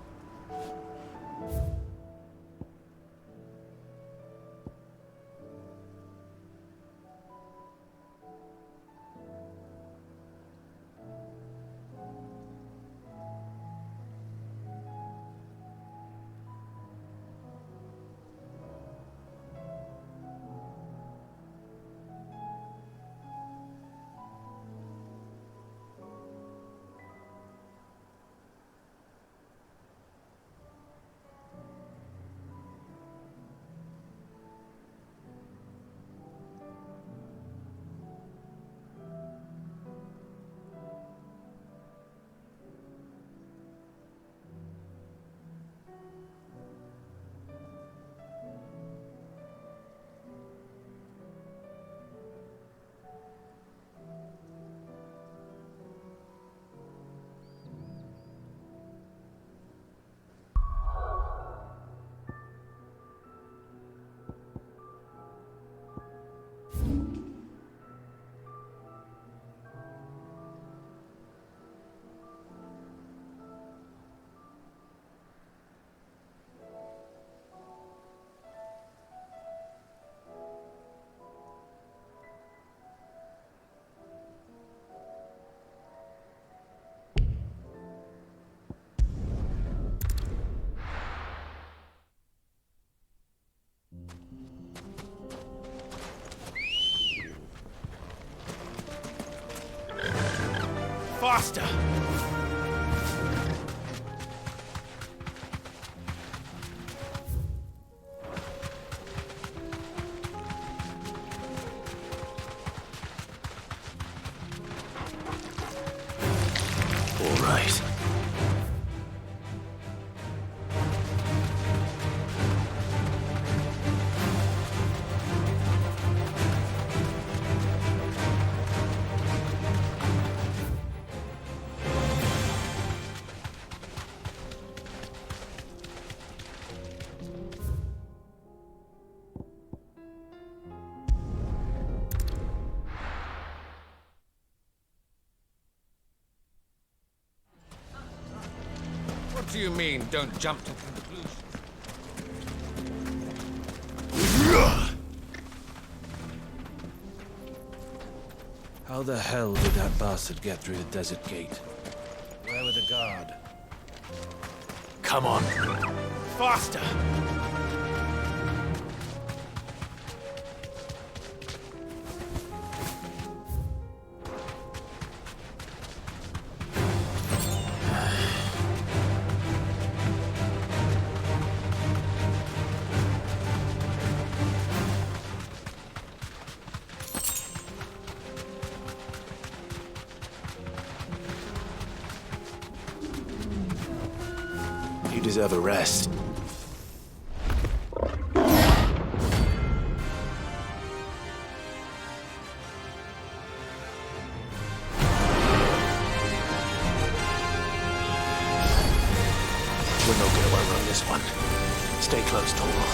Faster! All right. What do you mean, don't jump to conclusions? How the hell did that bastard get through the desert gate? Where were the guard? Come on. Faster! You deserve a rest. We're no get away from this one. Stay close, Torvald.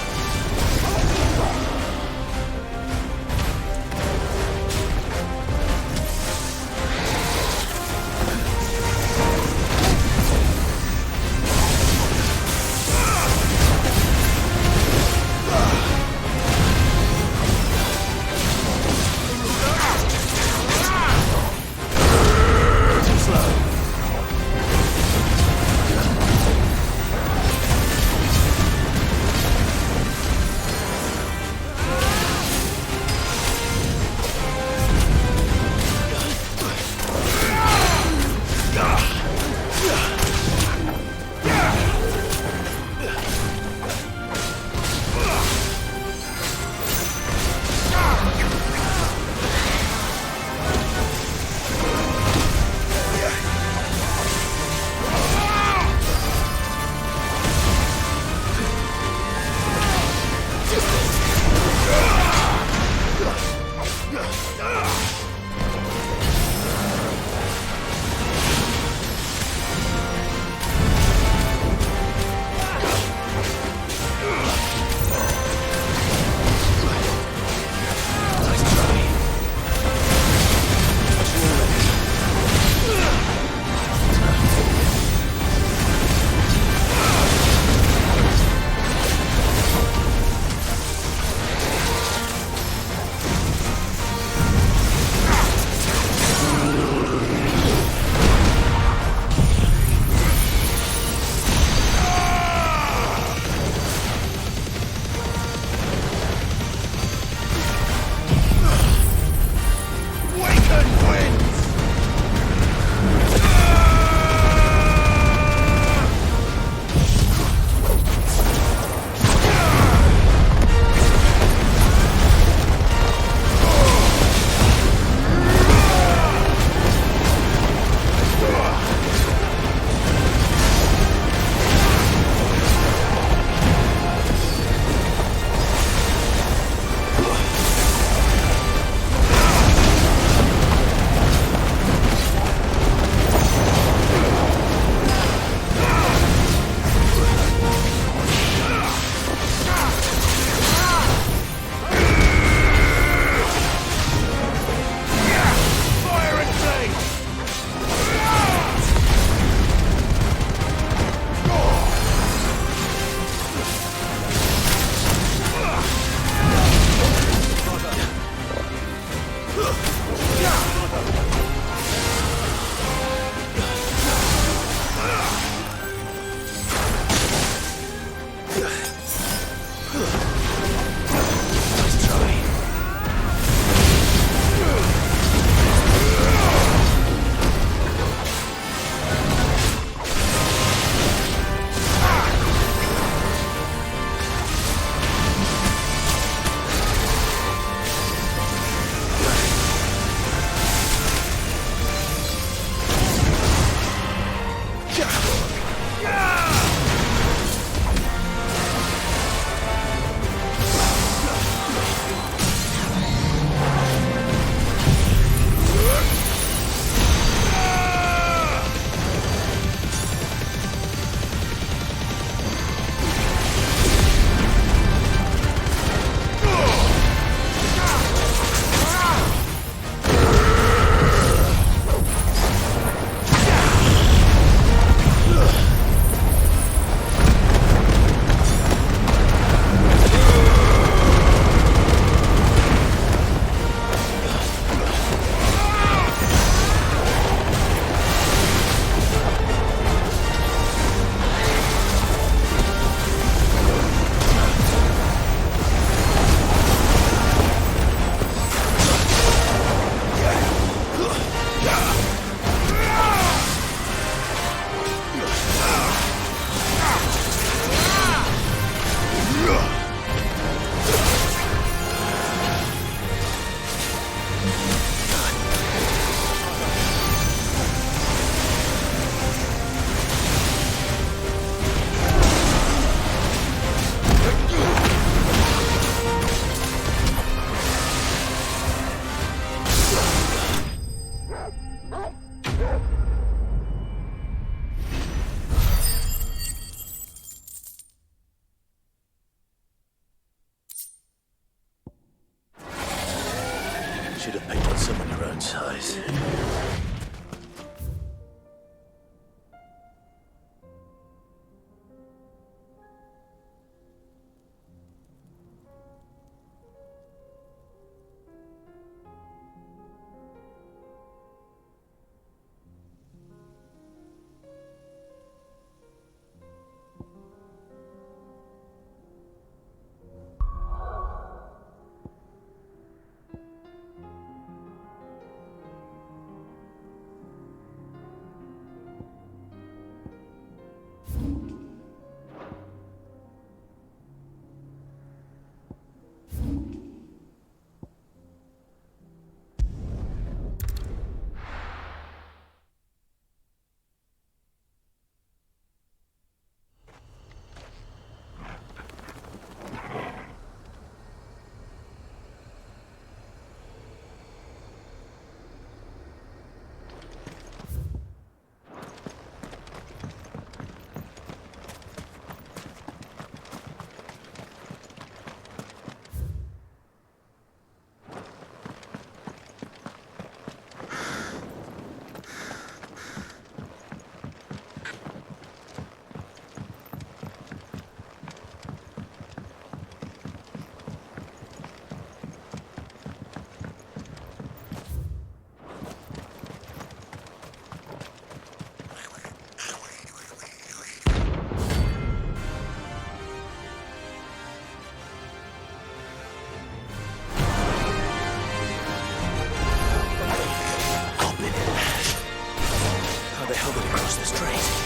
good across the street.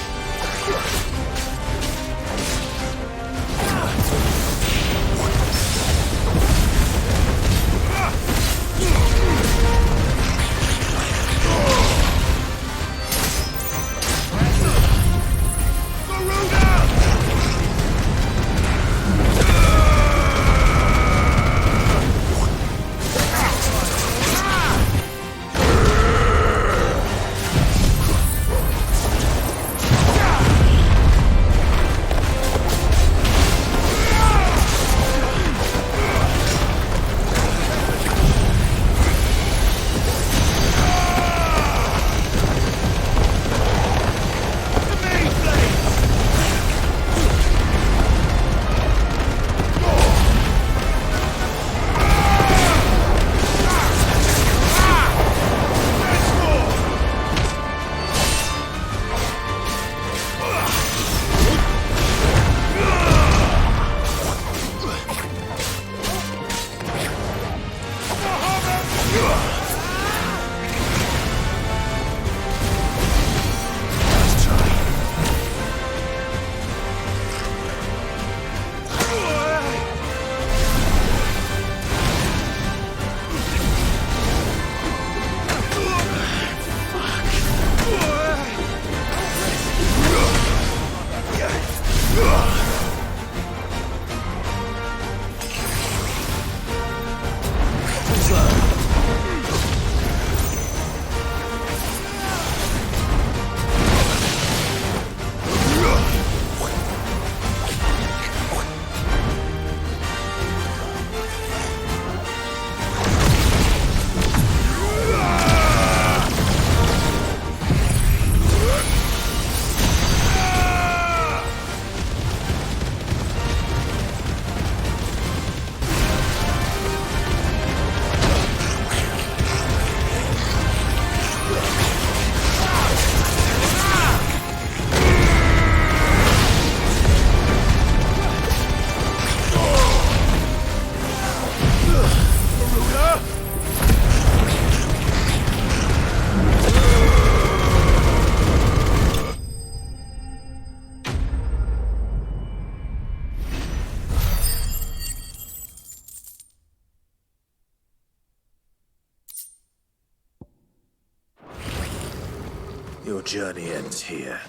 Your journey ends here.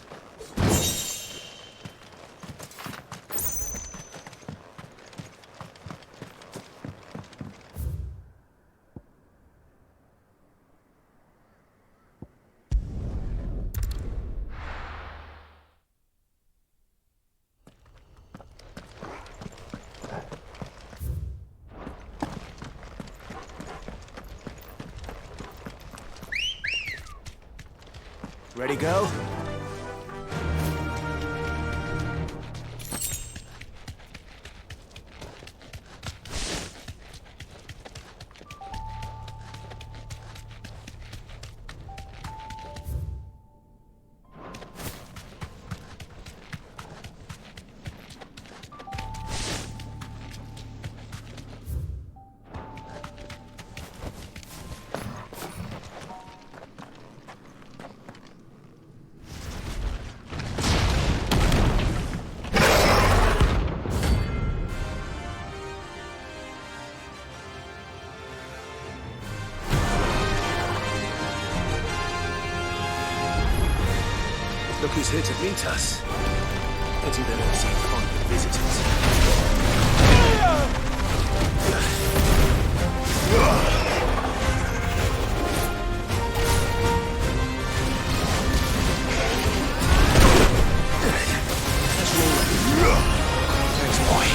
Ready, go? Look who's here to meet us. Pity they don't seem fond of visitors. Thanks, boy.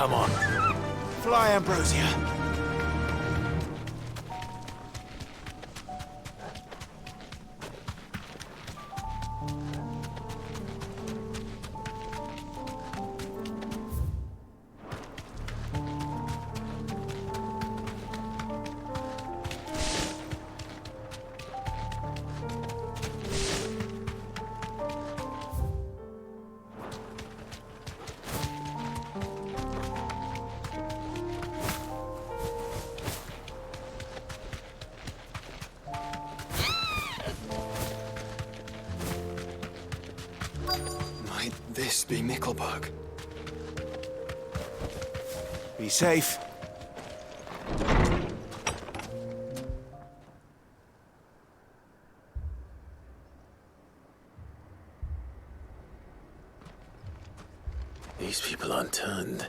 Come on. Fly, Ambrosia. Might this be Mickelberg? Be safe. These people aren't turned.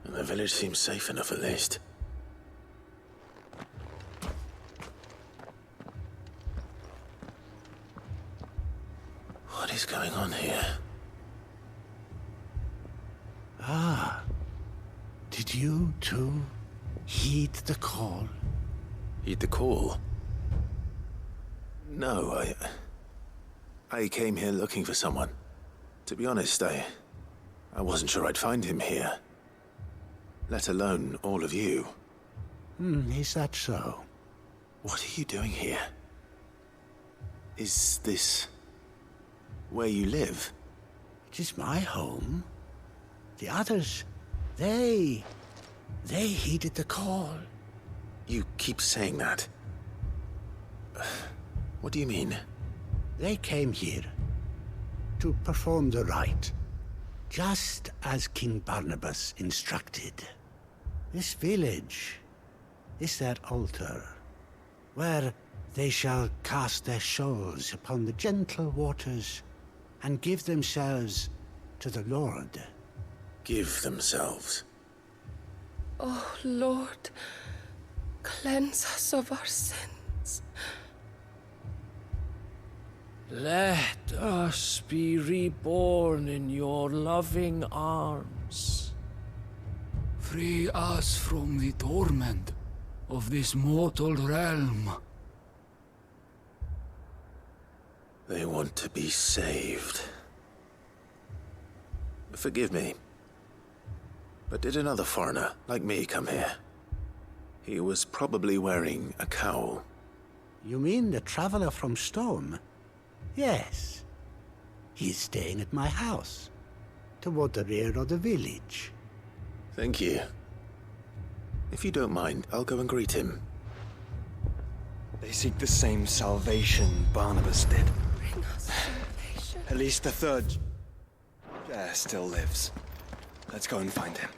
And the village seems safe enough at least. What is going on here? Ah. Did you, too, heed the call? Heed the call? No, I came here looking for someone. To be honest, I wasn't sure I'd find him here. Let alone all of you. Is that so? What are you doing here? Is this where you live? It is my home. The others, they heeded the call. You keep saying that. What do you mean? They came here to perform the rite, just as King Barnabas instructed. This village is their altar, where they shall cast their souls upon the gentle waters and give themselves to the Lord. Give themselves? Oh, Lord, cleanse us of our sins. Let us be reborn in your loving arms. Free us from the torment of this mortal realm. They want to be saved. Forgive me, but did another foreigner like me come here? He was probably wearing a cowl. You mean the traveler from Storm? Yes. He's staying at my house, toward the rear of the village. Thank you. If you don't mind, I'll go and greet him. They seek the same salvation Barnabas did. Bring us salvation. At least the third still lives. Let's go and find him.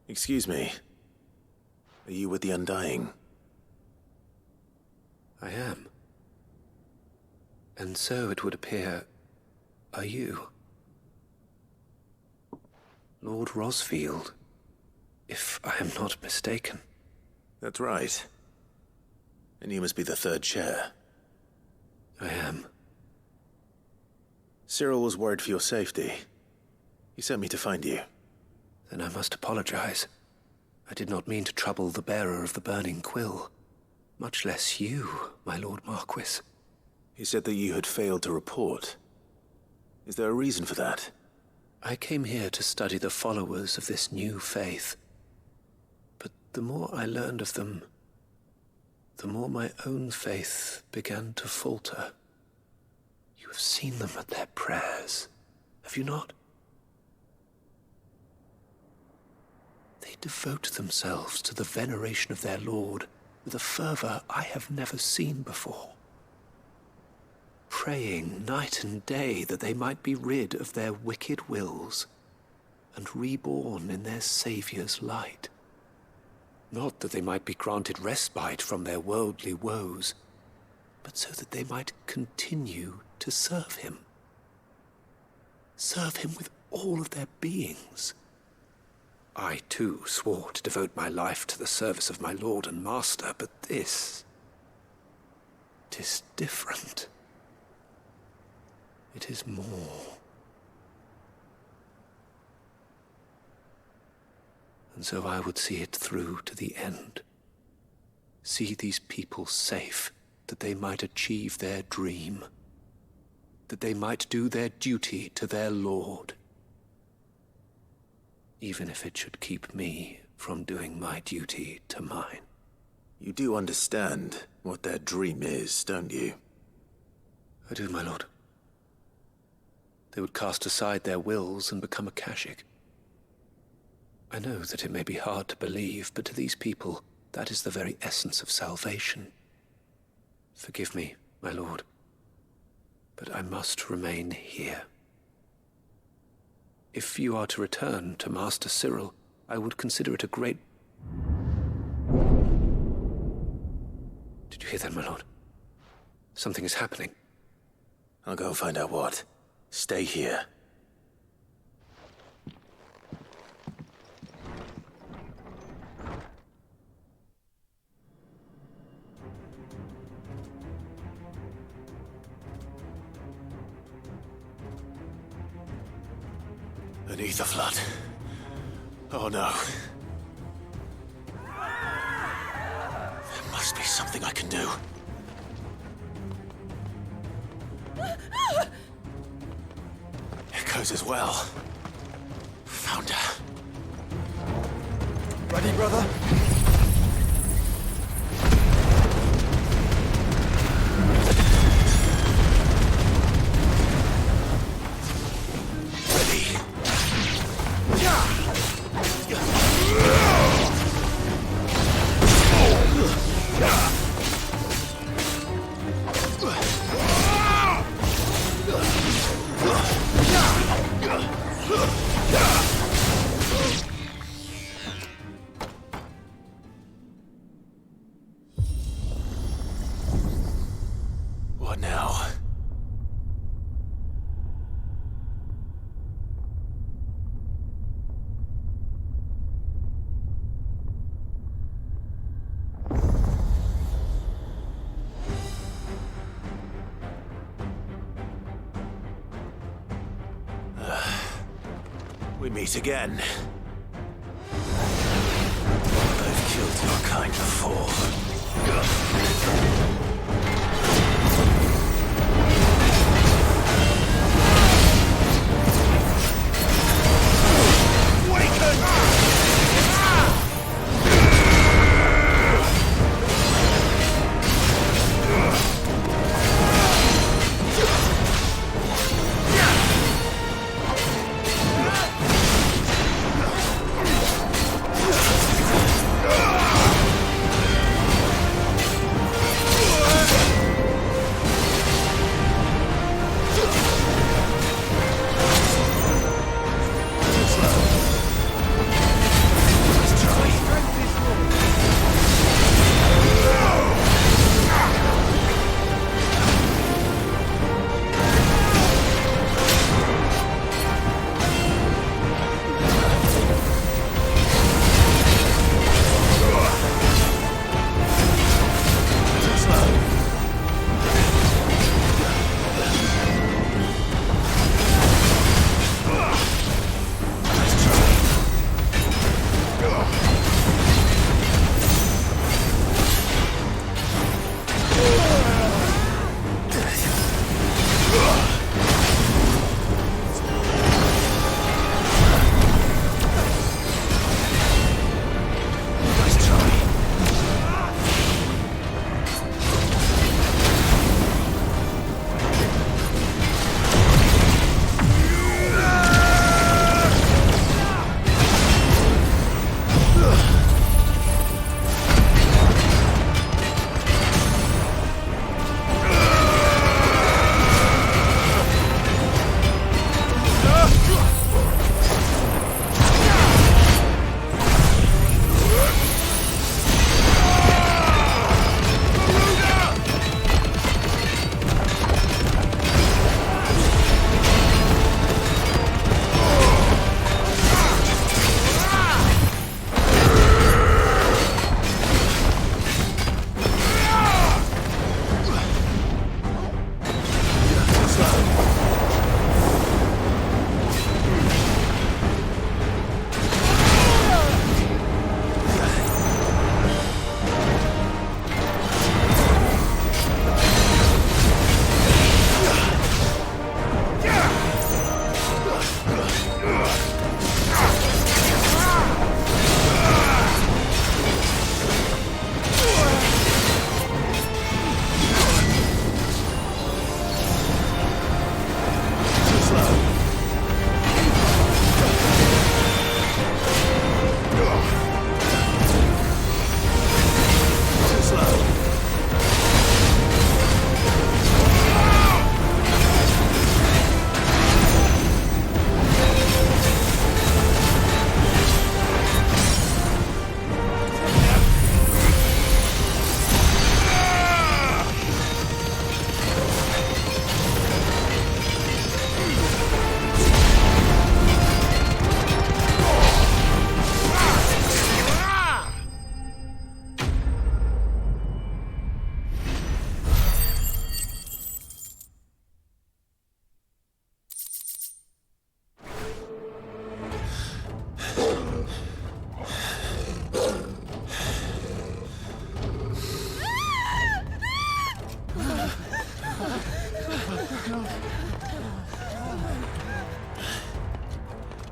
Excuse me. Are you with the Undying? I am. And so it would appear, are you? Lord Rosfield, if I am not mistaken. That's right. And you must be the third chair. I am. Cyril was worried for your safety. He sent me to find you. Then I must apologize. I did not mean to trouble the bearer of the burning quill, much less you, my Lord Marquis. He said that you had failed to report. Is there a reason for that? I came here to study the followers of this new faith. But the more I learned of them, the more my own faith began to falter. You have seen them at their prayers, have you not? They devote themselves to the veneration of their Lord with a fervor I have never seen before, praying night and day that they might be rid of their wicked wills and reborn in their Saviour's light. Not that they might be granted respite from their worldly woes, but so that they might continue to serve him. Serve him with all of their beings. I, too, swore to devote my life to the service of my Lord and Master, but this... 'tis different. It is more. And so I would see it through to the end. See these people safe, that they might achieve their dream. That they might do their duty to their Lord. Even if it should keep me from doing my duty to mine. You do understand what their dream is, don't you? I do, my lord. They would cast aside their wills and become a Kashik. I know that it may be hard to believe, but to these people, that is the very essence of salvation. Forgive me, my lord, but I must remain here. If you are to return to Master Cyril, I would consider it a great... Did you hear that, my lord? Something is happening. I'll go and find out what. Stay here. Beneath the flood. Oh no. There must be something I can do. Echoes as well. Found her. Ready, brother? What now? We meet again. I've killed your kind before.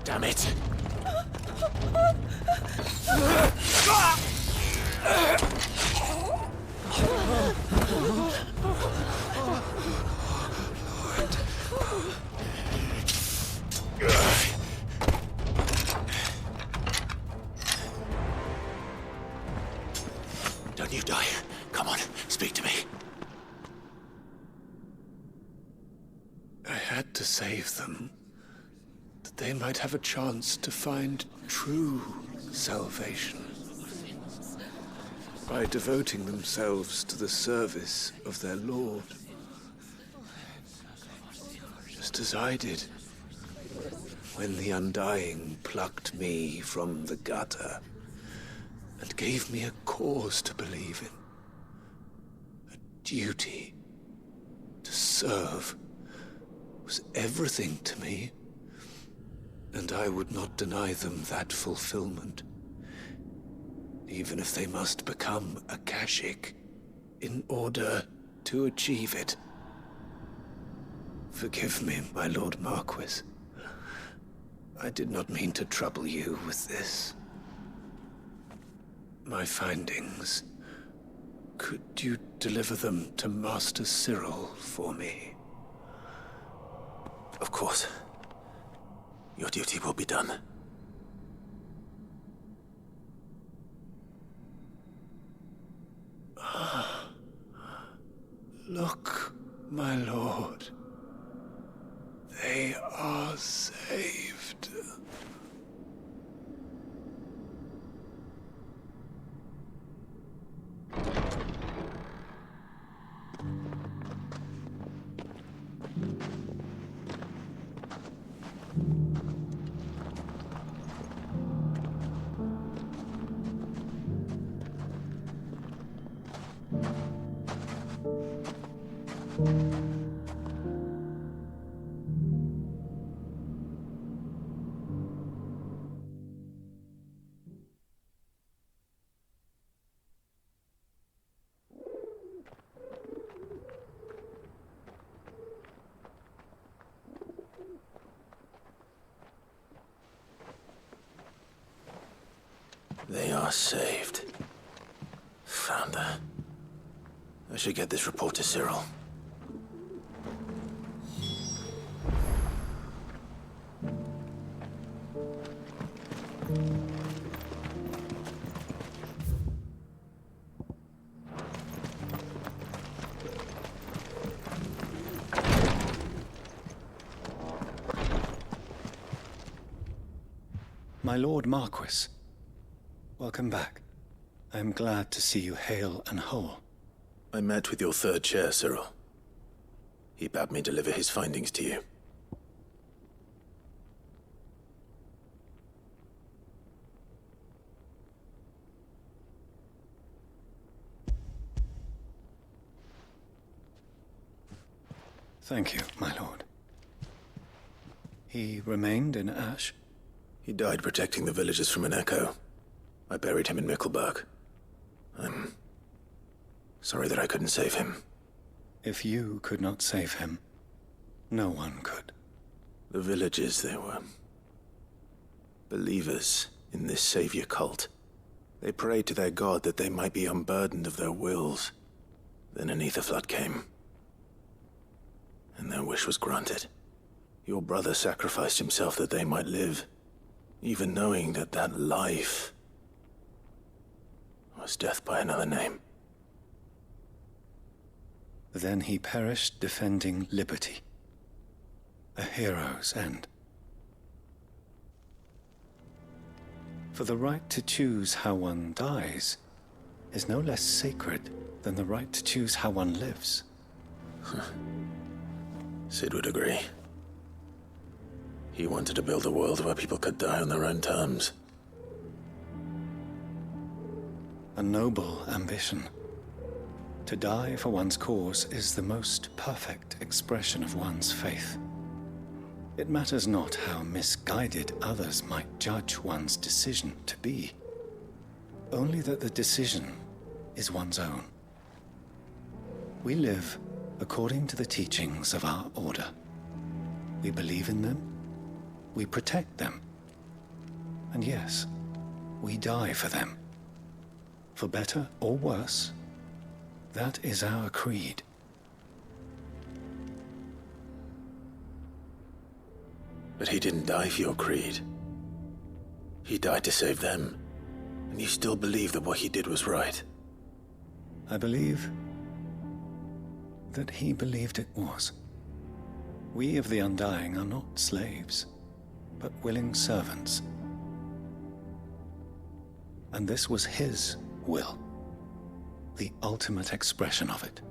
Damn it! Don't you die. Come on, speak to me. I had to save them, that they might have a chance to find true salvation. By devoting themselves to the service of their Lord. Just as I did, when the Undying plucked me from the gutter and gave me a cause to believe in. A duty to serve was everything to me, and I would not deny them that fulfillment, even if they must become a Kashyyyk in order to achieve it. Forgive me, my Lord Marquis. I did not mean to trouble you with this. My findings. Could you deliver them to Master Cyril for me? Of course. Your duty will be done. Look, my lord. They are saved. They are saved. Founder. I should get this report to Cyril. My Lord Marquis, welcome back. I am glad to see you hale and whole. I met with your third chair, Cyril. He bade me deliver his findings to you. Thank you, my lord. He remained in Ash? He died protecting the villagers from an echo. I buried him in Mickleburg. I'm sorry that I couldn't save him. If you could not save him, no one could. The villagers, they were believers in this savior cult. They prayed to their god that they might be unburdened of their wills. Then an Aetherflood came, and their wish was granted. Your brother sacrificed himself that they might live, even knowing that that life was death by another name. Then he perished defending liberty. A hero's end. For the right to choose how one dies is no less sacred than the right to choose how one lives. Sid would agree. He wanted to build a world where people could die on their own terms. A noble ambition. To die for one's cause is the most perfect expression of one's faith. It matters not how misguided others might judge one's decision to be, only that the decision is one's own. We live according to the teachings of our order. We believe in them, we protect them, And yes, we die for them. For better or worse, that is our creed. But he didn't die for your creed. He died to save them. And you still believe that what he did was right? I believe that he believed it was. We of the Undying are not slaves, but willing servants. And this was his will, the ultimate expression of it.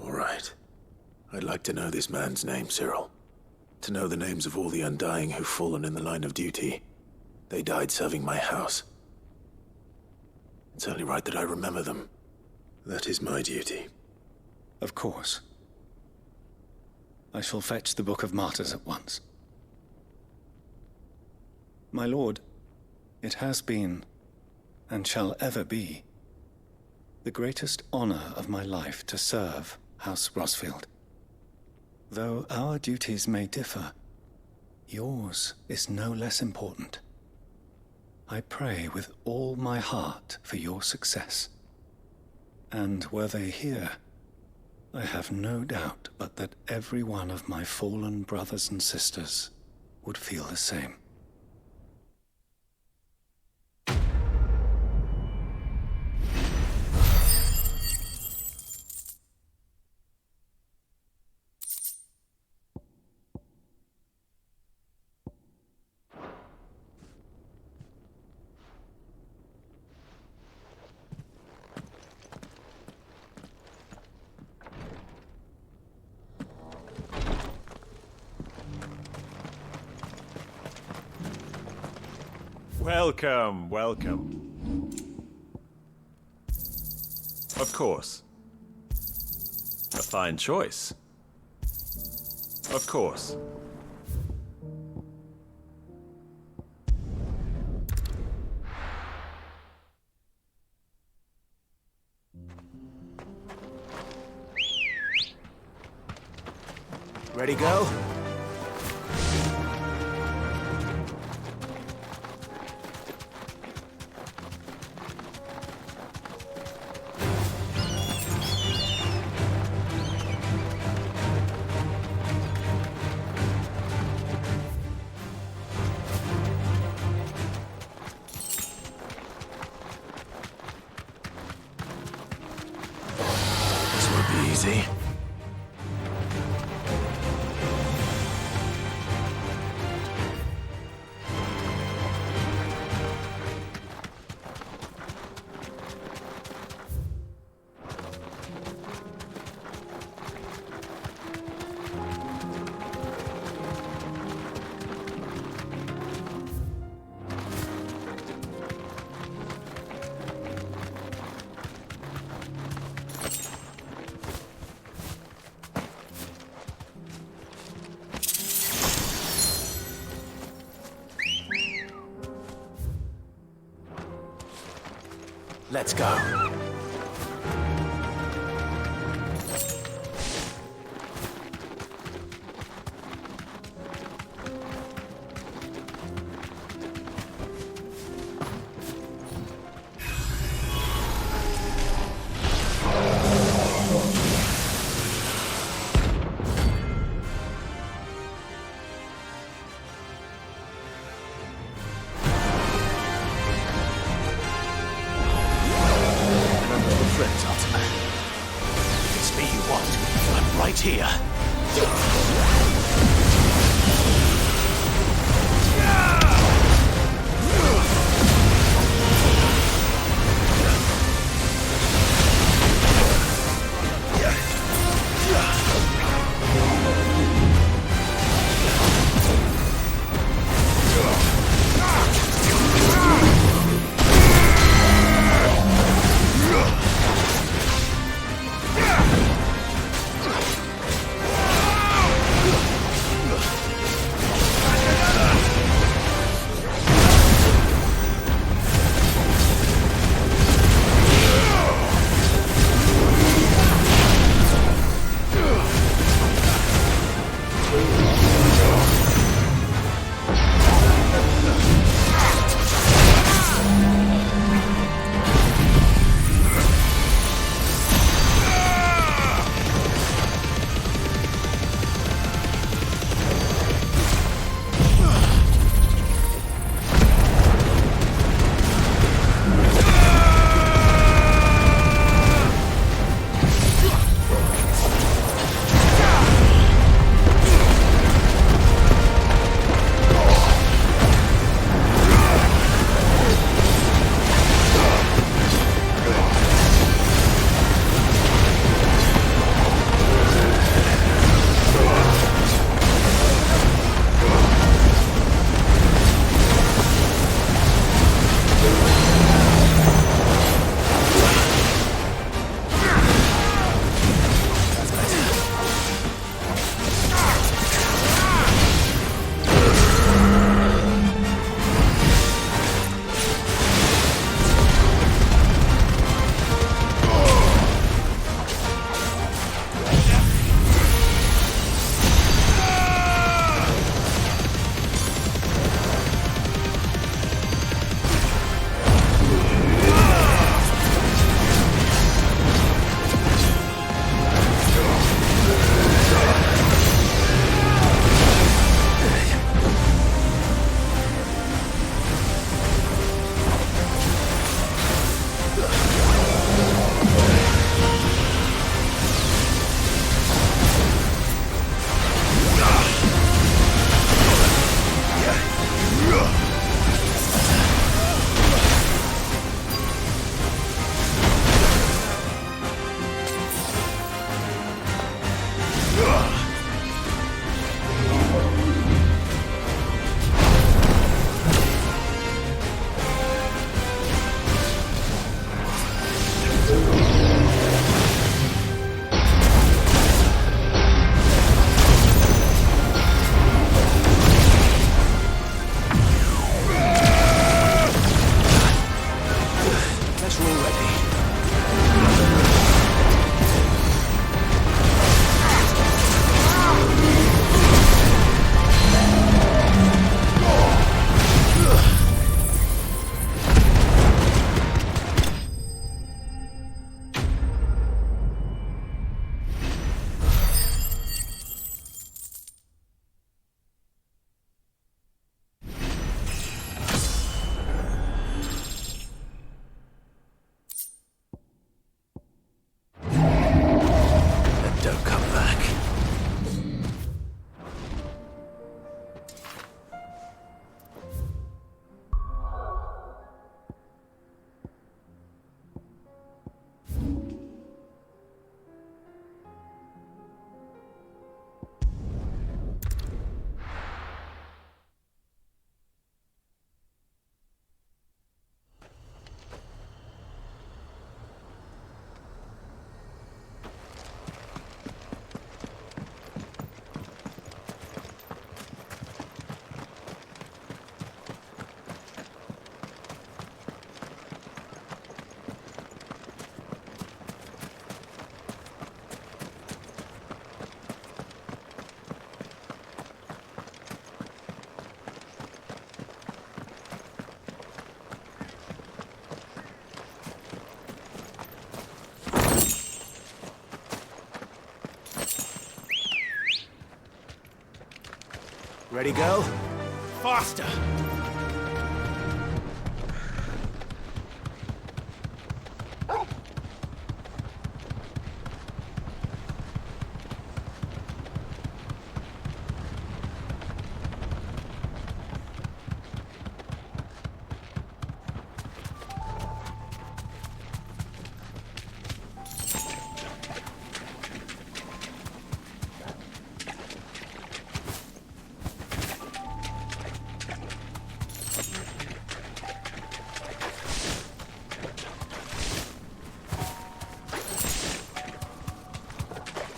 All right. I'd like to know this man's name, Cyril. To know the names of all the Undying who've fallen in the line of duty. They died serving my house. It's only right that I remember them. That is my duty. Of course. I shall fetch the Book of Martyrs at once. My lord, it has been, and shall ever be, the greatest honor of my life to serve House Rosfield. Though our duties may differ, yours is no less important. I pray with all my heart for your success. And were they here, I have no doubt but that every one of my fallen brothers and sisters would feel the same. Welcome, welcome. Of course. A fine choice. Of course. Ready, go? This won't be easy. Let's go. Ready, go? Faster!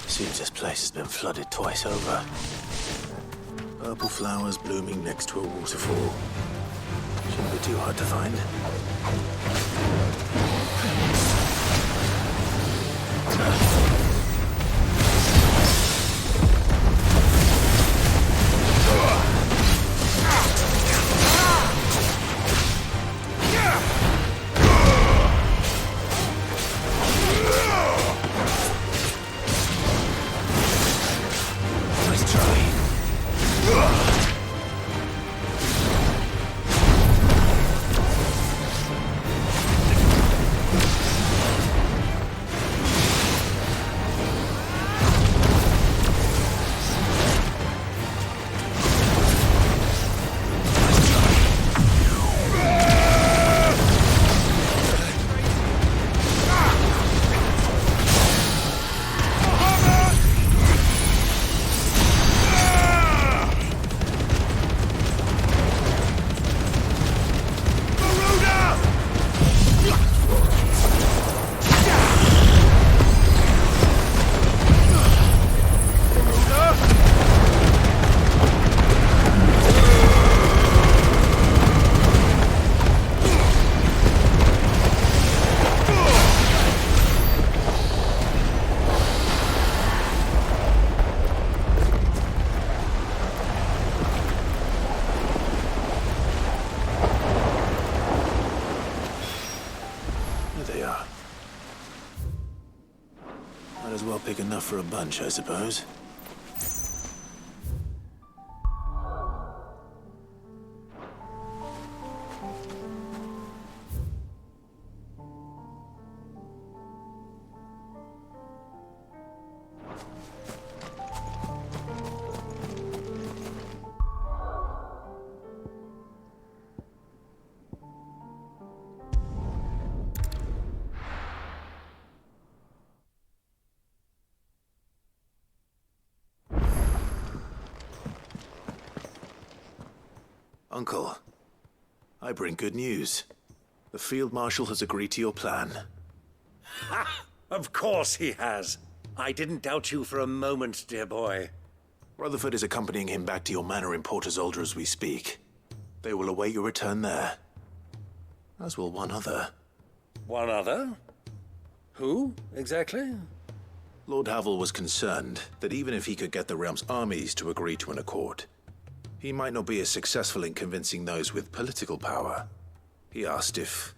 Seems this place has been flooded twice over. Purple flowers blooming next to a waterfall. Shouldn't be too hard to find. Big enough for a bunch, I suppose. Uncle, I bring good news. The Field Marshal has agreed to your plan. Ha! Of course he has. I didn't doubt you for a moment, dear boy. Rutherford is accompanying him back to your manor in Portazolder as we speak. They will await your return there. As will one other. One other? Who, exactly? Lord Havel was concerned that even if he could get the realm's armies to agree to an accord, he might not be as successful in convincing those with political power. He asked if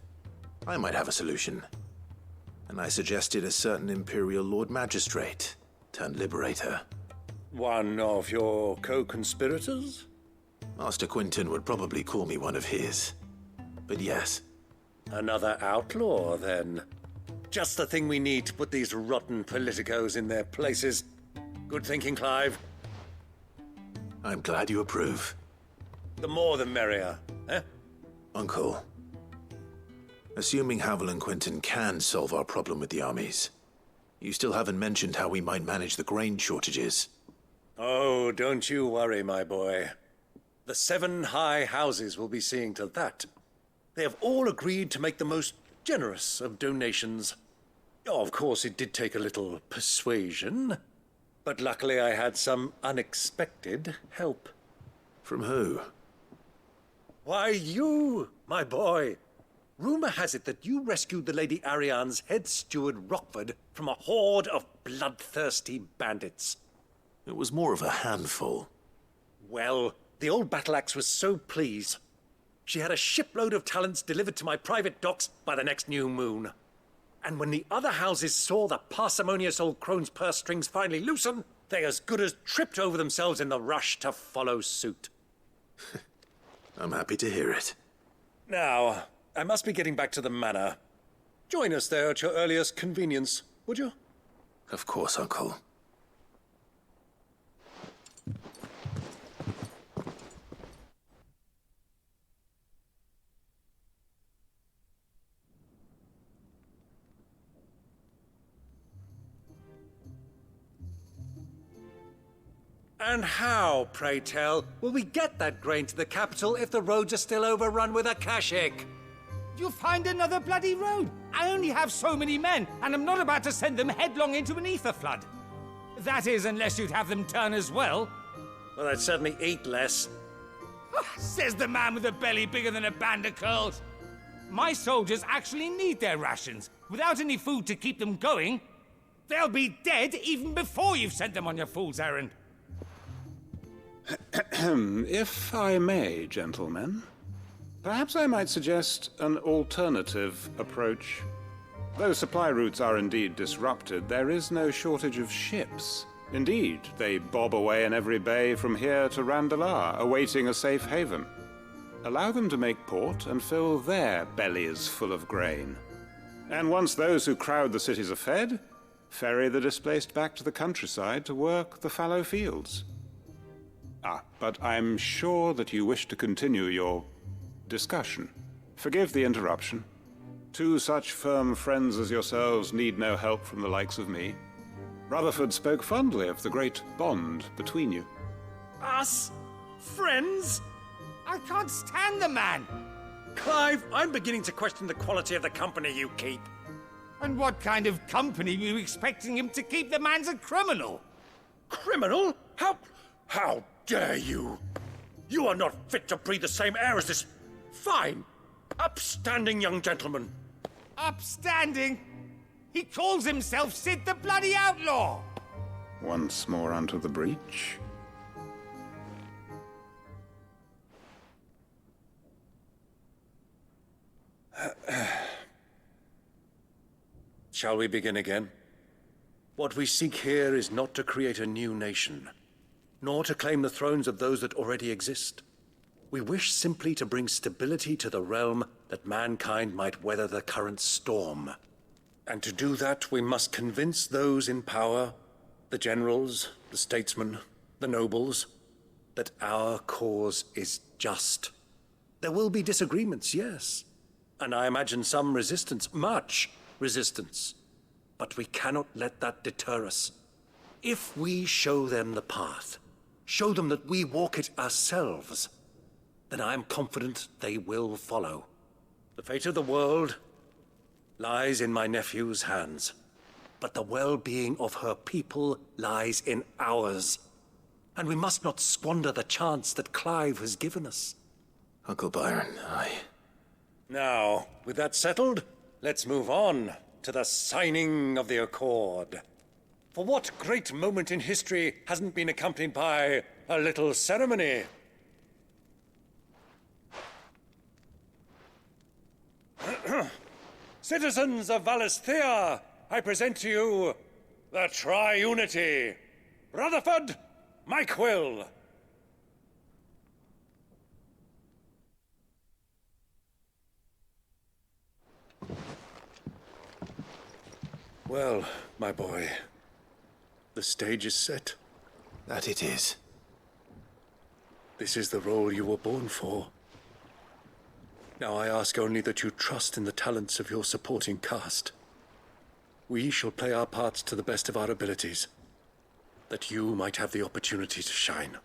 I might have a solution, and I suggested a certain Imperial Lord Magistrate turned Liberator. One of your co-conspirators? Master Quinton would probably call me one of his, but yes. Another outlaw, then. Just the thing we need to put these rotten politicos in their places. Good thinking, Clive. I'm glad you approve. The more the merrier, eh? Uncle, assuming Havel and Quinton can solve our problem with the armies, you still haven't mentioned how we might manage the grain shortages. Oh, don't you worry, my boy. The 7 high houses will be seeing to that. They have all agreed to make the most generous of donations. Oh, of course, it did take a little persuasion. But luckily I had some unexpected help. From who? Why, you, my boy. Rumor has it that you rescued the Lady Ariane's head steward Rockford from a horde of bloodthirsty bandits. It was more of a handful. Well, the old battle axe was so pleased. She had a shipload of talents delivered to my private docks by the next new moon. And when the other houses saw the parsimonious old crone's purse strings finally loosen, they as good as tripped over themselves in the rush to follow suit. I'm happy to hear it. Now, I must be getting back to the manor. Join us there at your earliest convenience, would you? Of course, Uncle. And how, pray tell, will we get that grain to the capital if the roads are still overrun with Akashic? You'll find another bloody road. I only have so many men, and I'm not about to send them headlong into an ether flood. That is, unless you'd have them turn as well. Well, I'd certainly eat less. Says the man with a belly bigger than a band of curls. My soldiers actually need their rations. Without any food to keep them going, they'll be dead even before you've sent them on your fool's errand. If I may, gentlemen, perhaps I might suggest an alternative approach. Though supply routes are indeed disrupted, there is no shortage of ships. Indeed, they bob away in every bay from here to Randalar, awaiting a safe haven. Allow them to make port and fill their bellies full of grain. And once those who crowd the cities are fed, ferry the displaced back to the countryside to work the fallow fields. But I'm sure that you wish to continue your discussion. Forgive the interruption. Two such firm friends as yourselves need no help from the likes of me. Rutherford spoke fondly of the great bond between you. Us? Friends? I can't stand the man! Clive, I'm beginning to question the quality of the company you keep. And what kind of company were you expecting him to keep? The man's a criminal! Criminal? How dare you? You are not fit to breathe the same air as this fine, upstanding young gentleman. Upstanding? He calls himself Sid the Bloody Outlaw! Once more onto the breach. Shall we begin again? What we seek here is not to create a new nation, nor to claim the thrones of those that already exist. We wish simply to bring stability to the realm that mankind might weather the current storm. And to do that, we must convince those in power, the generals, the statesmen, the nobles, that our cause is just. There will be disagreements, yes, and I imagine some resistance, much resistance. But we cannot let that deter us. If we show them the path, show them that we walk it ourselves, then I am confident they will follow. The fate of the world lies in my nephew's hands, but the well-being of her people lies in ours. And we must not squander the chance that Clive has given us. Uncle Byron, Now, with that settled, let's move on to the signing of the Accord. For what great moment in history hasn't been accompanied by a little ceremony? Citizens of Valisthea, I present to you the Triunity. Rutherford, Mike Will. Well, my boy, the stage is set. That it is. This is the role you were born for. Now I ask only that you trust in the talents of your supporting cast. We shall play our parts to the best of our abilities, that you might have the opportunity to shine.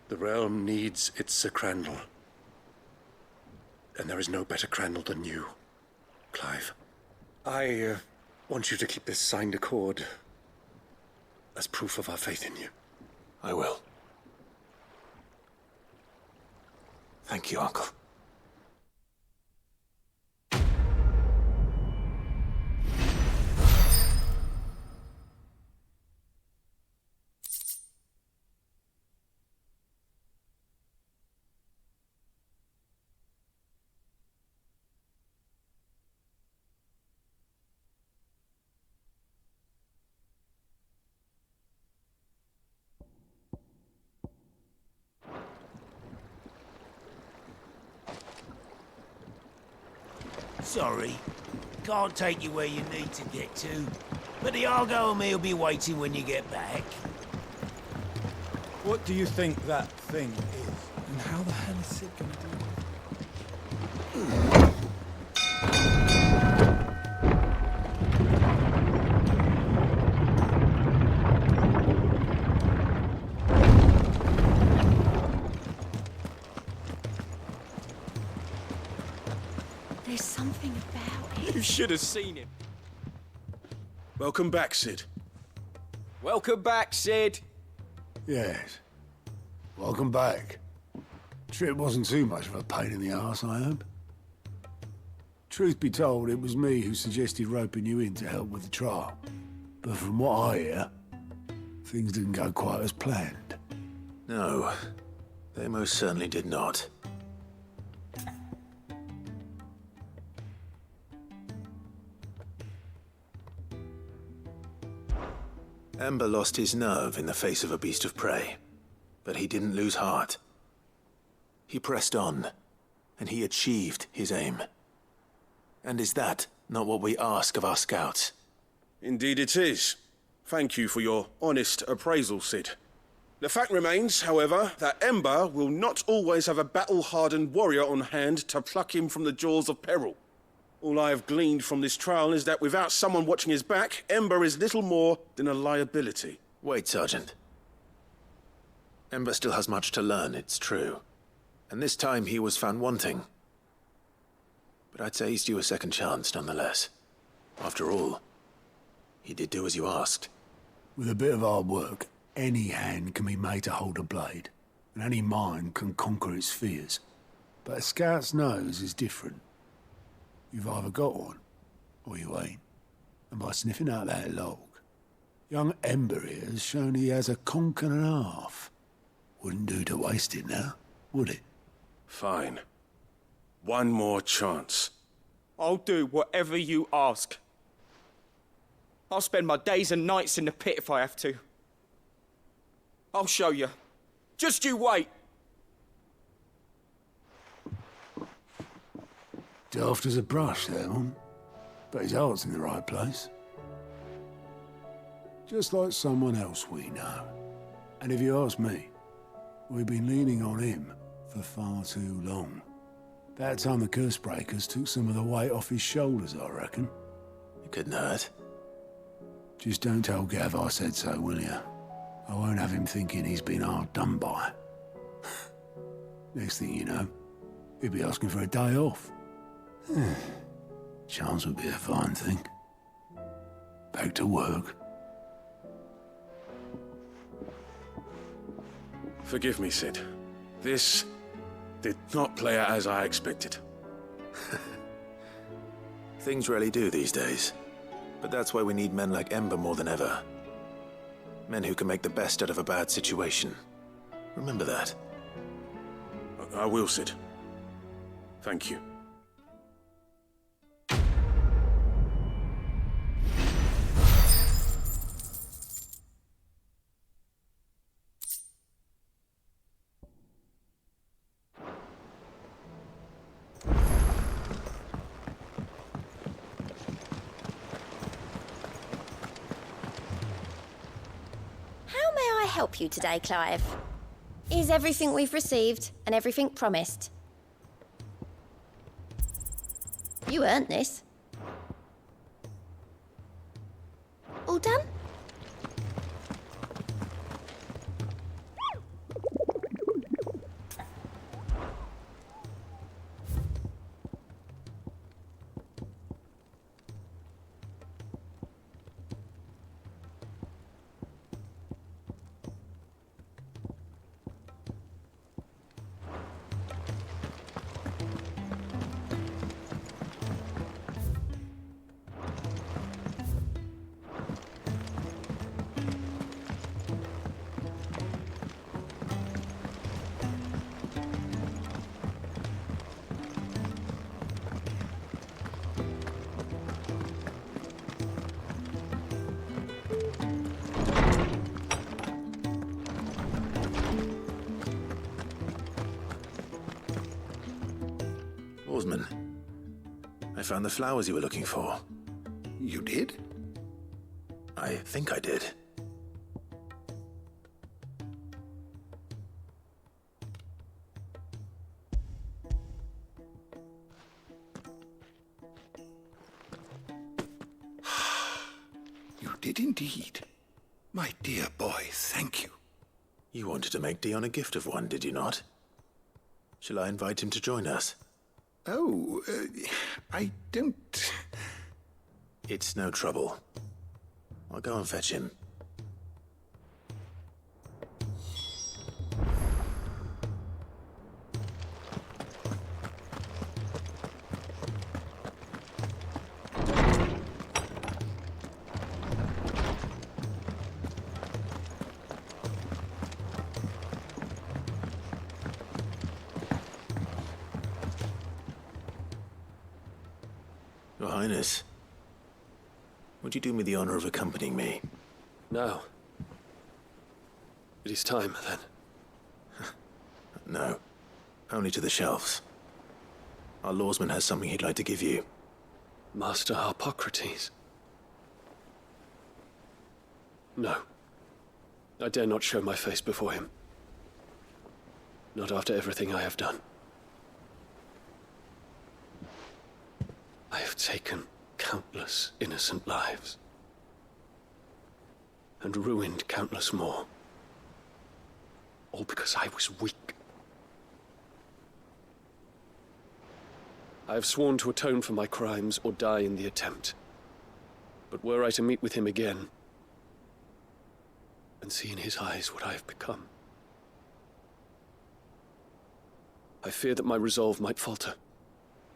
The realm needs its Sir Crandall, and there is no better Crandall than you, Clive. I want you to keep this signed accord as proof of our faith in you. I will. Thank you, Uncle. Sorry. Can't take you where you need to get to. But the Argo and me will be waiting when you get back. What do you think that thing is? And how the hell is Sid gonna do it? There's something about him. You should have seen him. Welcome back, Sid. Welcome back, Sid. Yes. Welcome back. Trip wasn't too much of a pain in the arse, I hope. Truth be told, it was me who suggested roping you in to help with the trial. But from what I hear, things didn't go quite as planned. No, they most certainly did not. Ember lost his nerve in the face of a beast of prey, but he didn't lose heart. He pressed on, and he achieved his aim. And is that not what we ask of our scouts? Indeed it is. Thank you for your honest appraisal, Sid. The fact remains, however, that Ember will not always have a battle-hardened warrior on hand to pluck him from the jaws of peril. All I have gleaned from this trial is that without someone watching his back, Ember is little more than a liability. Wait, Sergeant. Ember still has much to learn, it's true. And this time he was found wanting. But I'd say he's due a second chance, nonetheless. After all, he did do as you asked. With a bit of hard work, any hand can be made to hold a blade, and any mind can conquer its fears. But a scout's nose is different. You've either got one, or you ain't. And by sniffing out that log, young Ember here has shown he has a conk and a half. Wouldn't do to waste it now, would it? Fine. One more chance. I'll do whatever you ask. I'll spend my days and nights in the pit if I have to. I'll show you. Just you wait. Daft as a brush, that one. But his heart's in the right place. Just like someone else we know. And if you ask me, we've been leaning on him for far too long. That time the Cursebreakers took some of the weight off his shoulders, I reckon. It couldn't hurt. Just don't tell Gav I said so, will you? I won't have him thinking he's been hard done by. Next thing you know, he'll be asking for a day off. Chance would be a fine thing. Back to work. Forgive me, Sid. This did not play out as I expected. Things really do these days. But that's why we need men like Ember more than ever. Men who can make the best out of a bad situation. Remember that. I will, Sid. Thank you. Help you today, Clive? Is everything we've received and everything promised? You earned this. All done? I found the flowers you were looking for. You did? I think I did. You did indeed. My dear boy, thank you. You wanted to make Dion a gift of one, did you not? Shall I invite him to join us? Oh, I don't... It's no trouble. I'll go and fetch him. Your Highness, would you do me the honor of accompanying me? No. It is time, then. No. Only to the shelves. Our lawsman has something he'd like to give you. Master Harpocrates. No. I dare not show my face before him. Not after everything I have done. I have taken countless innocent lives. And ruined countless more. All because I was weak. I have sworn to atone for my crimes or die in the attempt. But were I to meet with him again, and see in his eyes what I have become, I fear that my resolve might falter.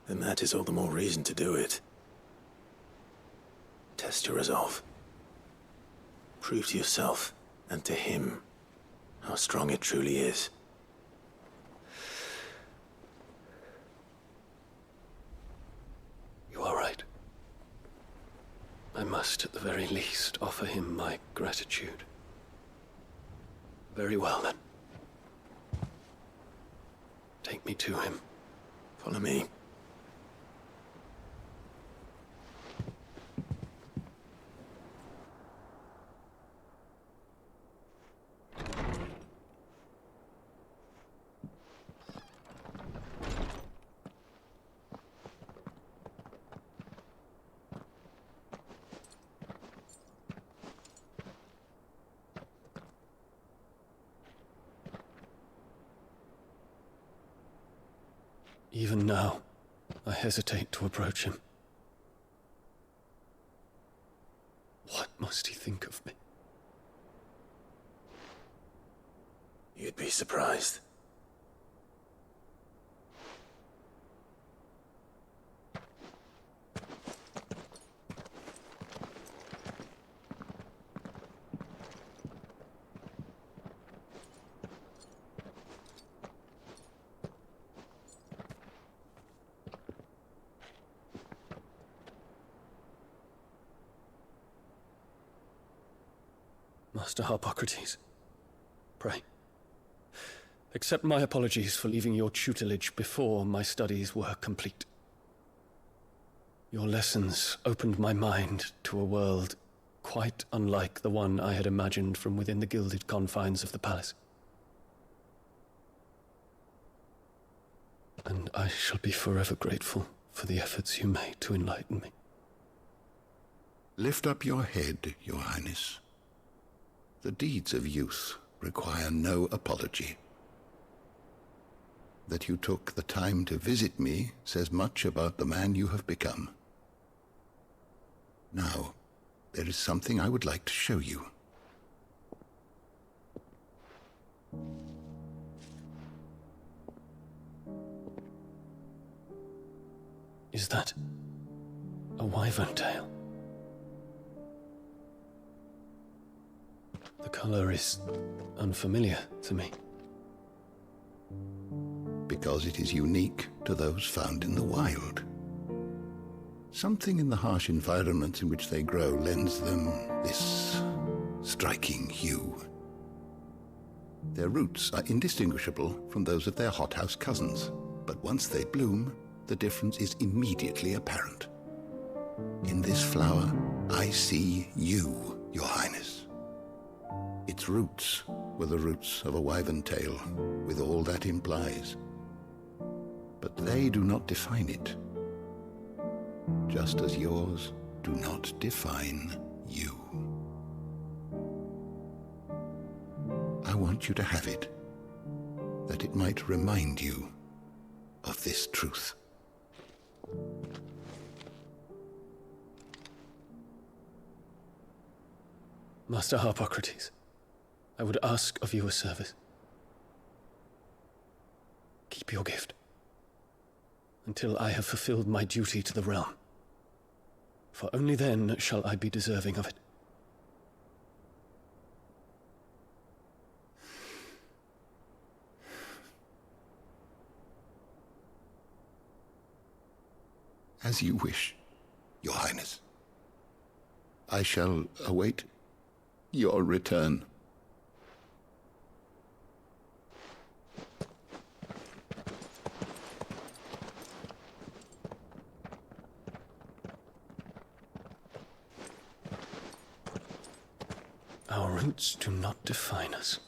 Then that is all the more reason to do it. Test your resolve. Prove to yourself, and to him, how strong it truly is. You are right. I must, at the very least, offer him my gratitude. Very well, then. Take me to him. Follow me. Even now, I hesitate to approach him. What must he think of me? You'd be surprised. Master Harpocrates, pray, accept my apologies for leaving your tutelage before my studies were complete. Your lessons opened my mind to a world quite unlike the one I had imagined from within the gilded confines of the palace. And I shall be forever grateful for the efforts you made to enlighten me. Lift up your head, Your Highness. The deeds of youth require no apology. That you took the time to visit me says much about the man you have become. Now, there is something I would like to show you. Is that a wyvern tail? The color is unfamiliar to me. Because it is unique to those found in the wild. Something in the harsh environments in which they grow lends them this striking hue. Their roots are indistinguishable from those of their hothouse cousins, but once they bloom, the difference is immediately apparent. In this flower, I see you, Your Highness. Its roots were the roots of a wyvern tail, with all that implies. But they do not define it, just as yours do not define you. I want you to have it, that it might remind you of this truth. Master Harpocrates, I would ask of you a service. Keep your gift until I have fulfilled my duty to the realm, for only then shall I be deserving of it. As you wish, Your Highness. I shall await your return. Our roots do not define us.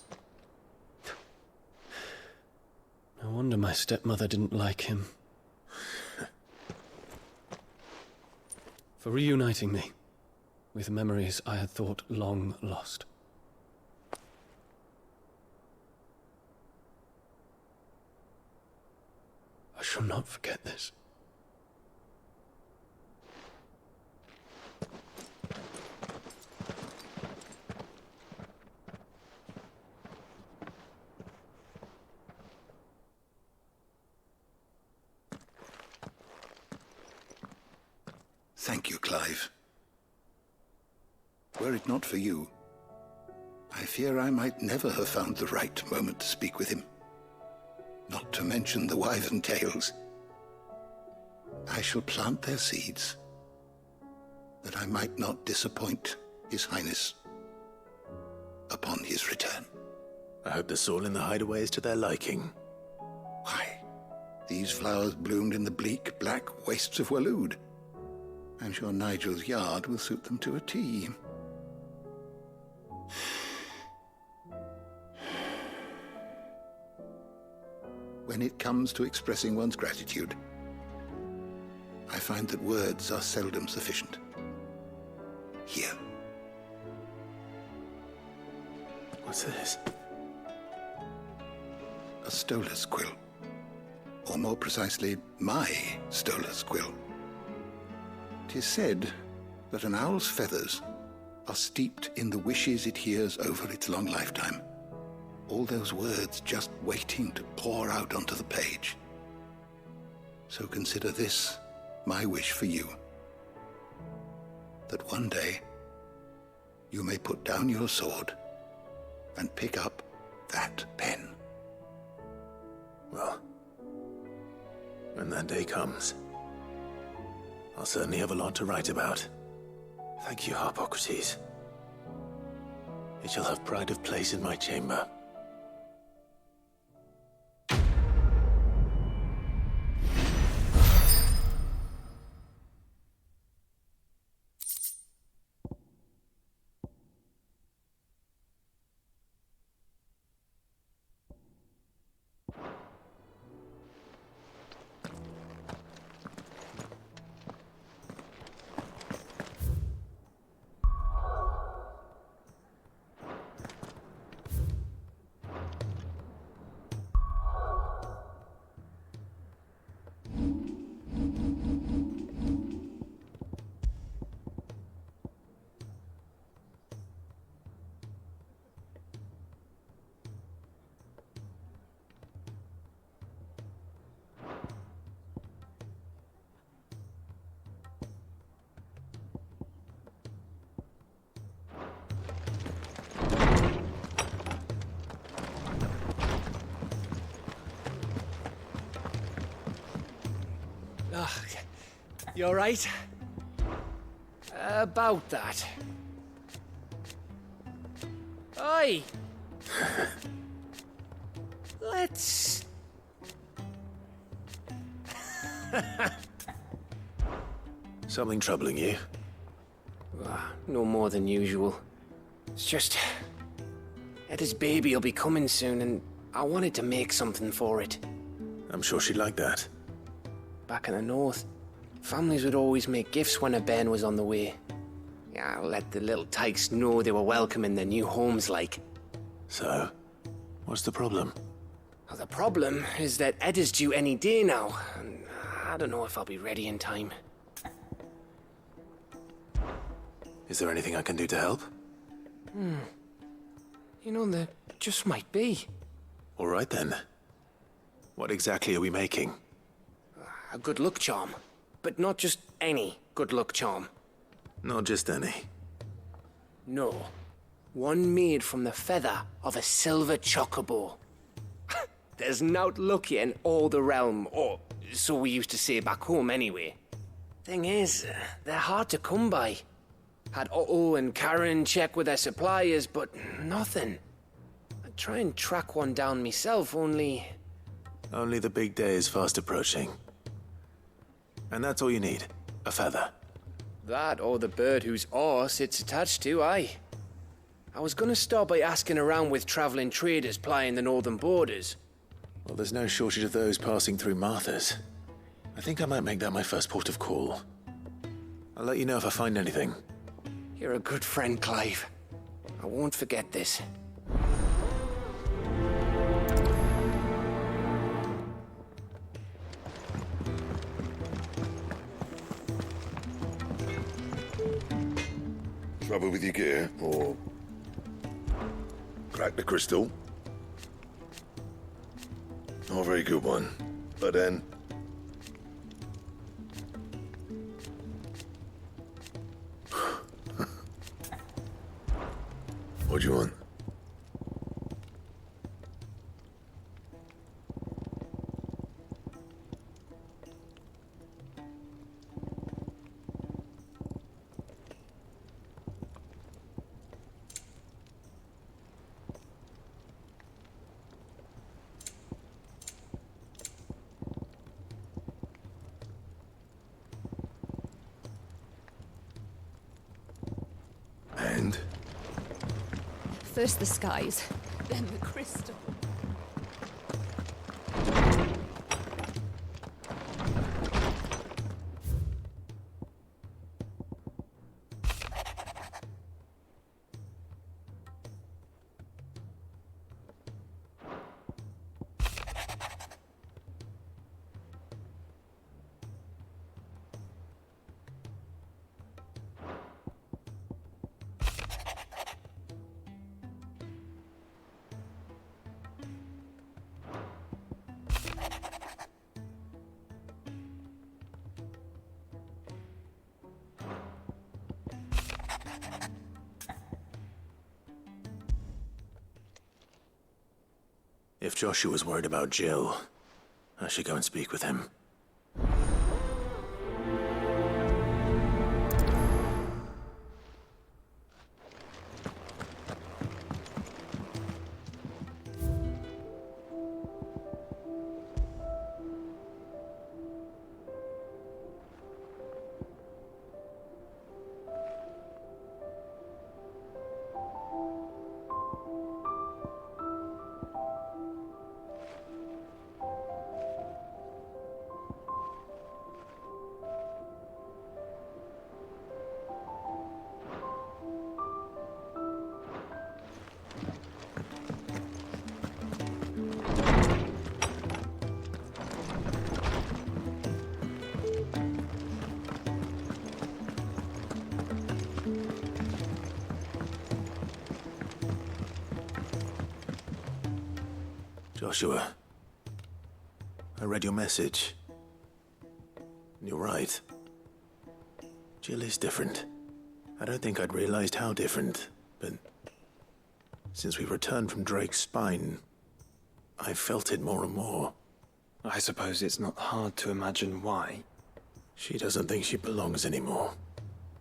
No wonder my stepmother didn't like him. For reuniting me with memories I had thought long lost. I shall not forget this. Thank you, Clive. Were it not for you, I fear I might never have found the right moment to speak with him. Not to mention the wyvern tales. I shall plant their seeds, that I might not disappoint His Highness upon his return. I hope the soil in the hideaway is to their liking. Why, these flowers bloomed in the bleak, black wastes of Waloed. I'm sure Nigel's yard will suit them to a T. When it comes to expressing one's gratitude, I find that words are seldom sufficient. Here. What's this? A stolas quill. Or more precisely, my stolas quill. 'Tis said that an owl's feathers are steeped in the wishes it hears over its long lifetime. All those words just waiting to pour out onto the page. So consider this my wish for you. That one day you may put down your sword and pick up that pen. Well, when that day comes, I'll certainly have a lot to write about. Thank you, Harpocrates. It shall have pride of place in my chamber. You all right? About that. Oi! Let's... Something troubling you? No more than usual. It's just... Etta's baby will be coming soon, and I wanted to make something for it. I'm sure she'd like that. Back in the north, families would always make gifts when a bairn was on the way. Yeah, let the little tykes know they were welcome in their new homes, like. So, what's the problem? Well, the problem is that Etta's due any day now, and I don't know if I'll be ready in time. Is there anything I can do to help? You know, there just might be. All right then. What exactly are we making? A good luck charm. But not just any good luck charm. Not just any. No. One made from the feather of a silver chocobo. There's nowt luckier in all the realm, or so we used to say back home anyway. Thing is, they're hard to come by. Had Otto and Karen check with their suppliers, but nothing. I'd try and track one down myself, only... Only the big day is fast approaching. And that's all you need, a feather. That or the bird whose horse it's attached to, aye. I was gonna start by asking around with traveling traders plying the northern borders. Well, there's no shortage of those passing through Martha's. I think I might make that my first port of call. I'll let you know if I find anything. You're a good friend, Clive. I won't forget this. Trouble with your gear, or crack the crystal? Not a very good one, but then... What do you want? And? First the skies, then the crystal. If Joshua's worried about Jill, I should go and speak with him. Joshua, I read your message. You're right. Jill is different. I don't think I'd realized how different, but since we returned from Drake's spine, I've felt it more and more. I suppose it's not hard to imagine why. She doesn't think she belongs anymore.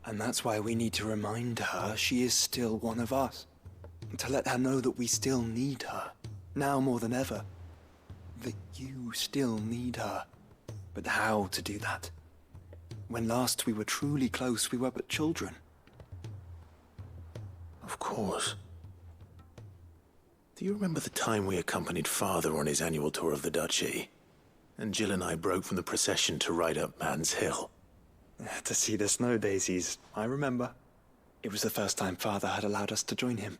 And that's why we need to remind her she is still one of us. And to let her know that we still need her. Now more than ever. That you still need her. But how to do that? When last we were truly close, we were but children. Of course. Do you remember the time we accompanied Father on his annual tour of the Duchy? And Jill and I broke from the procession to ride up Man's Hill. To see the snow daisies, I remember. It was the first time Father had allowed us to join him.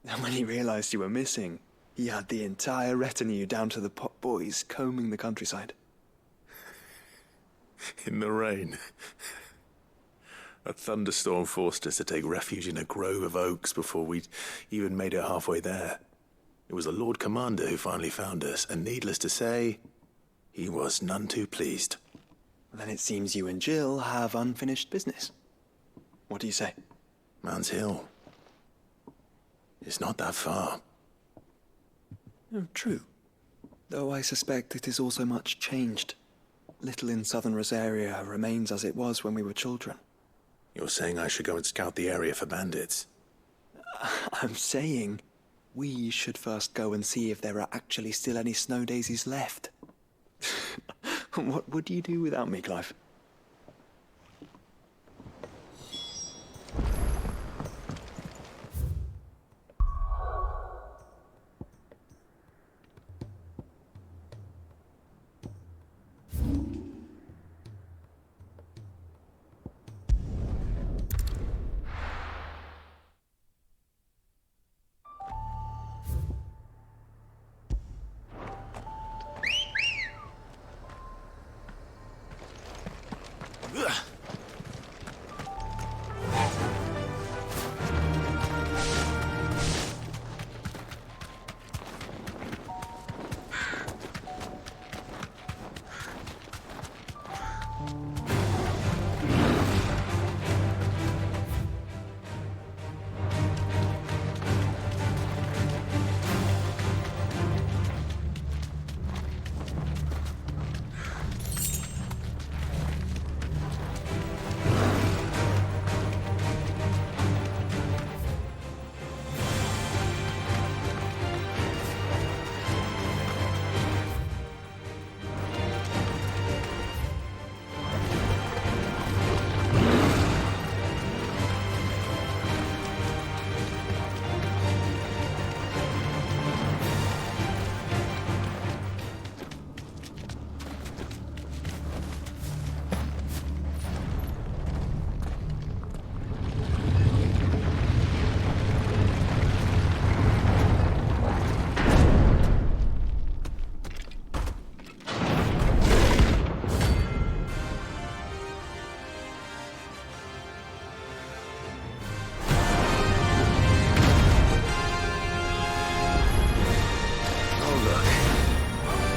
And when he realized you were missing, he had the entire retinue down to the pot boys combing the countryside. In the rain. A thunderstorm forced us to take refuge in a grove of oaks before we'd even made it halfway there. It was the Lord Commander who finally found us, and needless to say, he was none too pleased. Then it seems you and Jill have unfinished business. What do you say? Man's Hill. It's not that far. Oh, true. Though I suspect it is also much changed. Little in southern Rosaria remains as it was when we were children. You're saying I should go and scout the area for bandits? I'm saying we should first go and see if there are actually still any snow daisies left. What would you do without me, Clive?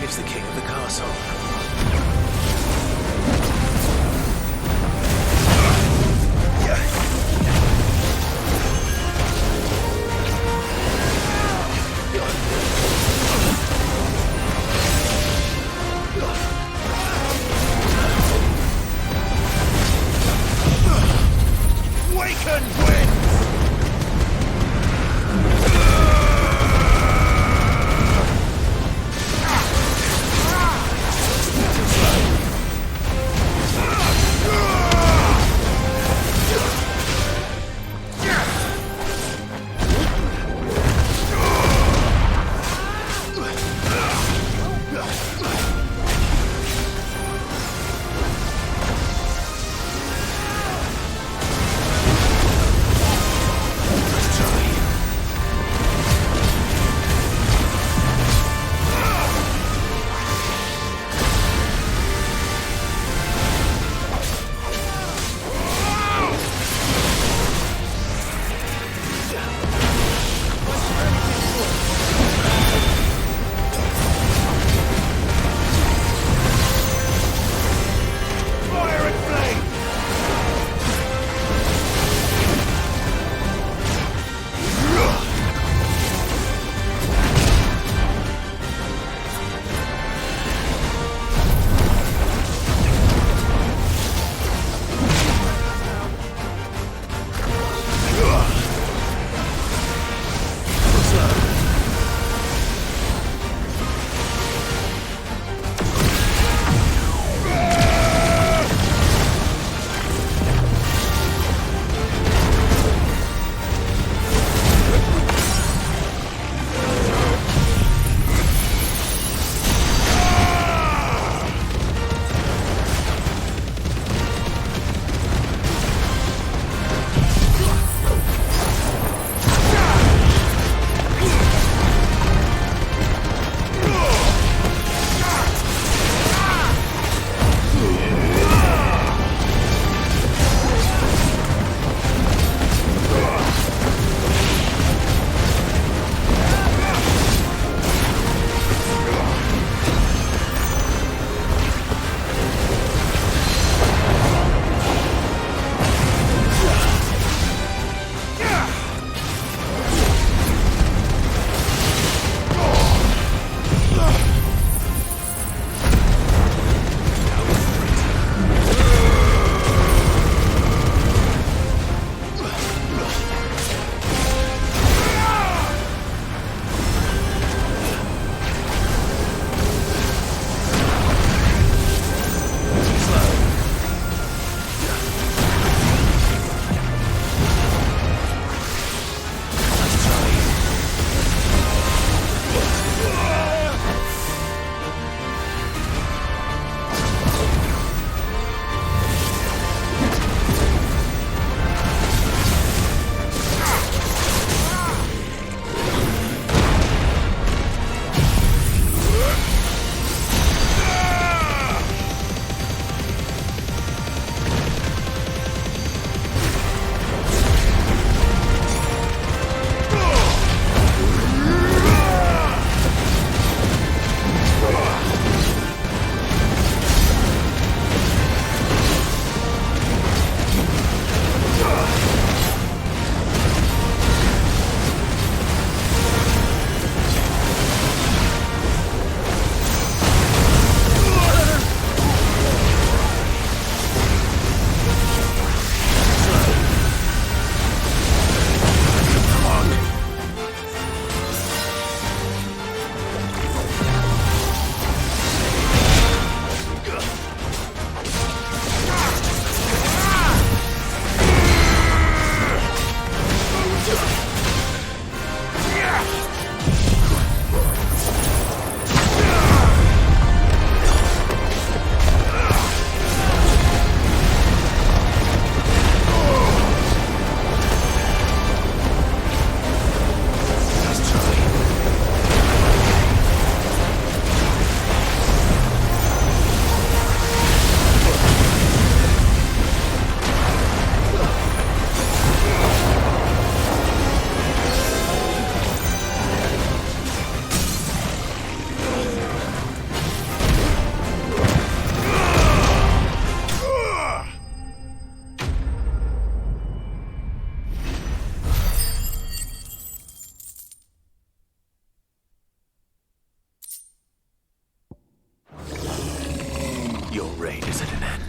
It's the king of the castle. Waken! raid is at an end.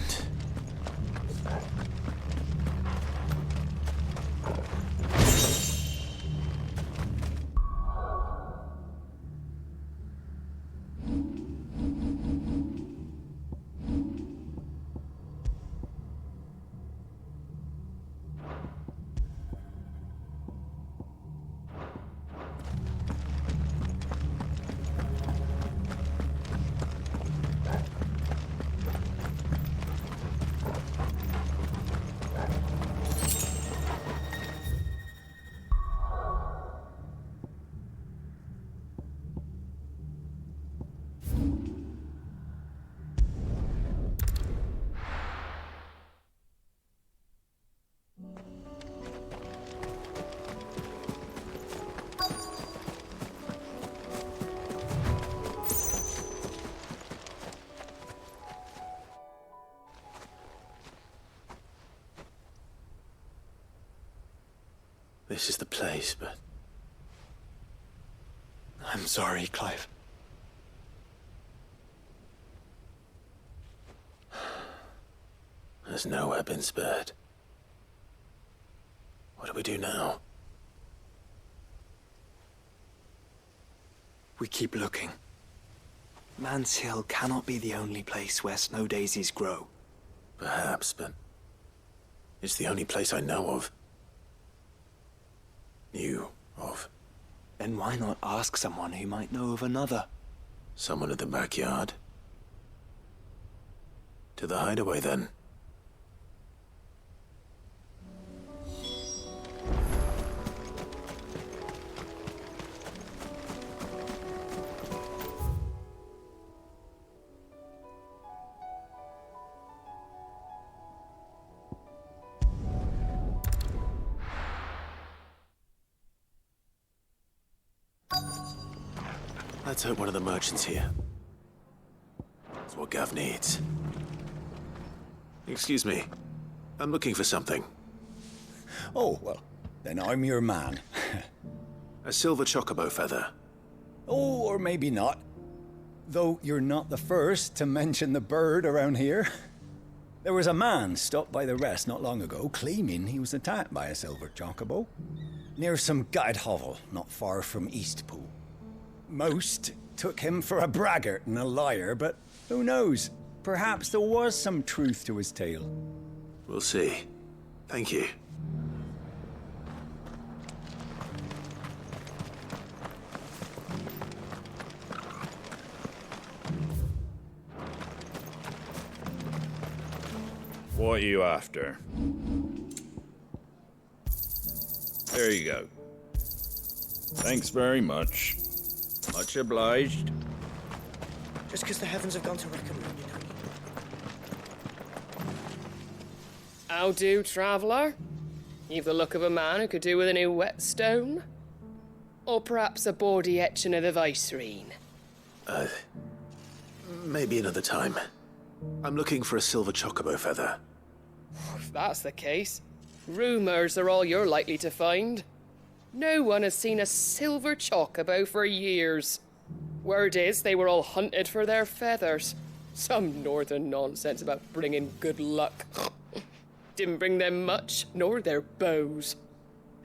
This is the place, but... I'm sorry, Clive. There's nowhere been spared. What do we do now? We keep looking. Man's Hill cannot be the only place where snow daisies grow. Perhaps, but... it's the only place I know of. Knew of. Then why not ask someone who might know of another? Someone at the backyard? To the hideaway, then. Let's hope one of the merchants here. That's what Gav needs. Excuse me. I'm looking for something. Oh, well, then I'm your man. A silver chocobo feather. Oh, or maybe not. Though you're not the first to mention the bird around here. There was a man stopped by the rest not long ago, claiming he was attacked by a silver chocobo. Near some gutted hovel, not far from Eastpool. Most took him for a braggart and a liar, but who knows? Perhaps there was some truth to his tale. We'll see. Thank you. What are you after? There you go. Thanks very much. Much obliged. Just because the heavens have gone to reckon, you know. How do, traveller? You've the look of a man who could do with a new whetstone. Or perhaps a bawdy etching of the Vicerine. Maybe another time. I'm looking for a silver chocobo feather. If that's the case, rumours are all you're likely to find. No one has seen a silver chocobo for years. Word is they were all hunted for their feathers. Some northern nonsense about bringing good luck. Didn't bring them much, nor their bows.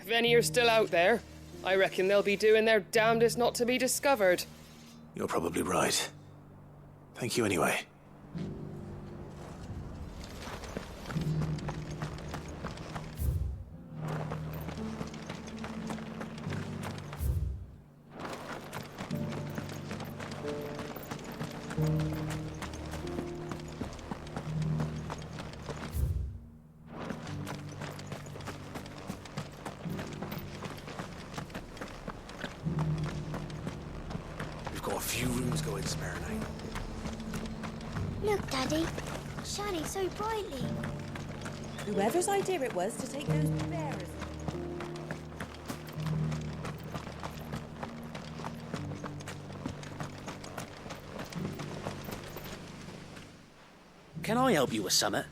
If any are still out there, I reckon they'll be doing their damnedest not to be discovered. You're probably right. Thank you anyway. We've got a few rooms going spare night. Look, Daddy. Shining so brightly. Whoever's idea it was to take those bearers. Can I help you with something?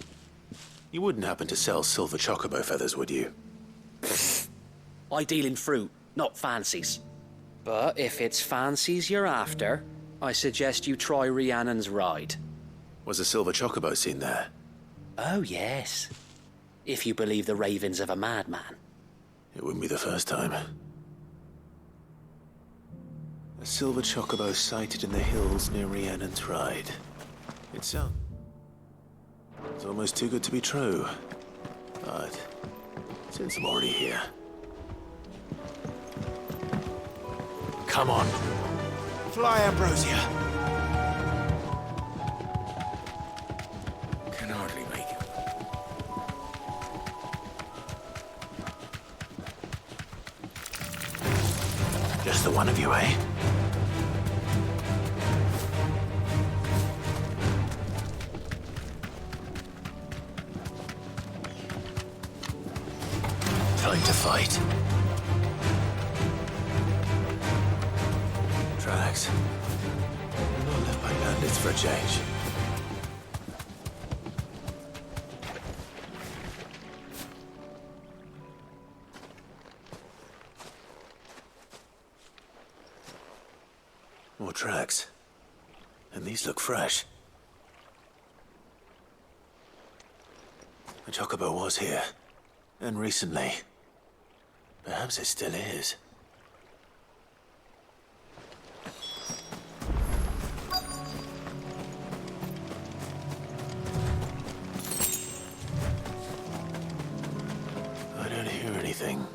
You wouldn't happen to sell silver chocobo feathers, would you? I deal in fruit, not fancies. But if it's fancies you're after, I suggest you try Rhiannon's Ride. Was a silver chocobo seen there? Oh, yes. If you believe the ravings of a madman. It wouldn't be the first time. A silver chocobo sighted in the hills near Rhiannon's Ride. It's almost too good to be true. But since I'm already here... Come on. Fly, Ambrosia. Can hardly make it. Just the one of you, eh? Time to fight. Drax. Not left by bandits for a change. More tracks. And these look fresh. The chocobo was here. And recently. Perhaps it still is. I don't hear anything.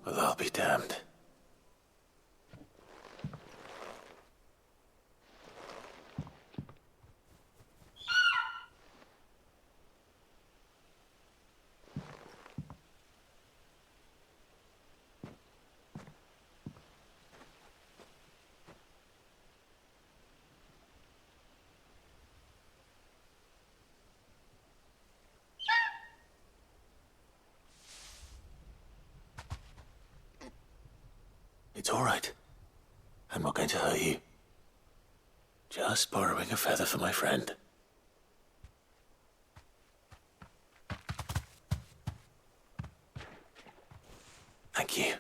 Well, I'll be damned. It's all right. I'm not going to hurt you. Just borrowing a feather for my friend. Thank you.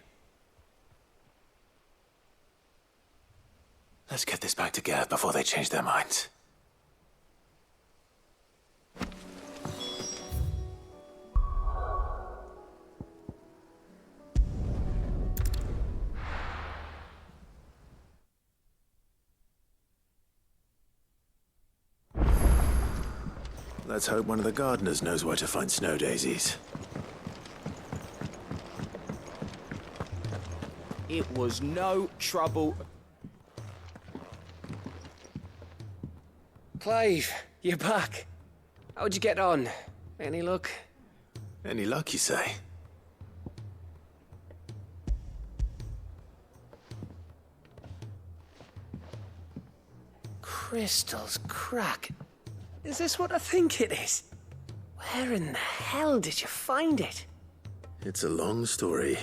Let's get this back to Gareth before they change their minds. Let's hope one of the gardeners knows where to find snow daisies. It was no trouble. Clive, you're back. How'd you get on? Any luck? Any luck, you say? Crystal's crack. Is this what I think it is? Where in the hell did you find it? It's a long story.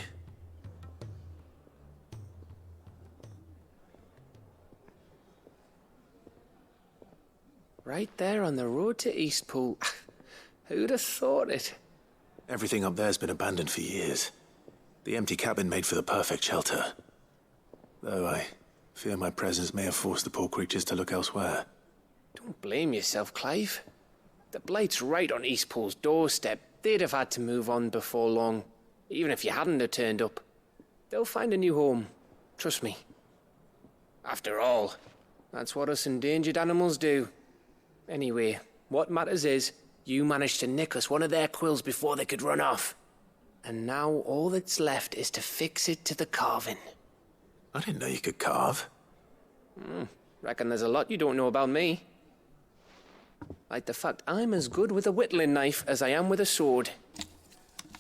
Right there on the road to Eastpool. Who'd have thought it? Everything up there's been abandoned for years. The empty cabin made for the perfect shelter. Though I fear my presence may have forced the poor creatures to look elsewhere. Don't blame yourself, Clive. The Blight's right on Eastpool's doorstep. They'd have had to move on before long, even if you hadn't have turned up. They'll find a new home. Trust me. After all, that's what us endangered animals do. Anyway, what matters is, you managed to nick us one of their quills before they could run off. And now all that's left is to fix it to the carving. I didn't know you could carve. Reckon there's a lot you don't know about me. Like the fact I'm as good with a whittling knife as I am with a sword.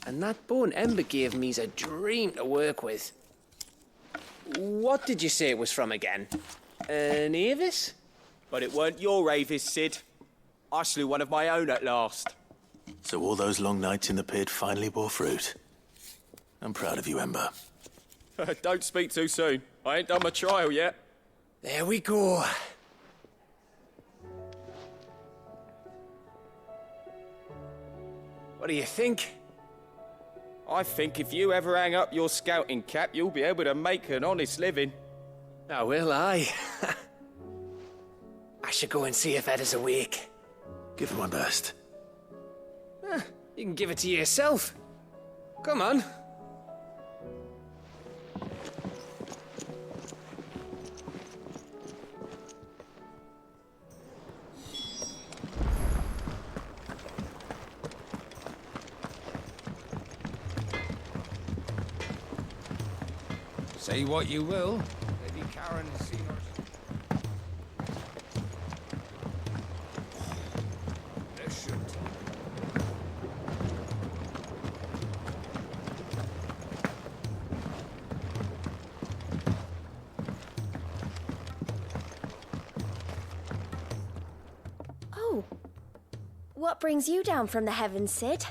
And that bone Ember gave me's a dream to work with. What did you say it was from again? An Avis? But it weren't your Avis, Sid. I slew one of my own at last. So all those long nights in the pit finally bore fruit. I'm proud of you, Ember. Don't speak too soon. I ain't done my trial yet. There we go. What do you think? I think if you ever hang up your scouting cap, you'll be able to make an honest living. I will, aye. I should go and see if Edda's awake. Give it my best. You can give it to yourself. Come on. Say what you will. Lady Karen has seen us. This should. Oh. What brings you down from the heavens, Sid?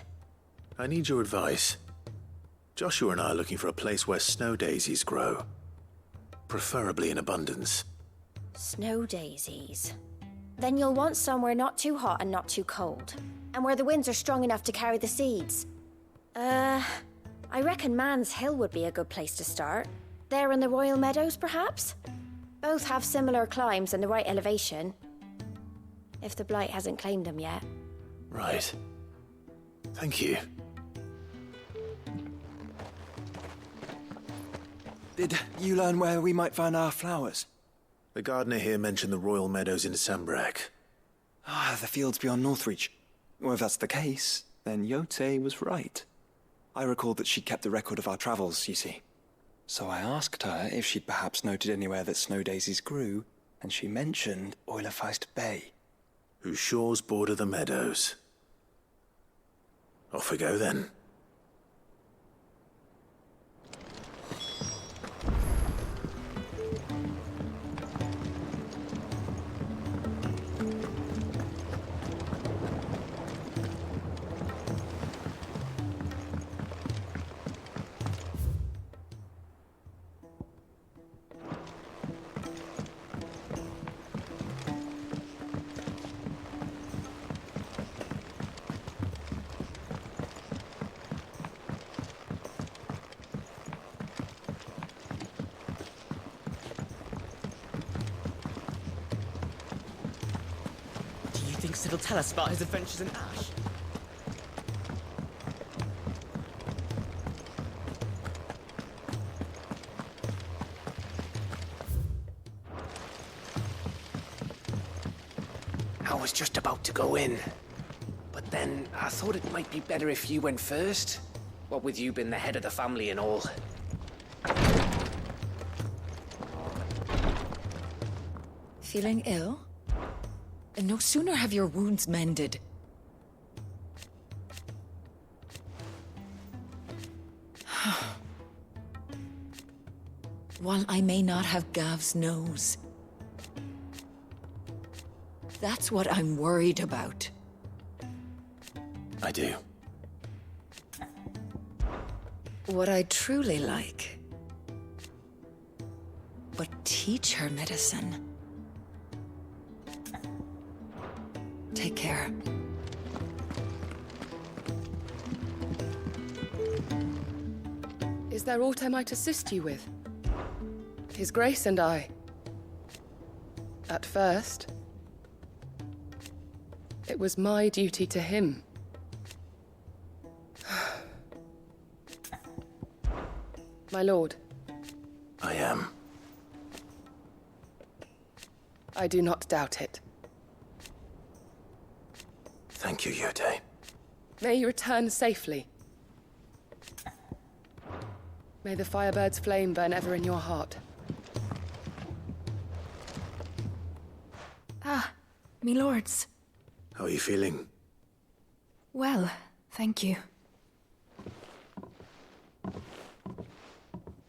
I need your advice. Joshua and I are looking for a place where snow daisies grow. Preferably in abundance. Snow daisies. Then you'll want somewhere not too hot and not too cold. And where the winds are strong enough to carry the seeds. I reckon Man's Hill would be a good place to start. There in the Royal Meadows, perhaps? Both have similar climbs and the right elevation. If the Blight hasn't claimed them yet. Right. Thank you. Did you learn where we might find our flowers? The gardener here mentioned the Royal Meadows in Sambrek. The fields beyond Northreach. Well, if that's the case, then Yote was right. I recalled that she kept the record of our travels, you see. So I asked her if she'd perhaps noted anywhere that snow daisies grew, and she mentioned Oilafeist Bay. Whose shores border the meadows. Off we go then. Sid will tell us about his adventures in Ash. I was just about to go in. But then I thought it might be better if you went first. What with you being the head of the family and all. Feeling ill? And no sooner have your wounds mended. While I may not have Gav's nose, that's what I'm worried about. I do. What I'd truly like. But teach her medicine. Take care. Is there aught I might assist you with? His Grace and I. At first, it was my duty to him. My lord. I am. I do not doubt it. Thank you, Yote. May you return safely. May the Firebird's flame burn ever in your heart. Ah, me lords. How are you feeling? Well, thank you.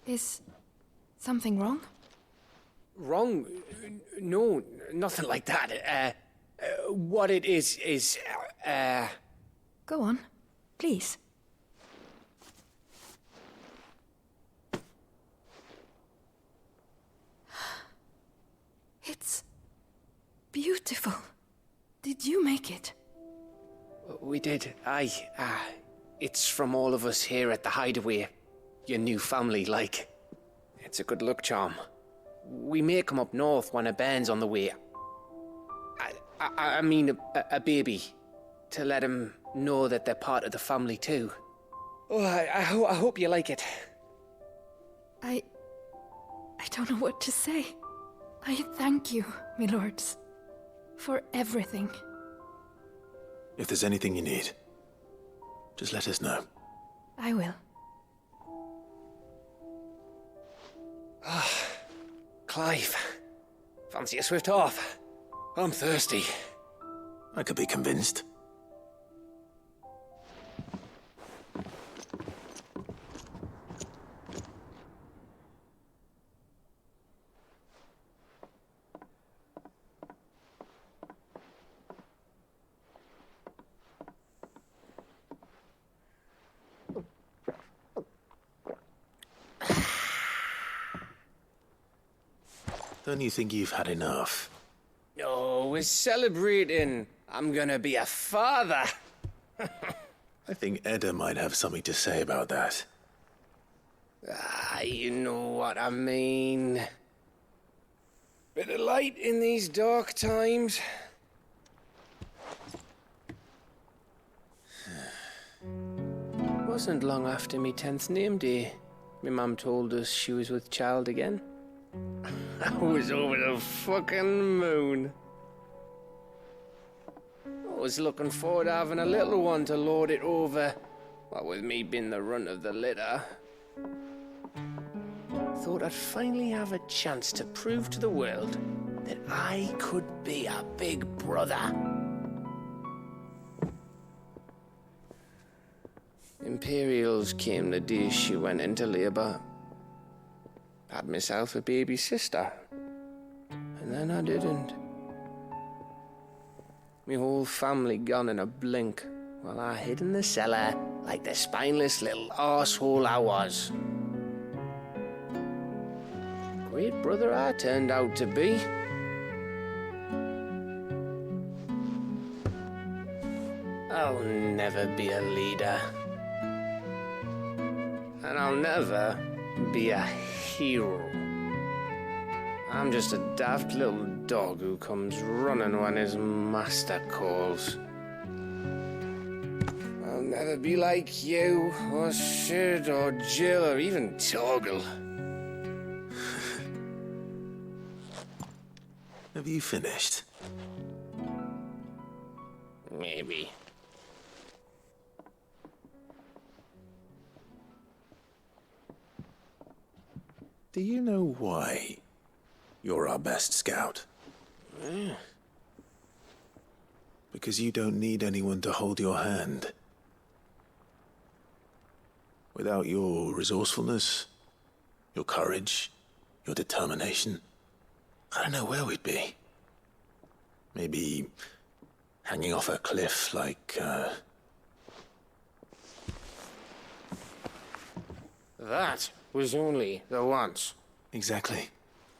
Is something wrong? Wrong? No, nothing like that. What it is... Go on, please. It's beautiful. Did you make it? We did, aye. It's from all of us here at the Hideaway. Your new family, like. It's a good luck charm. we may come up north when a bairn's on the way. I mean a baby, to let him know that they're part of the family too. Oh, I hope you like it. I don't know what to say. I thank you, my lords, for everything. If there's anything you need, just let us know. I will. Clive, fancy a swift off? I'm thirsty. I could be convinced. Don't you think you've had enough? Oh, we're celebrating. I'm gonna be a father. I think Edda might have something to say about that. You know what I mean. Bit of light in these dark times. Wasn't long after me 10th name day, my mum told us she was with child again. I was over the fucking moon. I was looking forward to having a little one to lord it over, what with me being the runt of the litter. Thought I'd finally have a chance to prove to the world that I could be a big brother. Imperials came the day she went into labour. Had myself a baby sister, and then I didn't. My whole family gone in a blink, while I hid in the cellar like the spineless little arsehole I was. Great brother I turned out to be. I'll never be a leader. And I'll never be a hero. I'm just a daft little dog who comes running when his master calls. I'll never be like you, or Sid, or Jill, or even Torgal. Have you finished? Maybe. Do you know why you're our best scout? Because you don't need anyone to hold your hand. Without your resourcefulness, your courage, your determination, I don't know where we'd be. Maybe hanging off a cliff like, That was only the once. Exactly.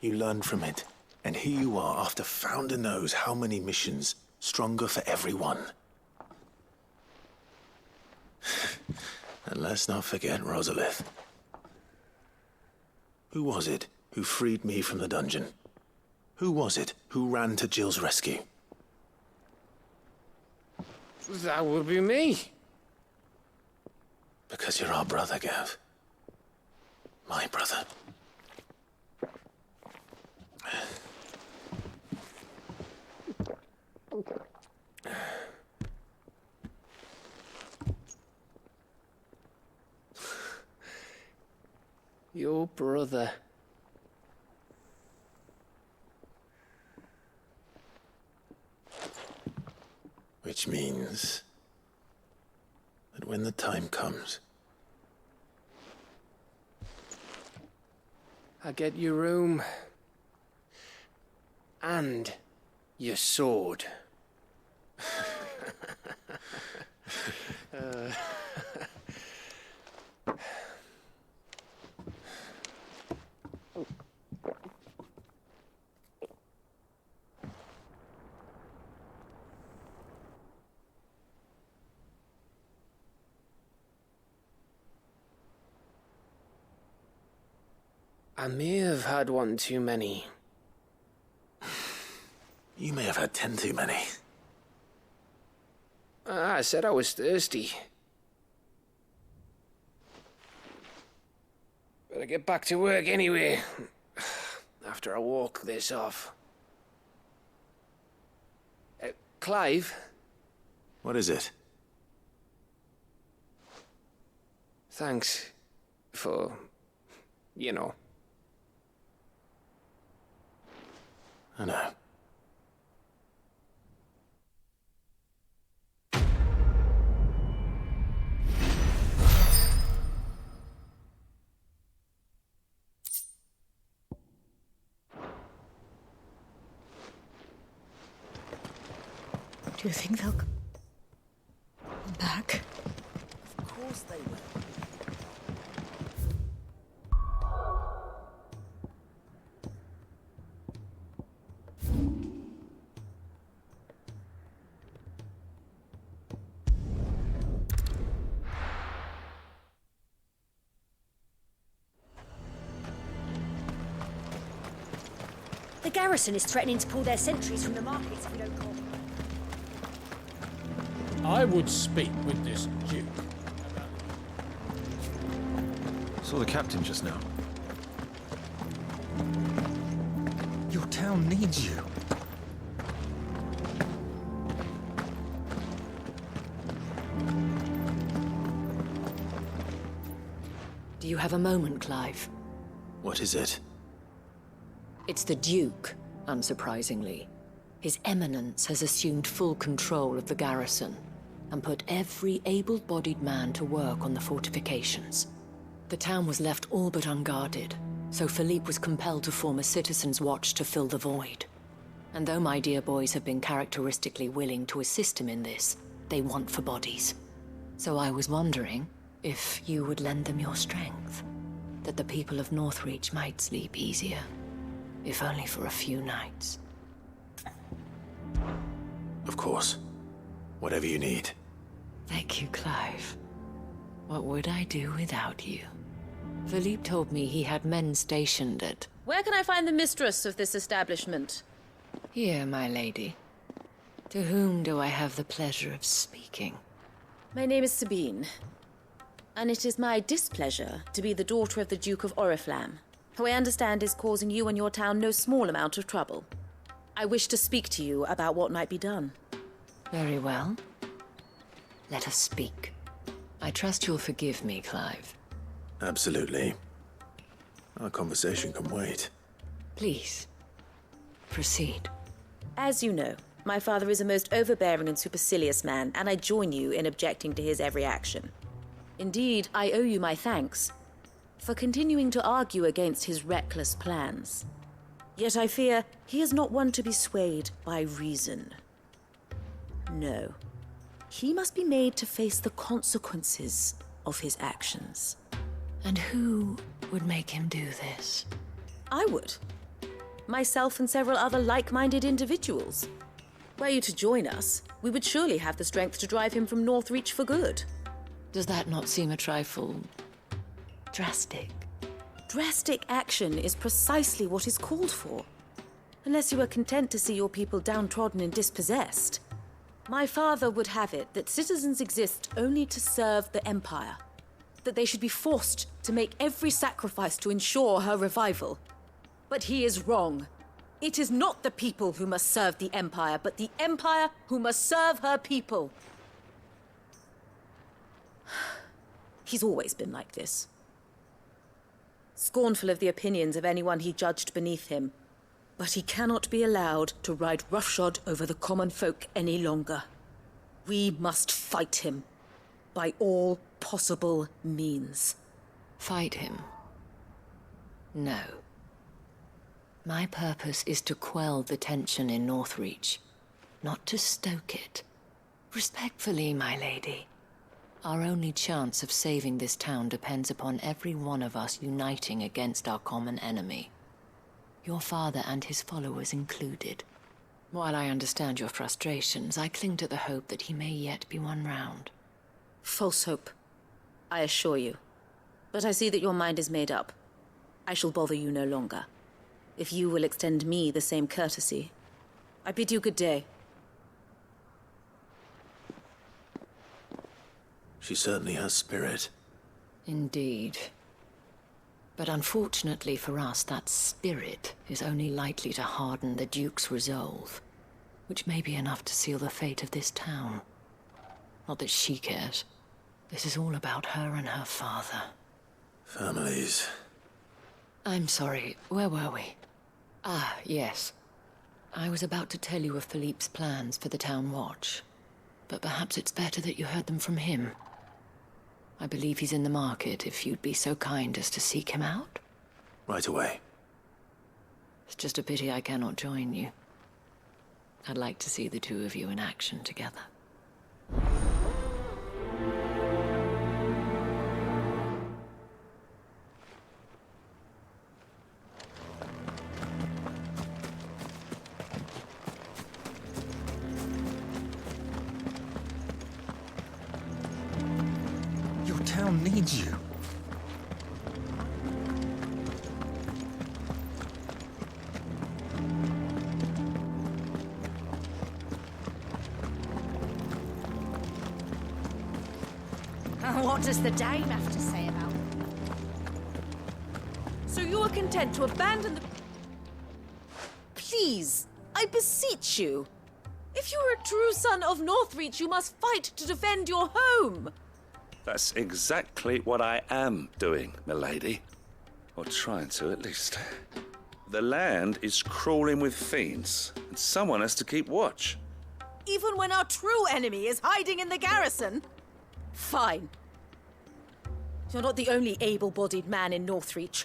You learned from it. And here you are after Founder knows how many missions, stronger for everyone. And let's not forget Rosalith. Who was it who freed me from the dungeon? Who was it who ran to Jill's rescue? That would be me. Because you're our brother, Gav. My brother. Your brother. Which means that when the time comes, I get your room. And your sword. I may have had one too many. You may have had 10 too many. I said I was thirsty. Better get back to work anyway, after I walk this off. Clive? What is it? Thanks for, you know. I know. Do you think they'll come back? Of course they will. The garrison is threatening to pull their sentries from the markets if we don't call. I would speak with this Duke. Saw the captain just now. Your town needs you. Do you have a moment, Clive? What is it? It's the Duke, unsurprisingly. His Eminence has assumed full control of the garrison and put every able-bodied man to work on the fortifications. The town was left all but unguarded, so Philippe was compelled to form a citizens' watch to fill the void. And though my dear boys have been characteristically willing to assist him in this, they want for bodies. So I was wondering if you would lend them your strength, that the people of Northreach might sleep easier, if only for a few nights. Of course. Whatever you need. Thank you, Clive. What would I do without you? Philippe told me he had men stationed at... Where can I find the mistress of this establishment? Here, my lady. To whom do I have the pleasure of speaking? My name is Sabine, and it is my displeasure to be the daughter of the Duke of Oriflamme, who I understand is causing you and your town no small amount of trouble. I wish to speak to you about what might be done. Very well. Let us speak. I trust you'll forgive me, Clive. Absolutely. Our conversation can wait. Please, proceed. As you know, my father is a most overbearing and supercilious man, and I join you in objecting to his every action. Indeed, I owe you my thanks for continuing to argue against his reckless plans. Yet I fear he is not one to be swayed by reason. No. He must be made to face the consequences of his actions. And who would make him do this? I would. Myself and several other like-minded individuals. Were you to join us, we would surely have the strength to drive him from Northreach for good. Does that not seem a trifle... drastic? Drastic action is precisely what is called for. Unless you are content to see your people downtrodden and dispossessed. My father would have it that citizens exist only to serve the Empire. That they should be forced to make every sacrifice to ensure her revival. But he is wrong. It is not the people who must serve the Empire, but the Empire who must serve her people. He's always been like this. Scornful of the opinions of anyone he judged beneath him. But he cannot be allowed to ride roughshod over the common folk any longer. We must fight him by all possible means. Fight him? No. My purpose is to quell the tension in Northreach, not to stoke it. Respectfully, my lady. Our only chance of saving this town depends upon every one of us uniting against our common enemy. Your father and his followers included. While I understand your frustrations, I cling to the hope that he may yet be won round. False hope, I assure you. But I see that your mind is made up. I shall bother you no longer. If you will extend me the same courtesy, I bid you good day. She certainly has spirit. Indeed. But unfortunately for us, that spirit is only likely to harden the Duke's resolve, which may be enough to seal the fate of this town. Not that she cares. This is all about her and her father. Families. I'm sorry, where were we? Ah, yes. I was about to tell you of Philippe's plans for the town watch, but perhaps it's better that you heard them from him. I believe he's in the market, if you'd be so kind as to seek him out. Right away. It's just a pity I cannot join you. I'd like to see the two of you in action together. Your town needs you. What does the dame have to say about it? So you are content to abandon the... Please, I beseech you. If you are a true son of Northreach, you must fight to defend your home. That's exactly what I am doing, milady. Or trying to, at least. The land is crawling with fiends, and someone has to keep watch. Even when our true enemy is hiding in the garrison? Fine. You're not the only able-bodied man in Northreach.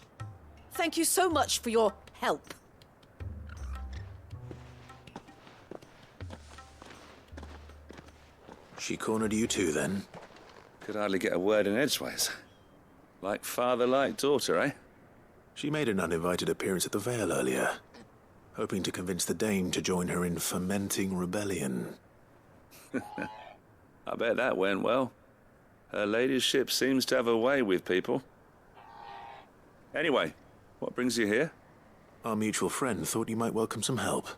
Thank you so much for your help. She cornered you too, then? Could hardly get a word in edgeways. Like father, like daughter, eh? She made an uninvited appearance at the Vale earlier, hoping to convince the Dame to join her in fomenting rebellion. I bet that went well. Her ladyship seems to have a way with people. Anyway, what brings you here? Our mutual friend thought you might welcome some help.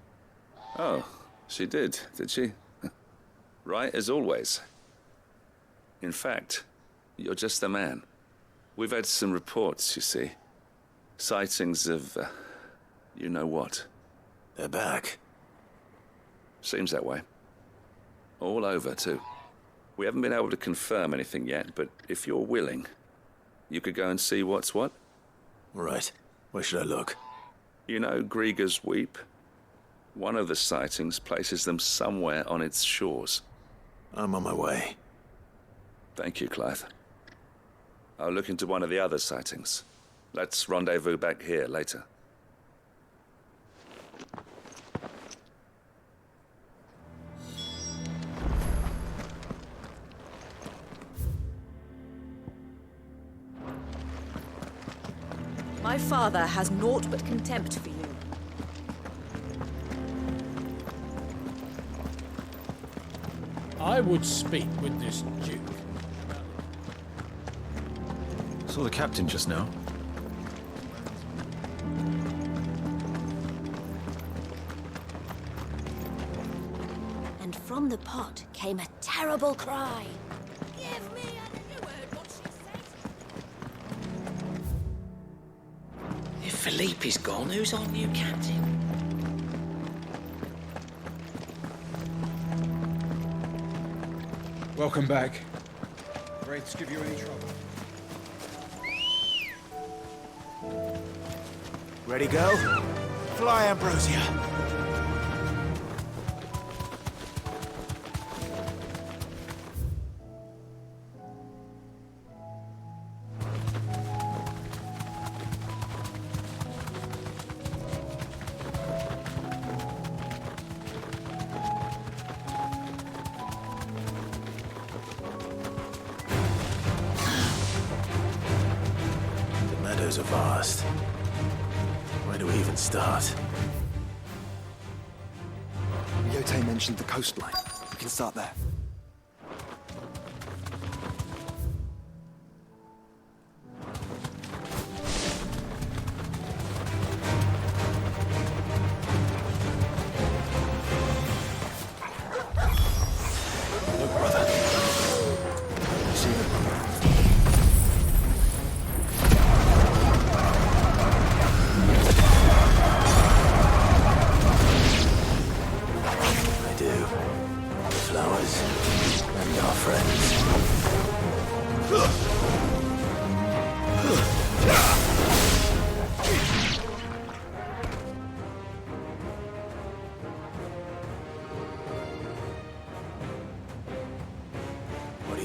Oh, she did she? Right as always. In fact, you're just the man. We've had some reports, you see. Sightings of, you know what. They're back. Seems that way. All over, too. We haven't been able to confirm anything yet, but if you're willing, you could go and see what's what. Right. Where should I look? You know Grieger's Weep? One of the sightings places them somewhere on its shores. I'm on my way. Thank you, Clive. I'll look into one of the other sightings. Let's rendezvous back here later. My father has naught but contempt for you. I would speak with this Duke. Saw the captain just now. And from the pot came a terrible cry. Give me a word, what she says. If Philippe is gone, who's our new captain? Welcome back. Wraiths give you any trouble? Ready, go? Fly, Ambrosia. The meadows are vast. Where do we even start? Yote mentioned the coastline. We can start there.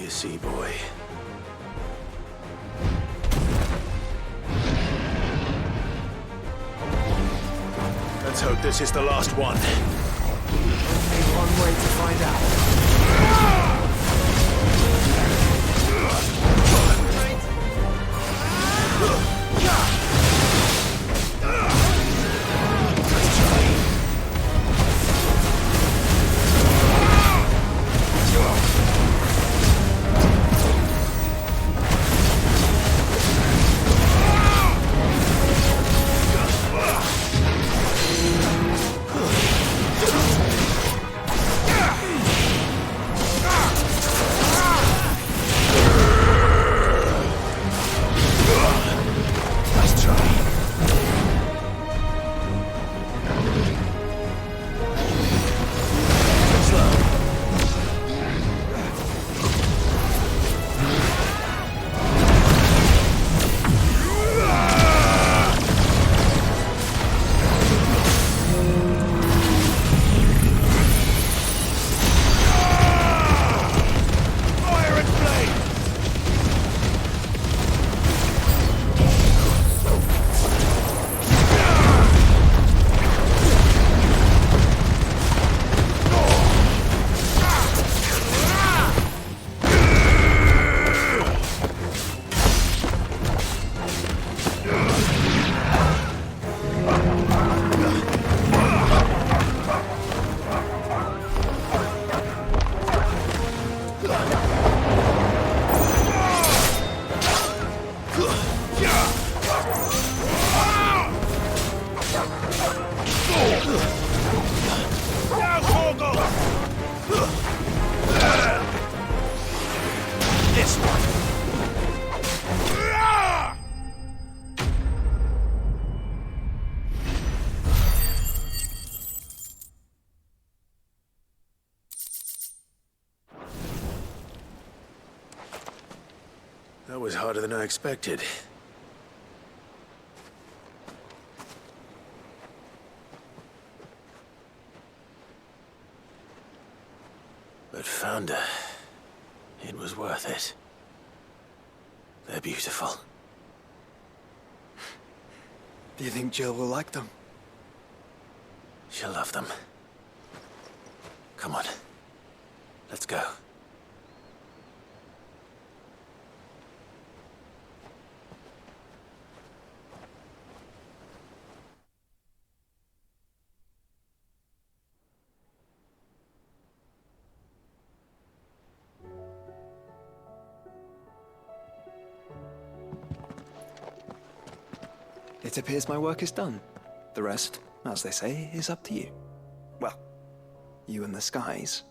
you see, boy? Let's hope this is the last one. Only one way to find out. That was harder than I expected. But Founder, it was worth it. They're beautiful. Do you think Jill will like them? She'll love them. Come on. Let's go. It appears my work is done. The rest, as they say, is up to you. Well, you and the skies.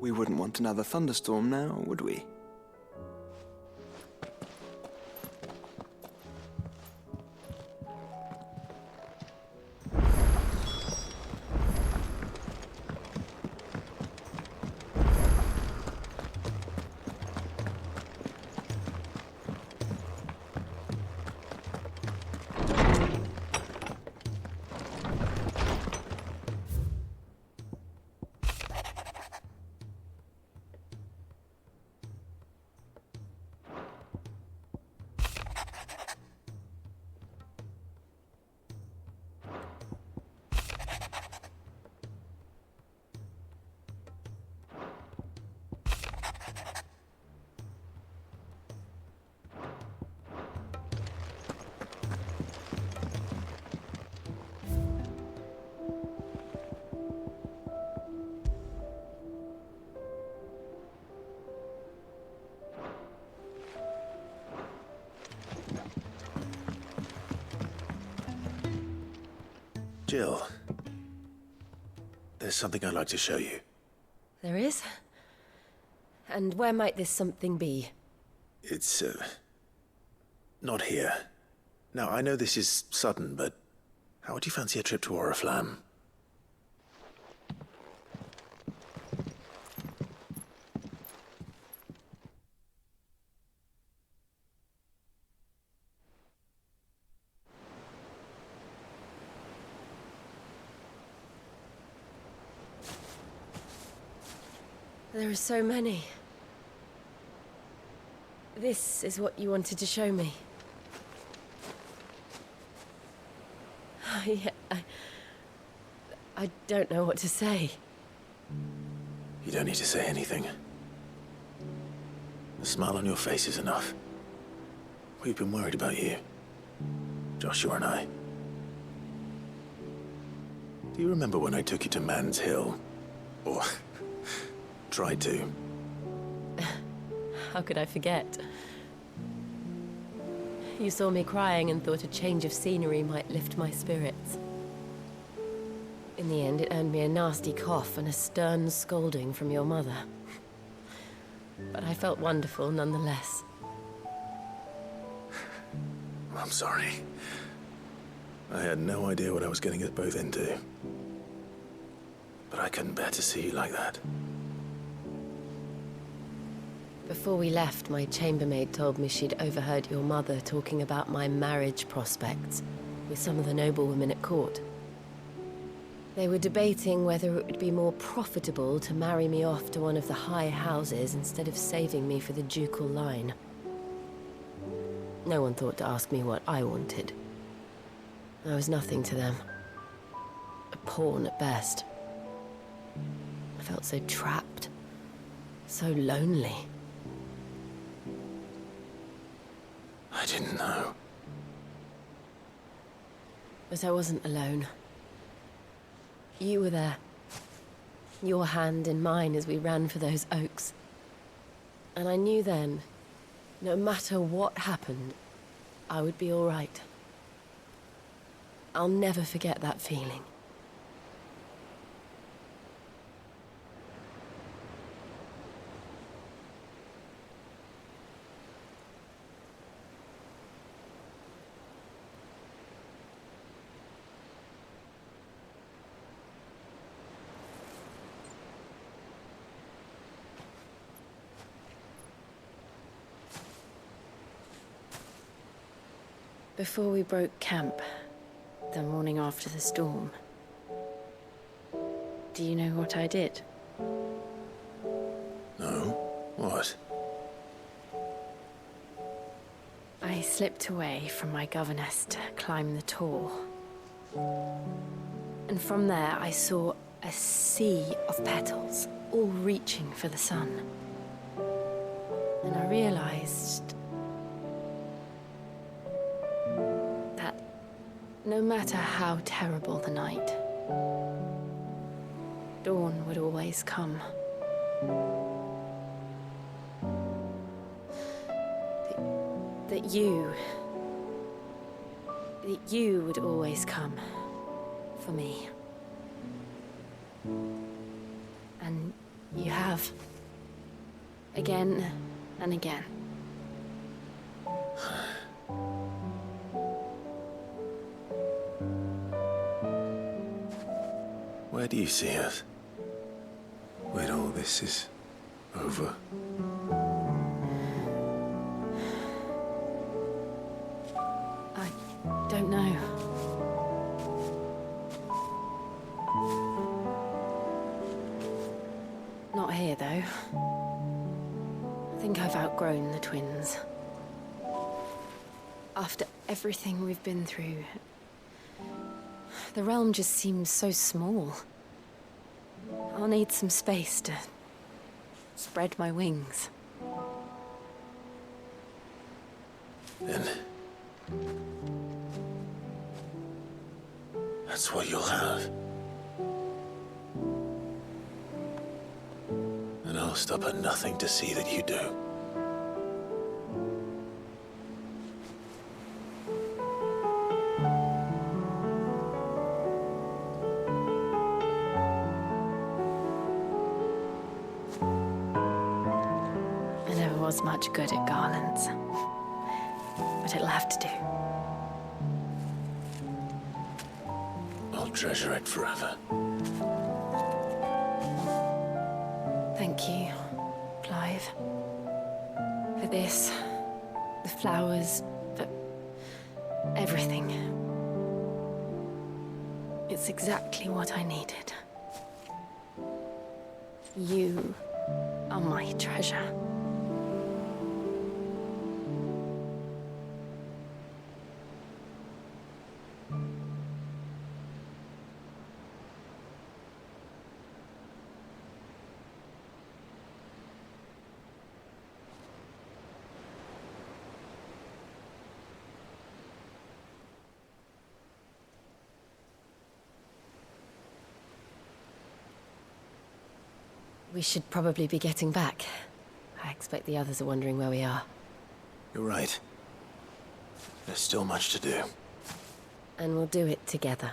We wouldn't want another thunderstorm now, would we? Jill, there's something I'd like to show you. There is? And where might this something be? It's, not here. Now, I know this is sudden, but how would you fancy a trip to Oriflamme? There are so many. This is what you wanted to show me. Yeah, I don't know what to say. You don't need to say anything. The smile on your face is enough. We've been worried about you, Joshua and I. Do you remember when I took you to Man's Hill? Or tried to? How could I forget? You saw me crying and thought a change of scenery might lift my spirits. In the end, it earned me a nasty cough and a stern scolding from your mother. But I felt wonderful nonetheless. I'm sorry. I had no idea what I was getting us both into. But I couldn't bear to see you like that. Before we left, my chambermaid told me she'd overheard your mother talking about my marriage prospects with some of the noblewomen at court. They were debating whether it would be more profitable to marry me off to one of the high houses instead of saving me for the ducal line. No one thought to ask me what I wanted. I was nothing to them. A pawn at best. I felt so trapped, so lonely. I didn't know. But I wasn't alone. You were there. Your hand in mine as we ran for those oaks. And I knew then, no matter what happened, I would be all right. I'll never forget that feeling. Before we broke camp, the morning after the storm, do you know what I did? No? What? I slipped away from my governess to climb the tor. And from there I saw a sea of petals, all reaching for the sun. And I realized no matter how terrible the night, dawn would always come. That you would always come for me. And you have. Again and again. Where do you see us? When all this is over? I don't know. Not here, though. I think I've outgrown the twins. After everything we've been through, the realm just seems so small. I'll need some space to spread my wings. Then that's what you'll have. And I'll stop at nothing to see that you do. Was much good at garlands, but it'll have to do. I'll treasure it forever. Thank you, Clive, for this, the flowers, for everything. It's exactly what I needed. You are my treasure. We should probably be getting back. I expect the others are wondering where we are. You're right. There's still much to do. And we'll do it together.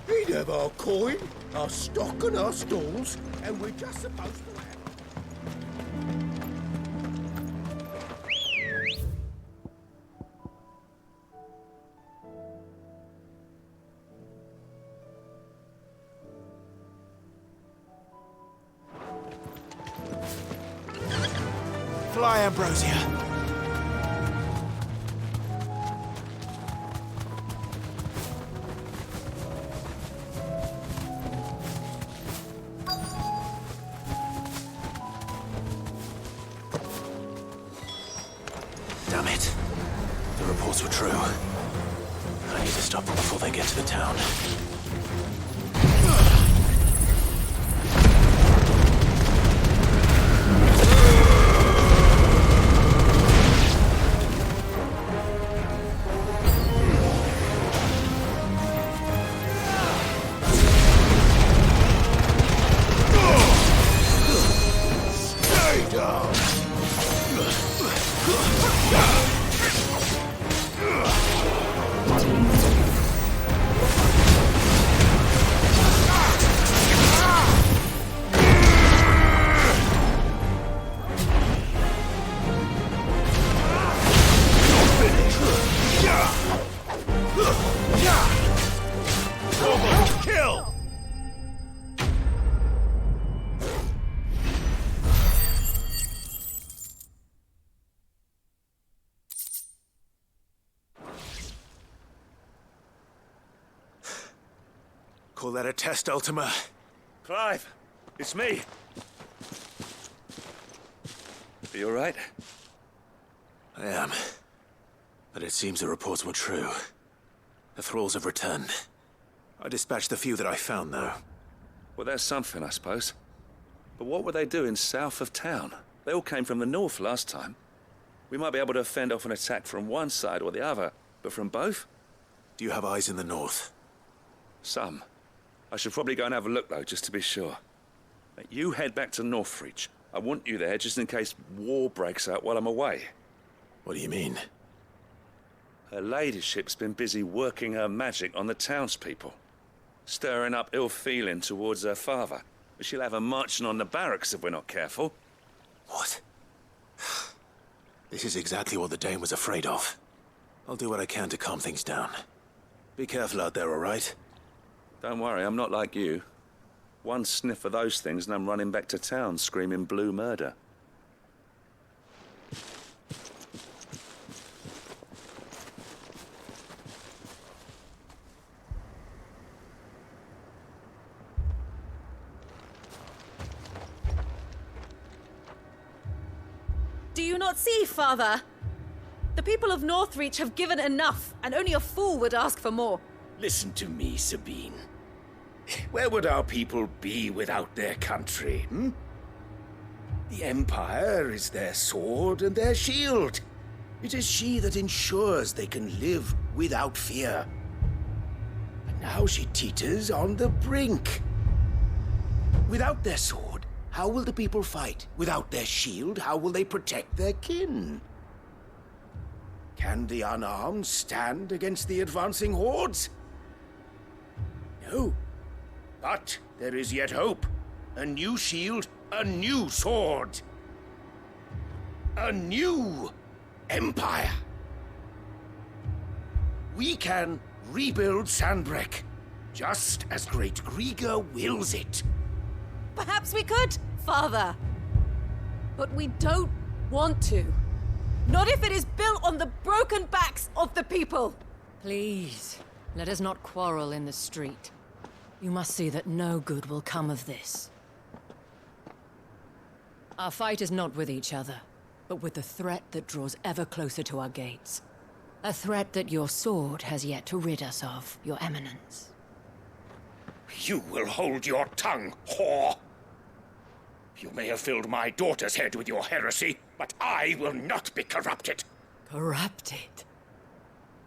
We'd have our coin, our stock and our stalls, and we're just supposed to have... Fly, Ambrosia. Damn it. The reports were true. I need to stop them before they get to the town. Stay down! Kill! Call that a test, Ultima? Clive, it's me. Are you all right? I am. But it seems the reports were true. The thralls have returned. I dispatched the few that I found, though. Well, that's something, I suppose. But what were they doing south of town? They all came from the north last time. We might be able to fend off an attack from one side or the other, but from both? Do you have eyes in the north? Some. I should probably go and have a look, though, just to be sure. You head back to Northreach. I want you there just in case war breaks out while I'm away. What do you mean? Her ladyship's been busy working her magic on the townspeople, stirring up ill feeling towards her father. She'll have her marching on the barracks if we're not careful. What? This is exactly what the Dane was afraid of. I'll do what I can to calm things down. Be careful out there, all right? Don't worry, I'm not like you. One sniff of those things and I'm running back to town screaming blue murder. Do you not see, Father? The people of Northreach have given enough, and only a fool would ask for more. Listen to me, Sabine. Where would our people be without their country, The Empire is their sword and their shield. It is she that ensures they can live without fear. But now she teeters on the brink. Without their sword, how will the people fight? Without their shield, how will they protect their kin? Can the unarmed stand against the advancing hordes? No. But there is yet hope. A new shield, a new sword. A new empire. We can rebuild Sandbreck. just as Great Griga wills it. Perhaps we could, Father. But we don't want to. Not if it is built on the broken backs of the people. Please, let us not quarrel in the street. You must see that no good will come of this. Our fight is not with each other, but with the threat that draws ever closer to our gates. A threat that your sword has yet to rid us of, Your Eminence. You will hold your tongue, whore! You may have filled my daughter's head with your heresy, but I will not be corrupted. Corrupted?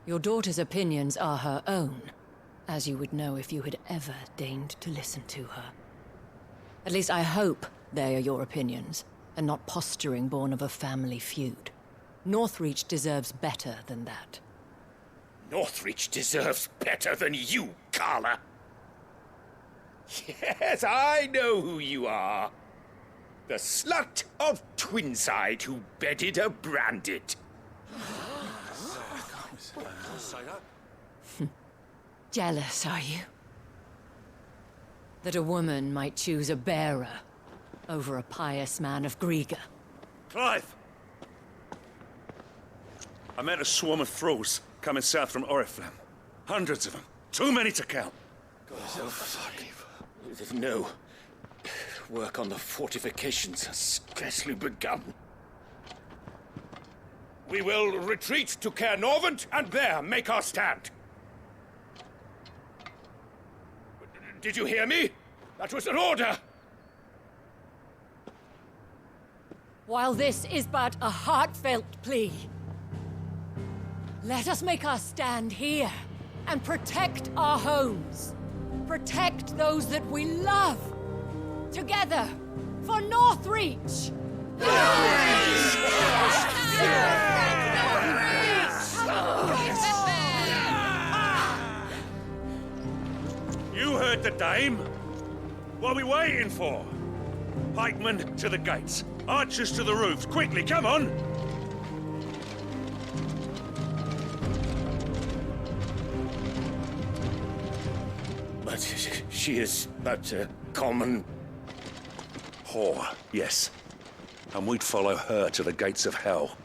Your daughter's opinions are her own, as you would know if you had ever deigned to listen to her. At least I hope they are your opinions, and not posturing born of a family feud. Northreach deserves better than that. Northreach deserves better than you, Carla. Yes, I know who you are. The slut of Twinside who bedded a Branded. Jealous, are you? That a woman might choose a bearer over a pious man of Griga. Clive! I met a swarm of thralls coming south from Oriflamme. Hundreds of them. Too many to count. No. Work on the fortifications has scarcely begun. We will retreat to Caernarvon and there make our stand. Did you hear me? That was an order! While this is but a heartfelt plea, let us make our stand here and protect our homes. Protect those that we love. Together, for Northreach! You heard the dame. What are we waiting for? Pikemen to the gates. Archers to the roofs. Quickly, come on! But she is but a common... whore, yes. And we'd follow her to the gates of hell.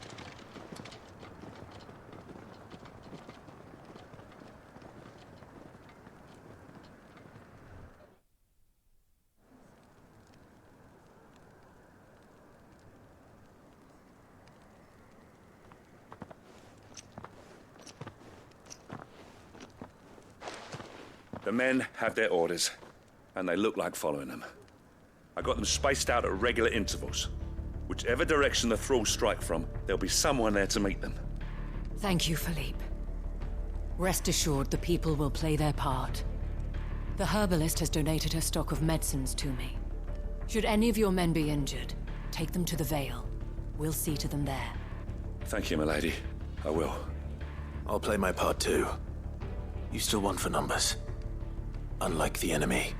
The men have their orders, and they look like following them. I got them spaced out at regular intervals. Whichever direction the thralls strike from, there'll be someone there to meet them. Thank you, Philippe. Rest assured the people will play their part. The herbalist has donated her stock of medicines to me. Should any of your men be injured, take them to the Vale. We'll see to them there. Thank you, milady. I will. I'll play my part too. You still want for numbers. Unlike the enemy.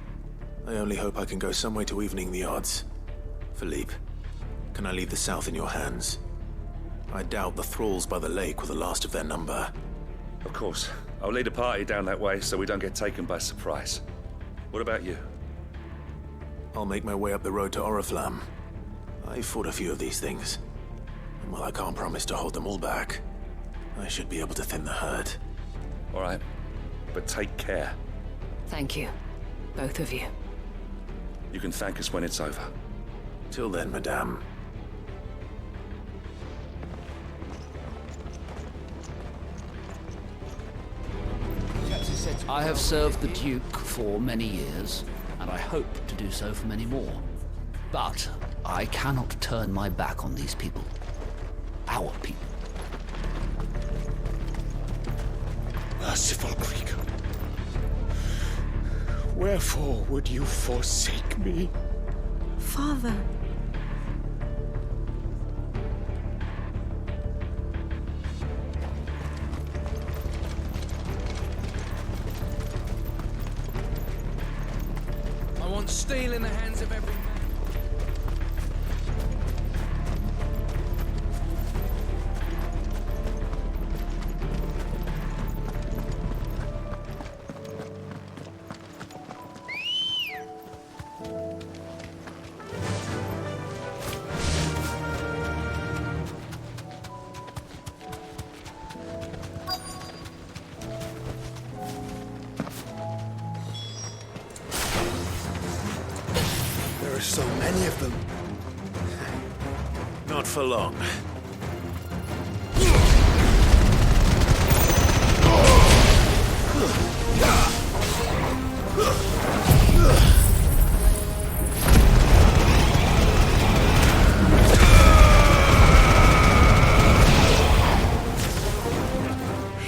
I only hope I can go some way to evening the odds. Philippe, can I leave the south in your hands? I doubt the thralls by the lake were the last of their number. Of course. I'll lead a party down that way so we don't get taken by surprise. What about you? I'll make my way up the road to Oriflamme. I fought a few of these things. And while I can't promise to hold them all back, I should be able to thin the herd. All right. But take care. Thank you. Both of you. You can thank us when it's over. Till then, madame. I have served the Duke for many years, and I hope to do so for many more. But I cannot turn my back on these people. Our people. Merciful Griga. Wherefore would you forsake me? Father. I want steel in the hands of every man. So many of them. Not for long.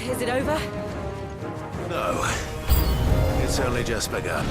Is it over? No. It's only just begun.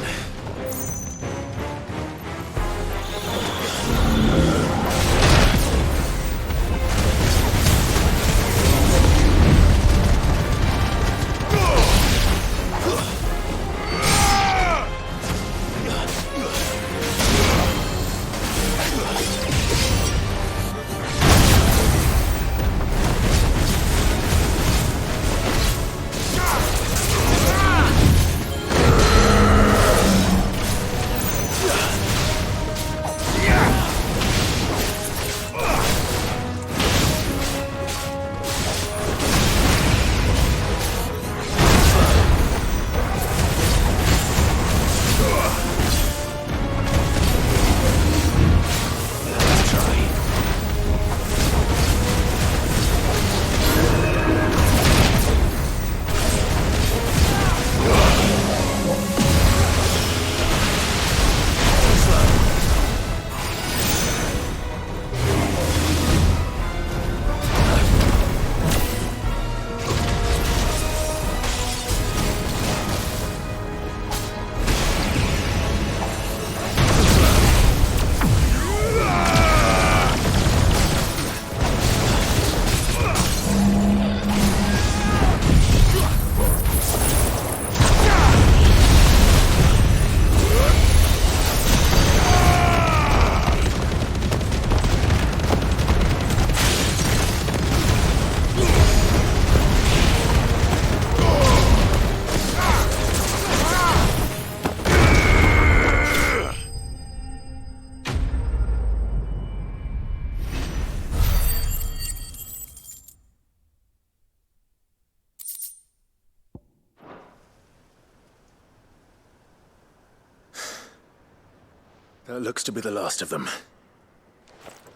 That looks to be the last of them.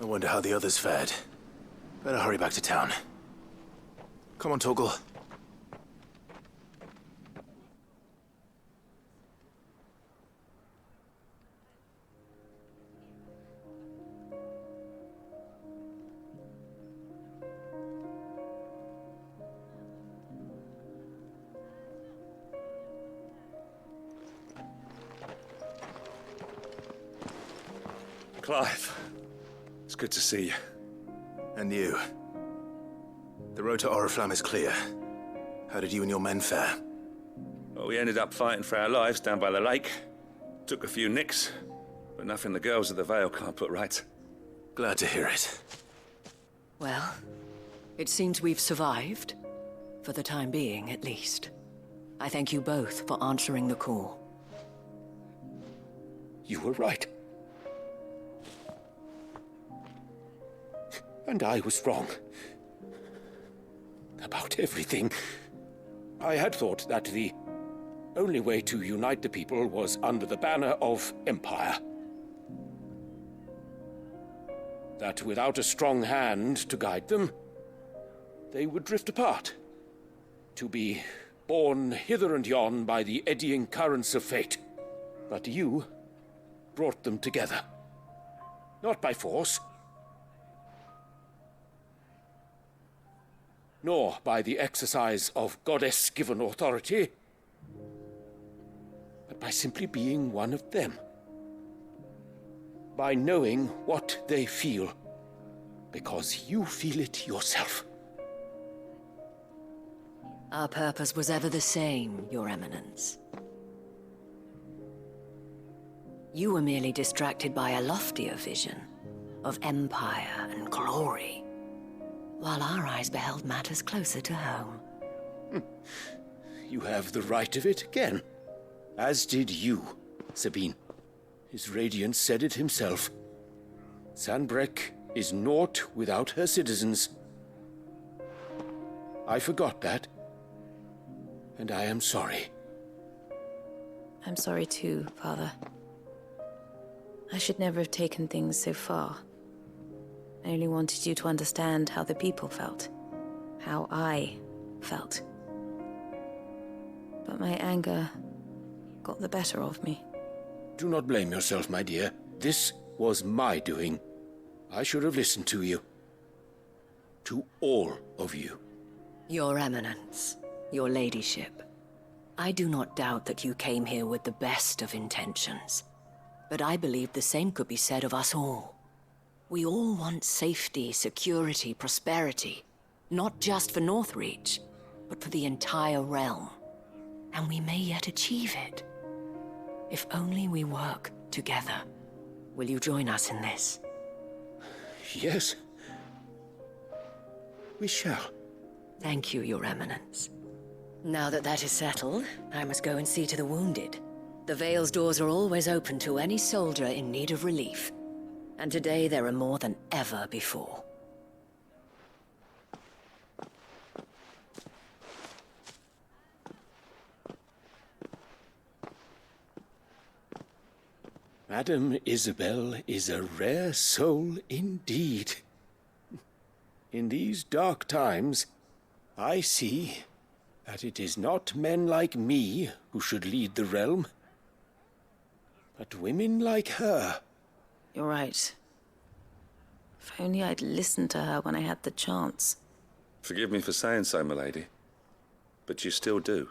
I wonder how the others fared. Better hurry back to town. Come on, Torgal. Clive, it's good to see you. And you. The road to Oriflamme is clear. How did you and your men fare? Well, we ended up fighting for our lives down by the lake. Took a few nicks, but nothing the girls of the Vale can't put right. Glad to hear it. Well, it seems we've survived. For the time being, at least. I thank you both for answering the call. You were right. And I was wrong. About everything. I had thought that the only way to unite the people was under the banner of Empire. That without a strong hand to guide them, they would drift apart. To be borne hither and yon by the eddying currents of fate. But you brought them together. Not by force, nor by the exercise of goddess-given authority, but by simply being one of them. By knowing what they feel, because you feel it yourself. Our purpose was ever the same, Your Eminence. You were merely distracted by a loftier vision of empire and glory, while our eyes beheld matters closer to home. You have the right of it again. As did you, Sabine. His Radiance said it himself. Sanbreque is naught without her citizens. I forgot that, and I am sorry. I'm sorry too, Father. I should never have taken things so far. I only wanted you to understand how the people felt. How I felt. But my anger got the better of me. Do not blame yourself, my dear. This was my doing. I should have listened to you. To all of you. Your Eminence, your ladyship, I do not doubt that you came here with the best of intentions. But I believe the same could be said of us all. We all want safety, security, prosperity. Not just for Northreach, but for the entire realm. And we may yet achieve it. If only we work together. Will you join us in this? Yes. We shall. Thank you, Your Eminence. Now that that is settled, I must go and see to the wounded. The Vale's doors are always open to any soldier in need of relief. And today there are more than ever before. Madame Isabel is a rare soul indeed. In these dark times, I see that it is not men like me who should lead the realm, but women like her. You're right. If only I'd listened to her when I had the chance. Forgive me for saying so, milady, but you still do.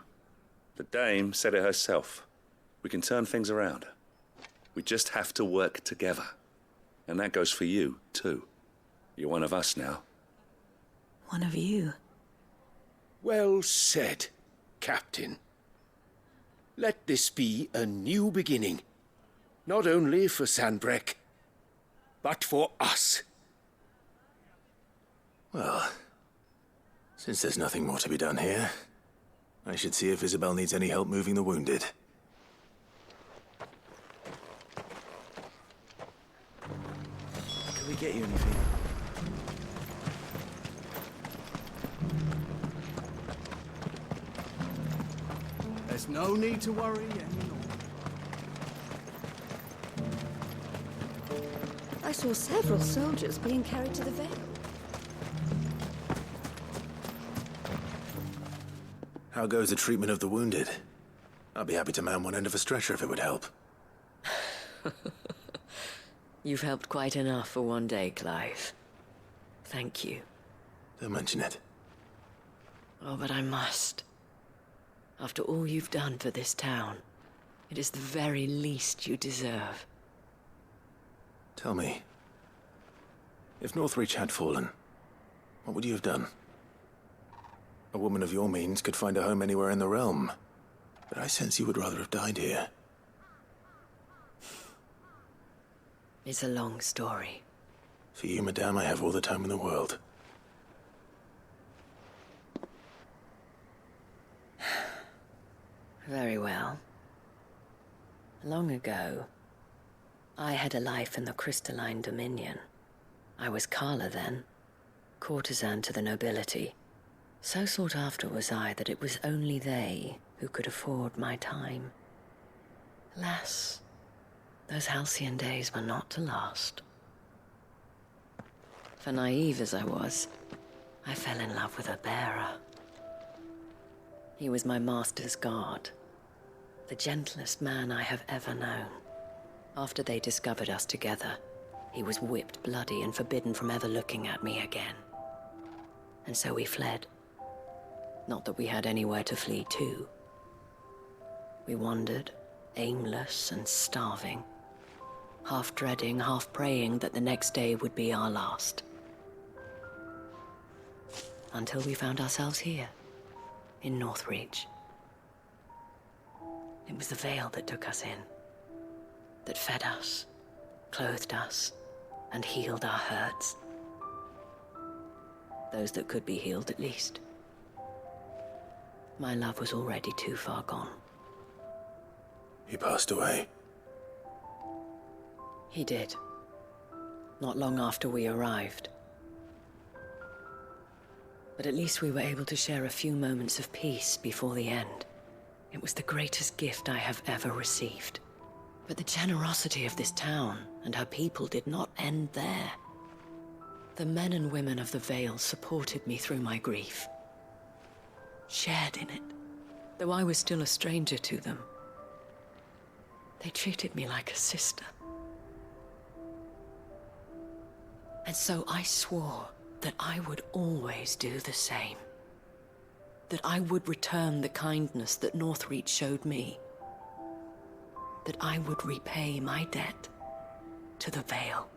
The dame said it herself. We can turn things around. We just have to work together. And that goes for you, too. You're one of us now. One of you? Well said, Captain. Let this be a new beginning. Not only for Sanbreque, but for us. Well, since there's nothing more to be done here, I should see if Isabel needs any help moving the wounded. Can we get you anything? There's no need to worry anymore. I saw several soldiers being carried to the Vale. How goes the treatment of the wounded? I'd be happy to man one end of a stretcher if it would help. You've helped quite enough for one day, Clive. Thank you. Don't mention it. Oh, but I must. After all you've done for this town, it is the very least you deserve. Tell me, if Northreach had fallen, what would you have done? A woman of your means could find a home anywhere in the realm, but I sense you would rather have died here. It's a long story. For you, madame, I have all the time in the world. Very well. Long ago, I had a life in the Crystalline Dominion. I was Carla then, courtesan to the nobility. So sought after was I that it was only they who could afford my time. Alas, those halcyon days were not to last. For naive as I was, I fell in love with a bearer. He was my master's guard, the gentlest man I have ever known. After they discovered us together, he was whipped bloody and forbidden from ever looking at me again. And so we fled. Not that we had anywhere to flee to. We wandered, aimless and starving, half dreading, half praying that the next day would be our last. Until we found ourselves here, in Northreach. It was the Vale that took us in, that fed us, clothed us, and healed our hurts. Those that could be healed, at least. My love was already too far gone. He passed away. He did. Not long after we arrived. But at least we were able to share a few moments of peace before the end. It was the greatest gift I have ever received. But the generosity of this town and her people did not end there. The men and women of the Vale supported me through my grief, shared in it, though I was still a stranger to them. They treated me like a sister. And so I swore that I would always do the same. That I would return the kindness that Northreach showed me. That I would repay my debt to the Vale.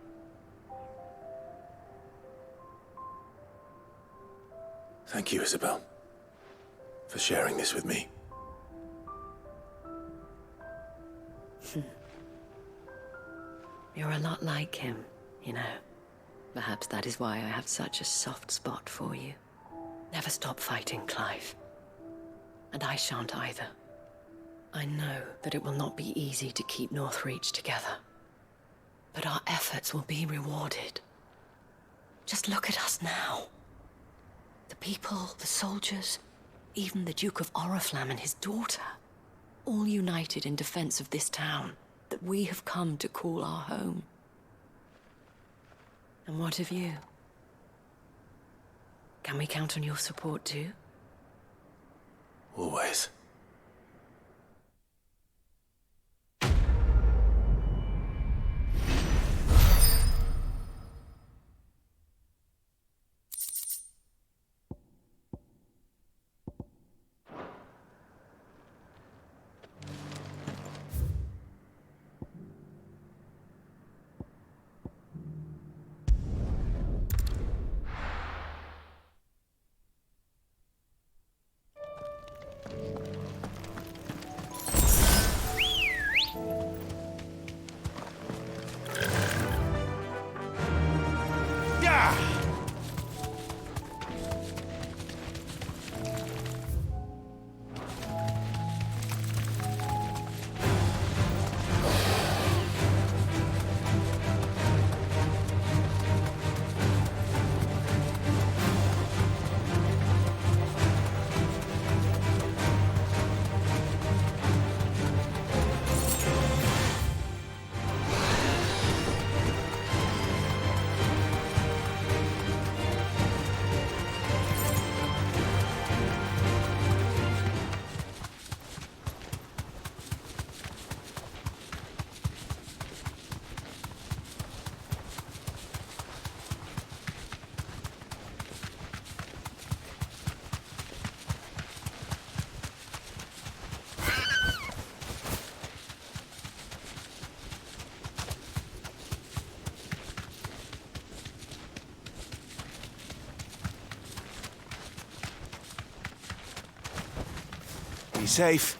Thank you, Isabel, for sharing this with me. You're a lot like him, you know. Perhaps that is why I have such a soft spot for you. Never stop fighting, Clive. And I shan't either. I know that it will not be easy to keep Northreach together. But our efforts will be rewarded. Just look at us now. The people, the soldiers, even the Duke of Oriflamme and his daughter, all united in defense of this town that we have come to call our home. And what of you? Can we count on your support too? Always. Be safe.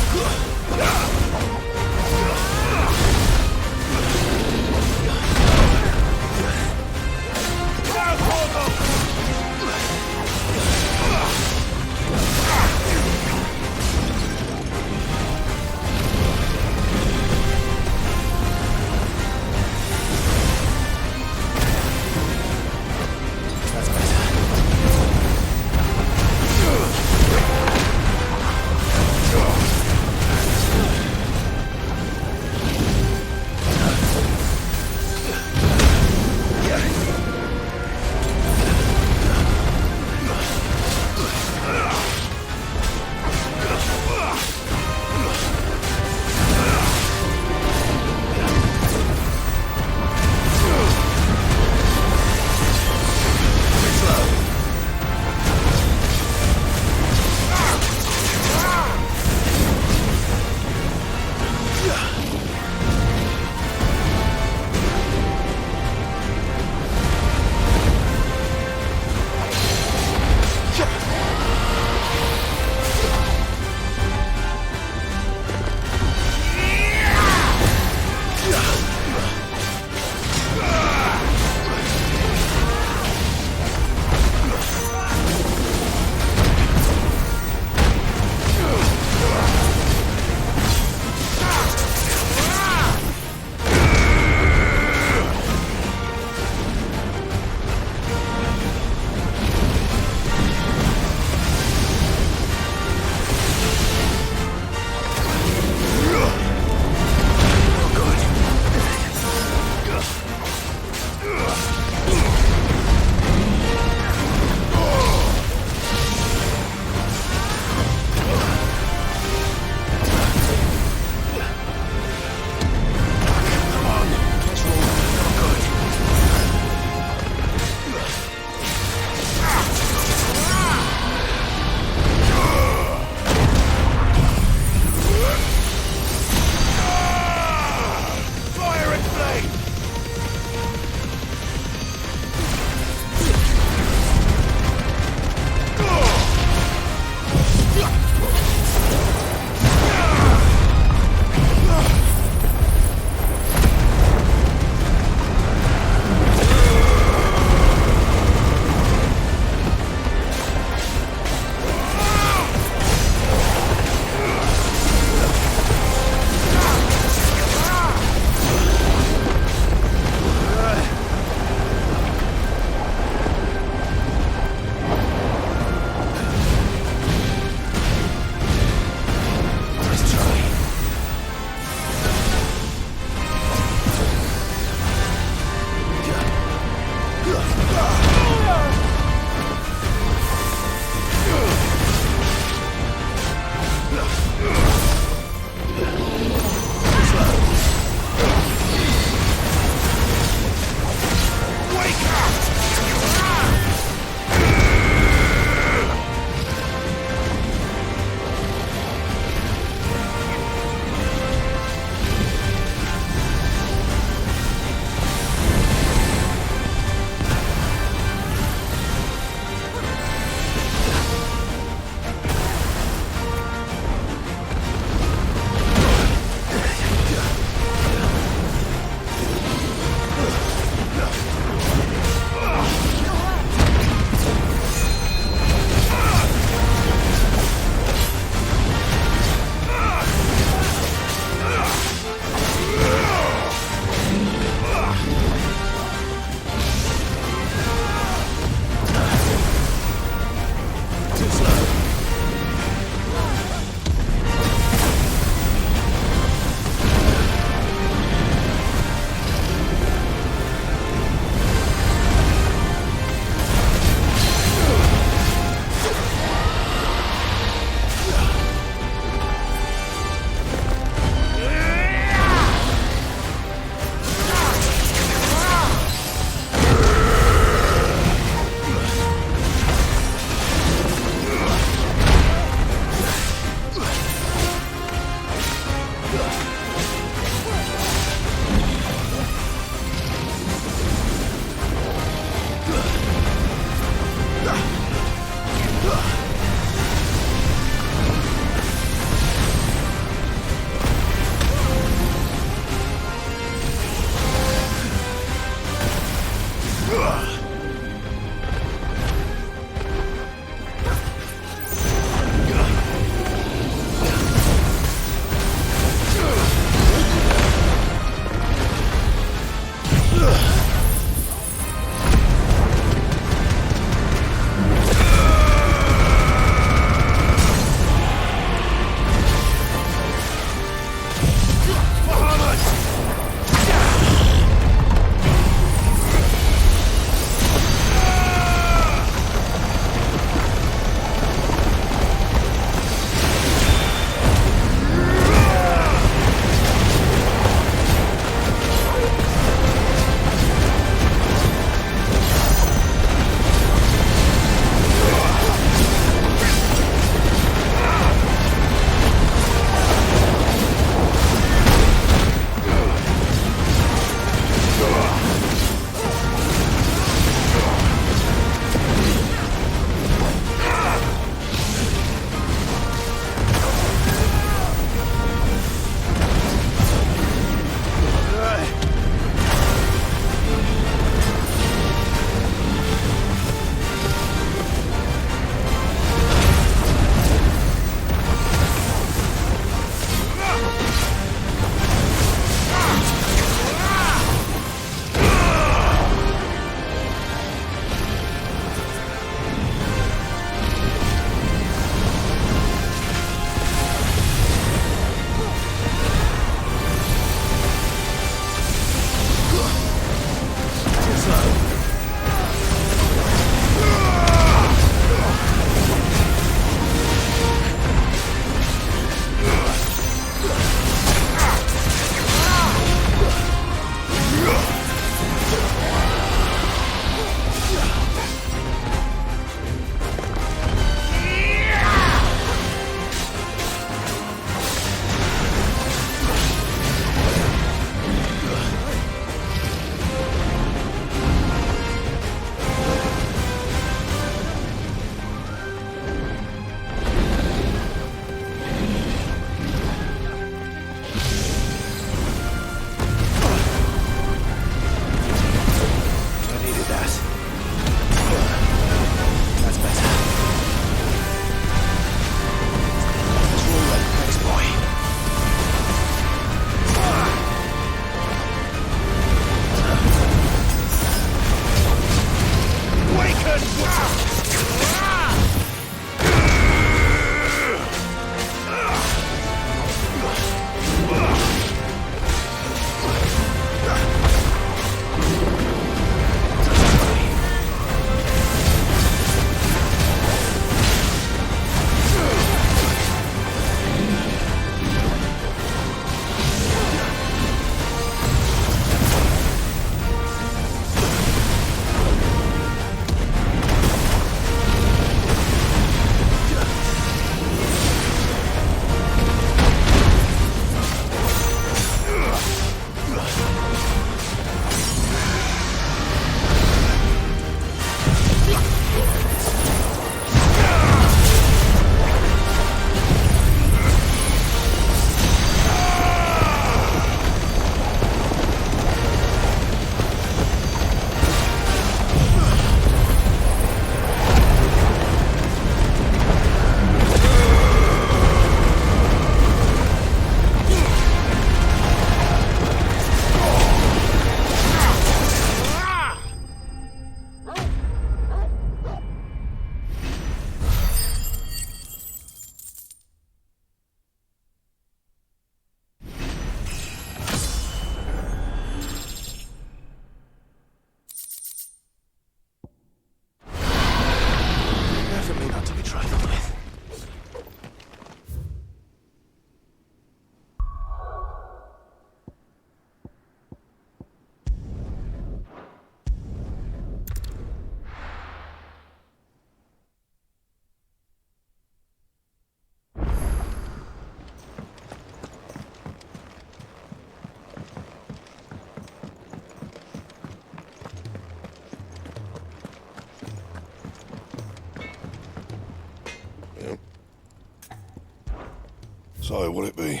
So, will it be?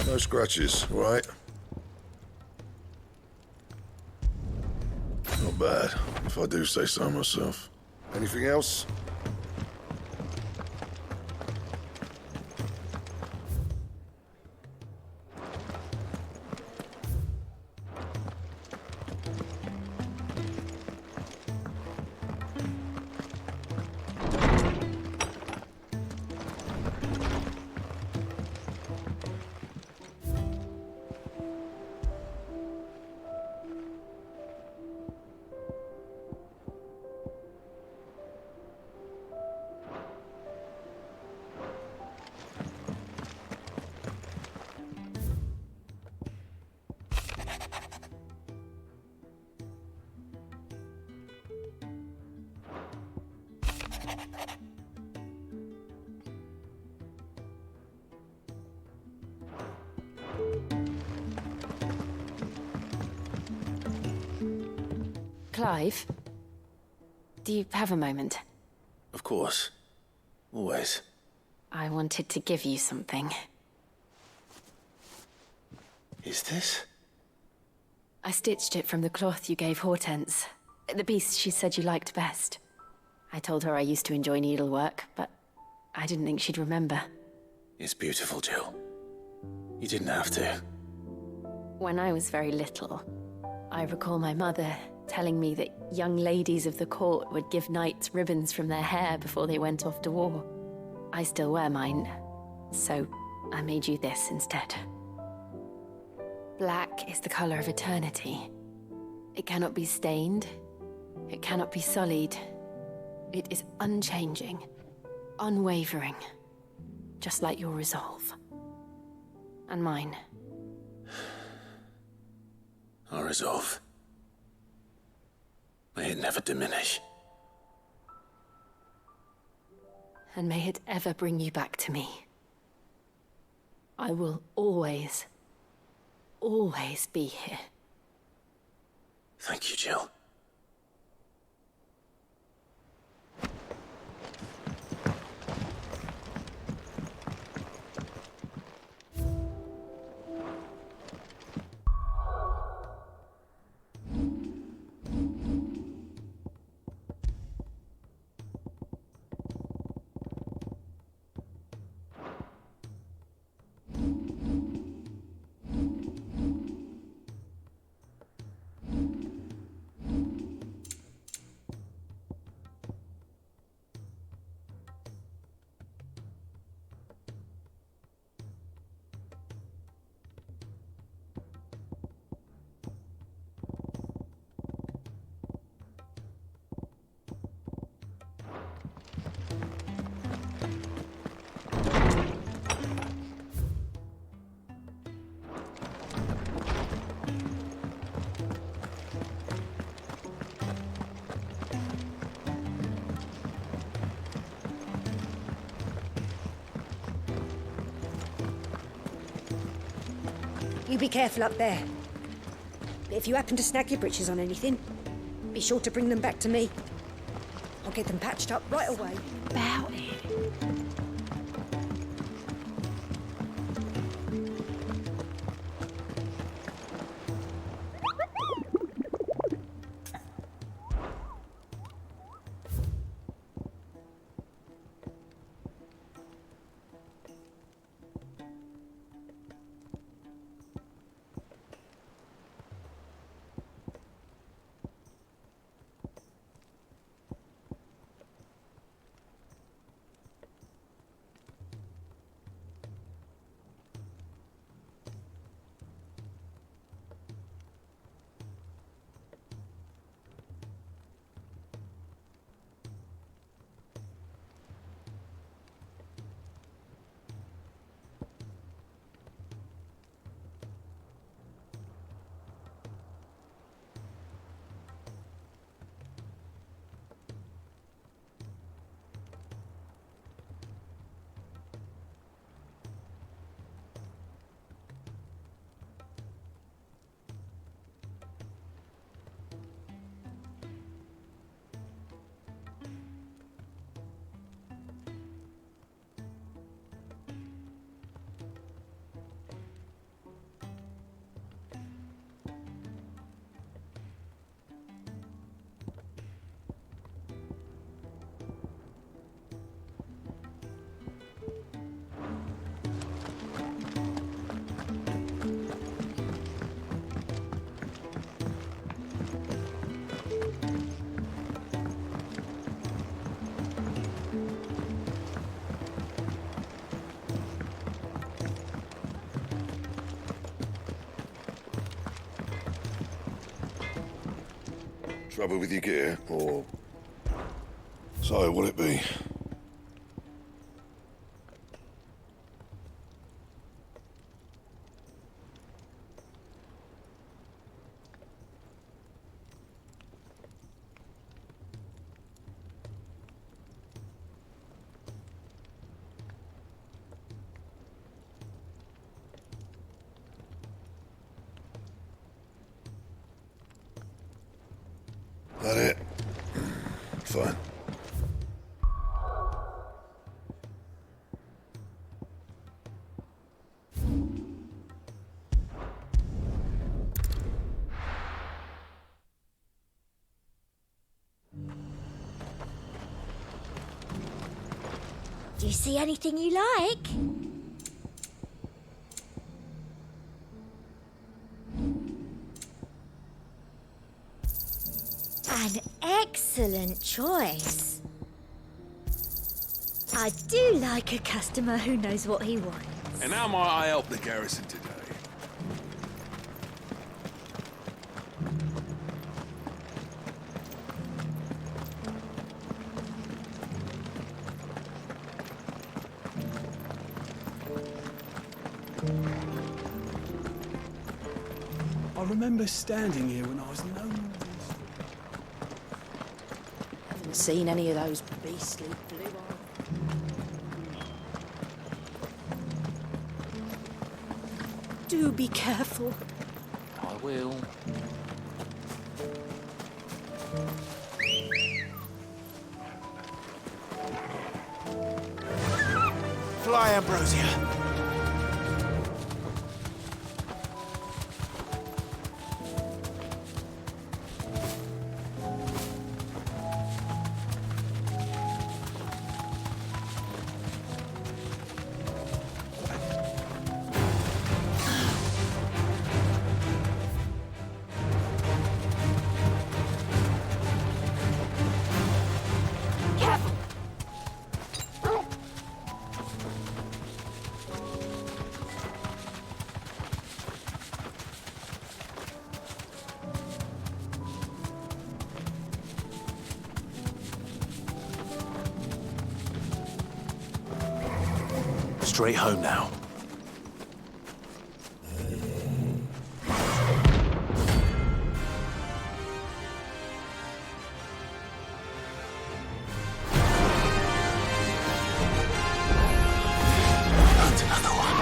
No scratches, right? Not bad, if I do say so myself. Anything else? Clive, do you have a moment? Of course. Always. I wanted to give you something. Is this? I stitched it from the cloth you gave Hortense. The piece she said you liked best. I told her I used to enjoy needlework, but I didn't think she'd remember. It's beautiful, Jill. You didn't have to. When I was very little, I recall my mother telling me that young ladies of the court would give knights ribbons from their hair before they went off to war. I still wear mine, so I made you this instead. Black is the color of eternity. It cannot be stained. It cannot be sullied. It is unchanging, unwavering, just like your resolve. And mine. Our resolve. May it never diminish. And may it ever bring you back to me. I will always, always be here. Thank you, Jill. You be careful up there. But if you happen to snag your britches on anything, be sure to bring them back to me. I'll get them patched up right away. About it. Trouble with your gear, or so will it be? That it? Fine. Do you see anything you like? An excellent choice. I do like a customer who knows what he wants. And how might I help the garrison today? I remember standing here when I was no more. Haven't seen any of those beastly blue eyes. Do be careful. I will. Fly, Ambrosia. Straight home now. And another one.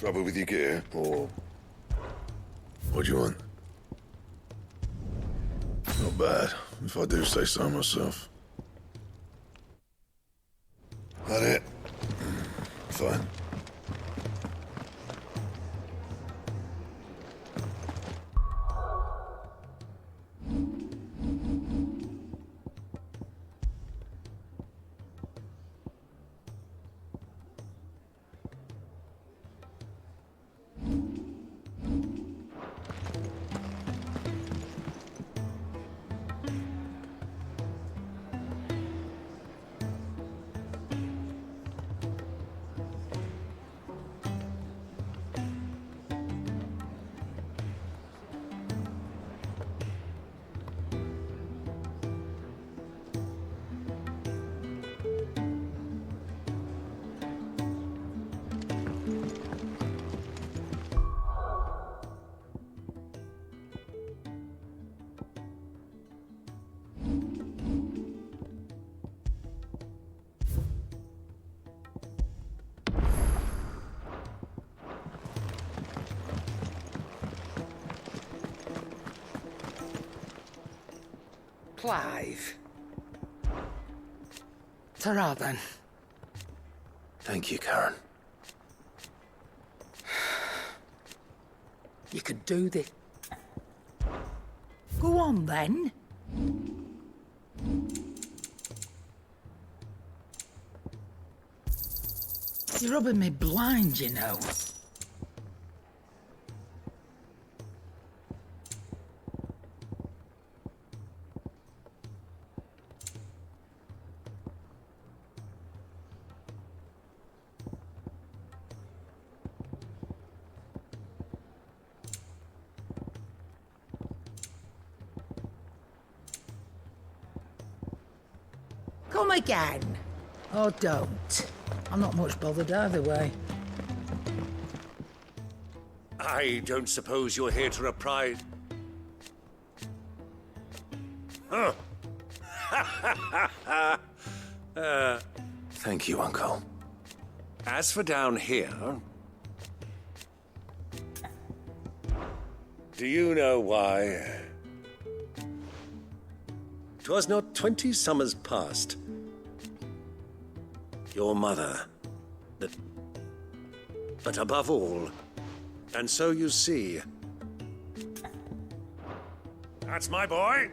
Trouble with your gear, or what do you want? Not bad, if I do say so myself. That it? Fine. Clive. Ta-ra, then. Thank you, Karen. You could do this. Go on, then. You're rubbing me blind, you know. Come again. Or don't. I'm not much bothered either way. I don't suppose you're here to reprise... Huh. Thank you, Uncle. As for down here... Do you know why? 'Twas not 20 summers past. Your mother. But above all, and so you see... That's my boy!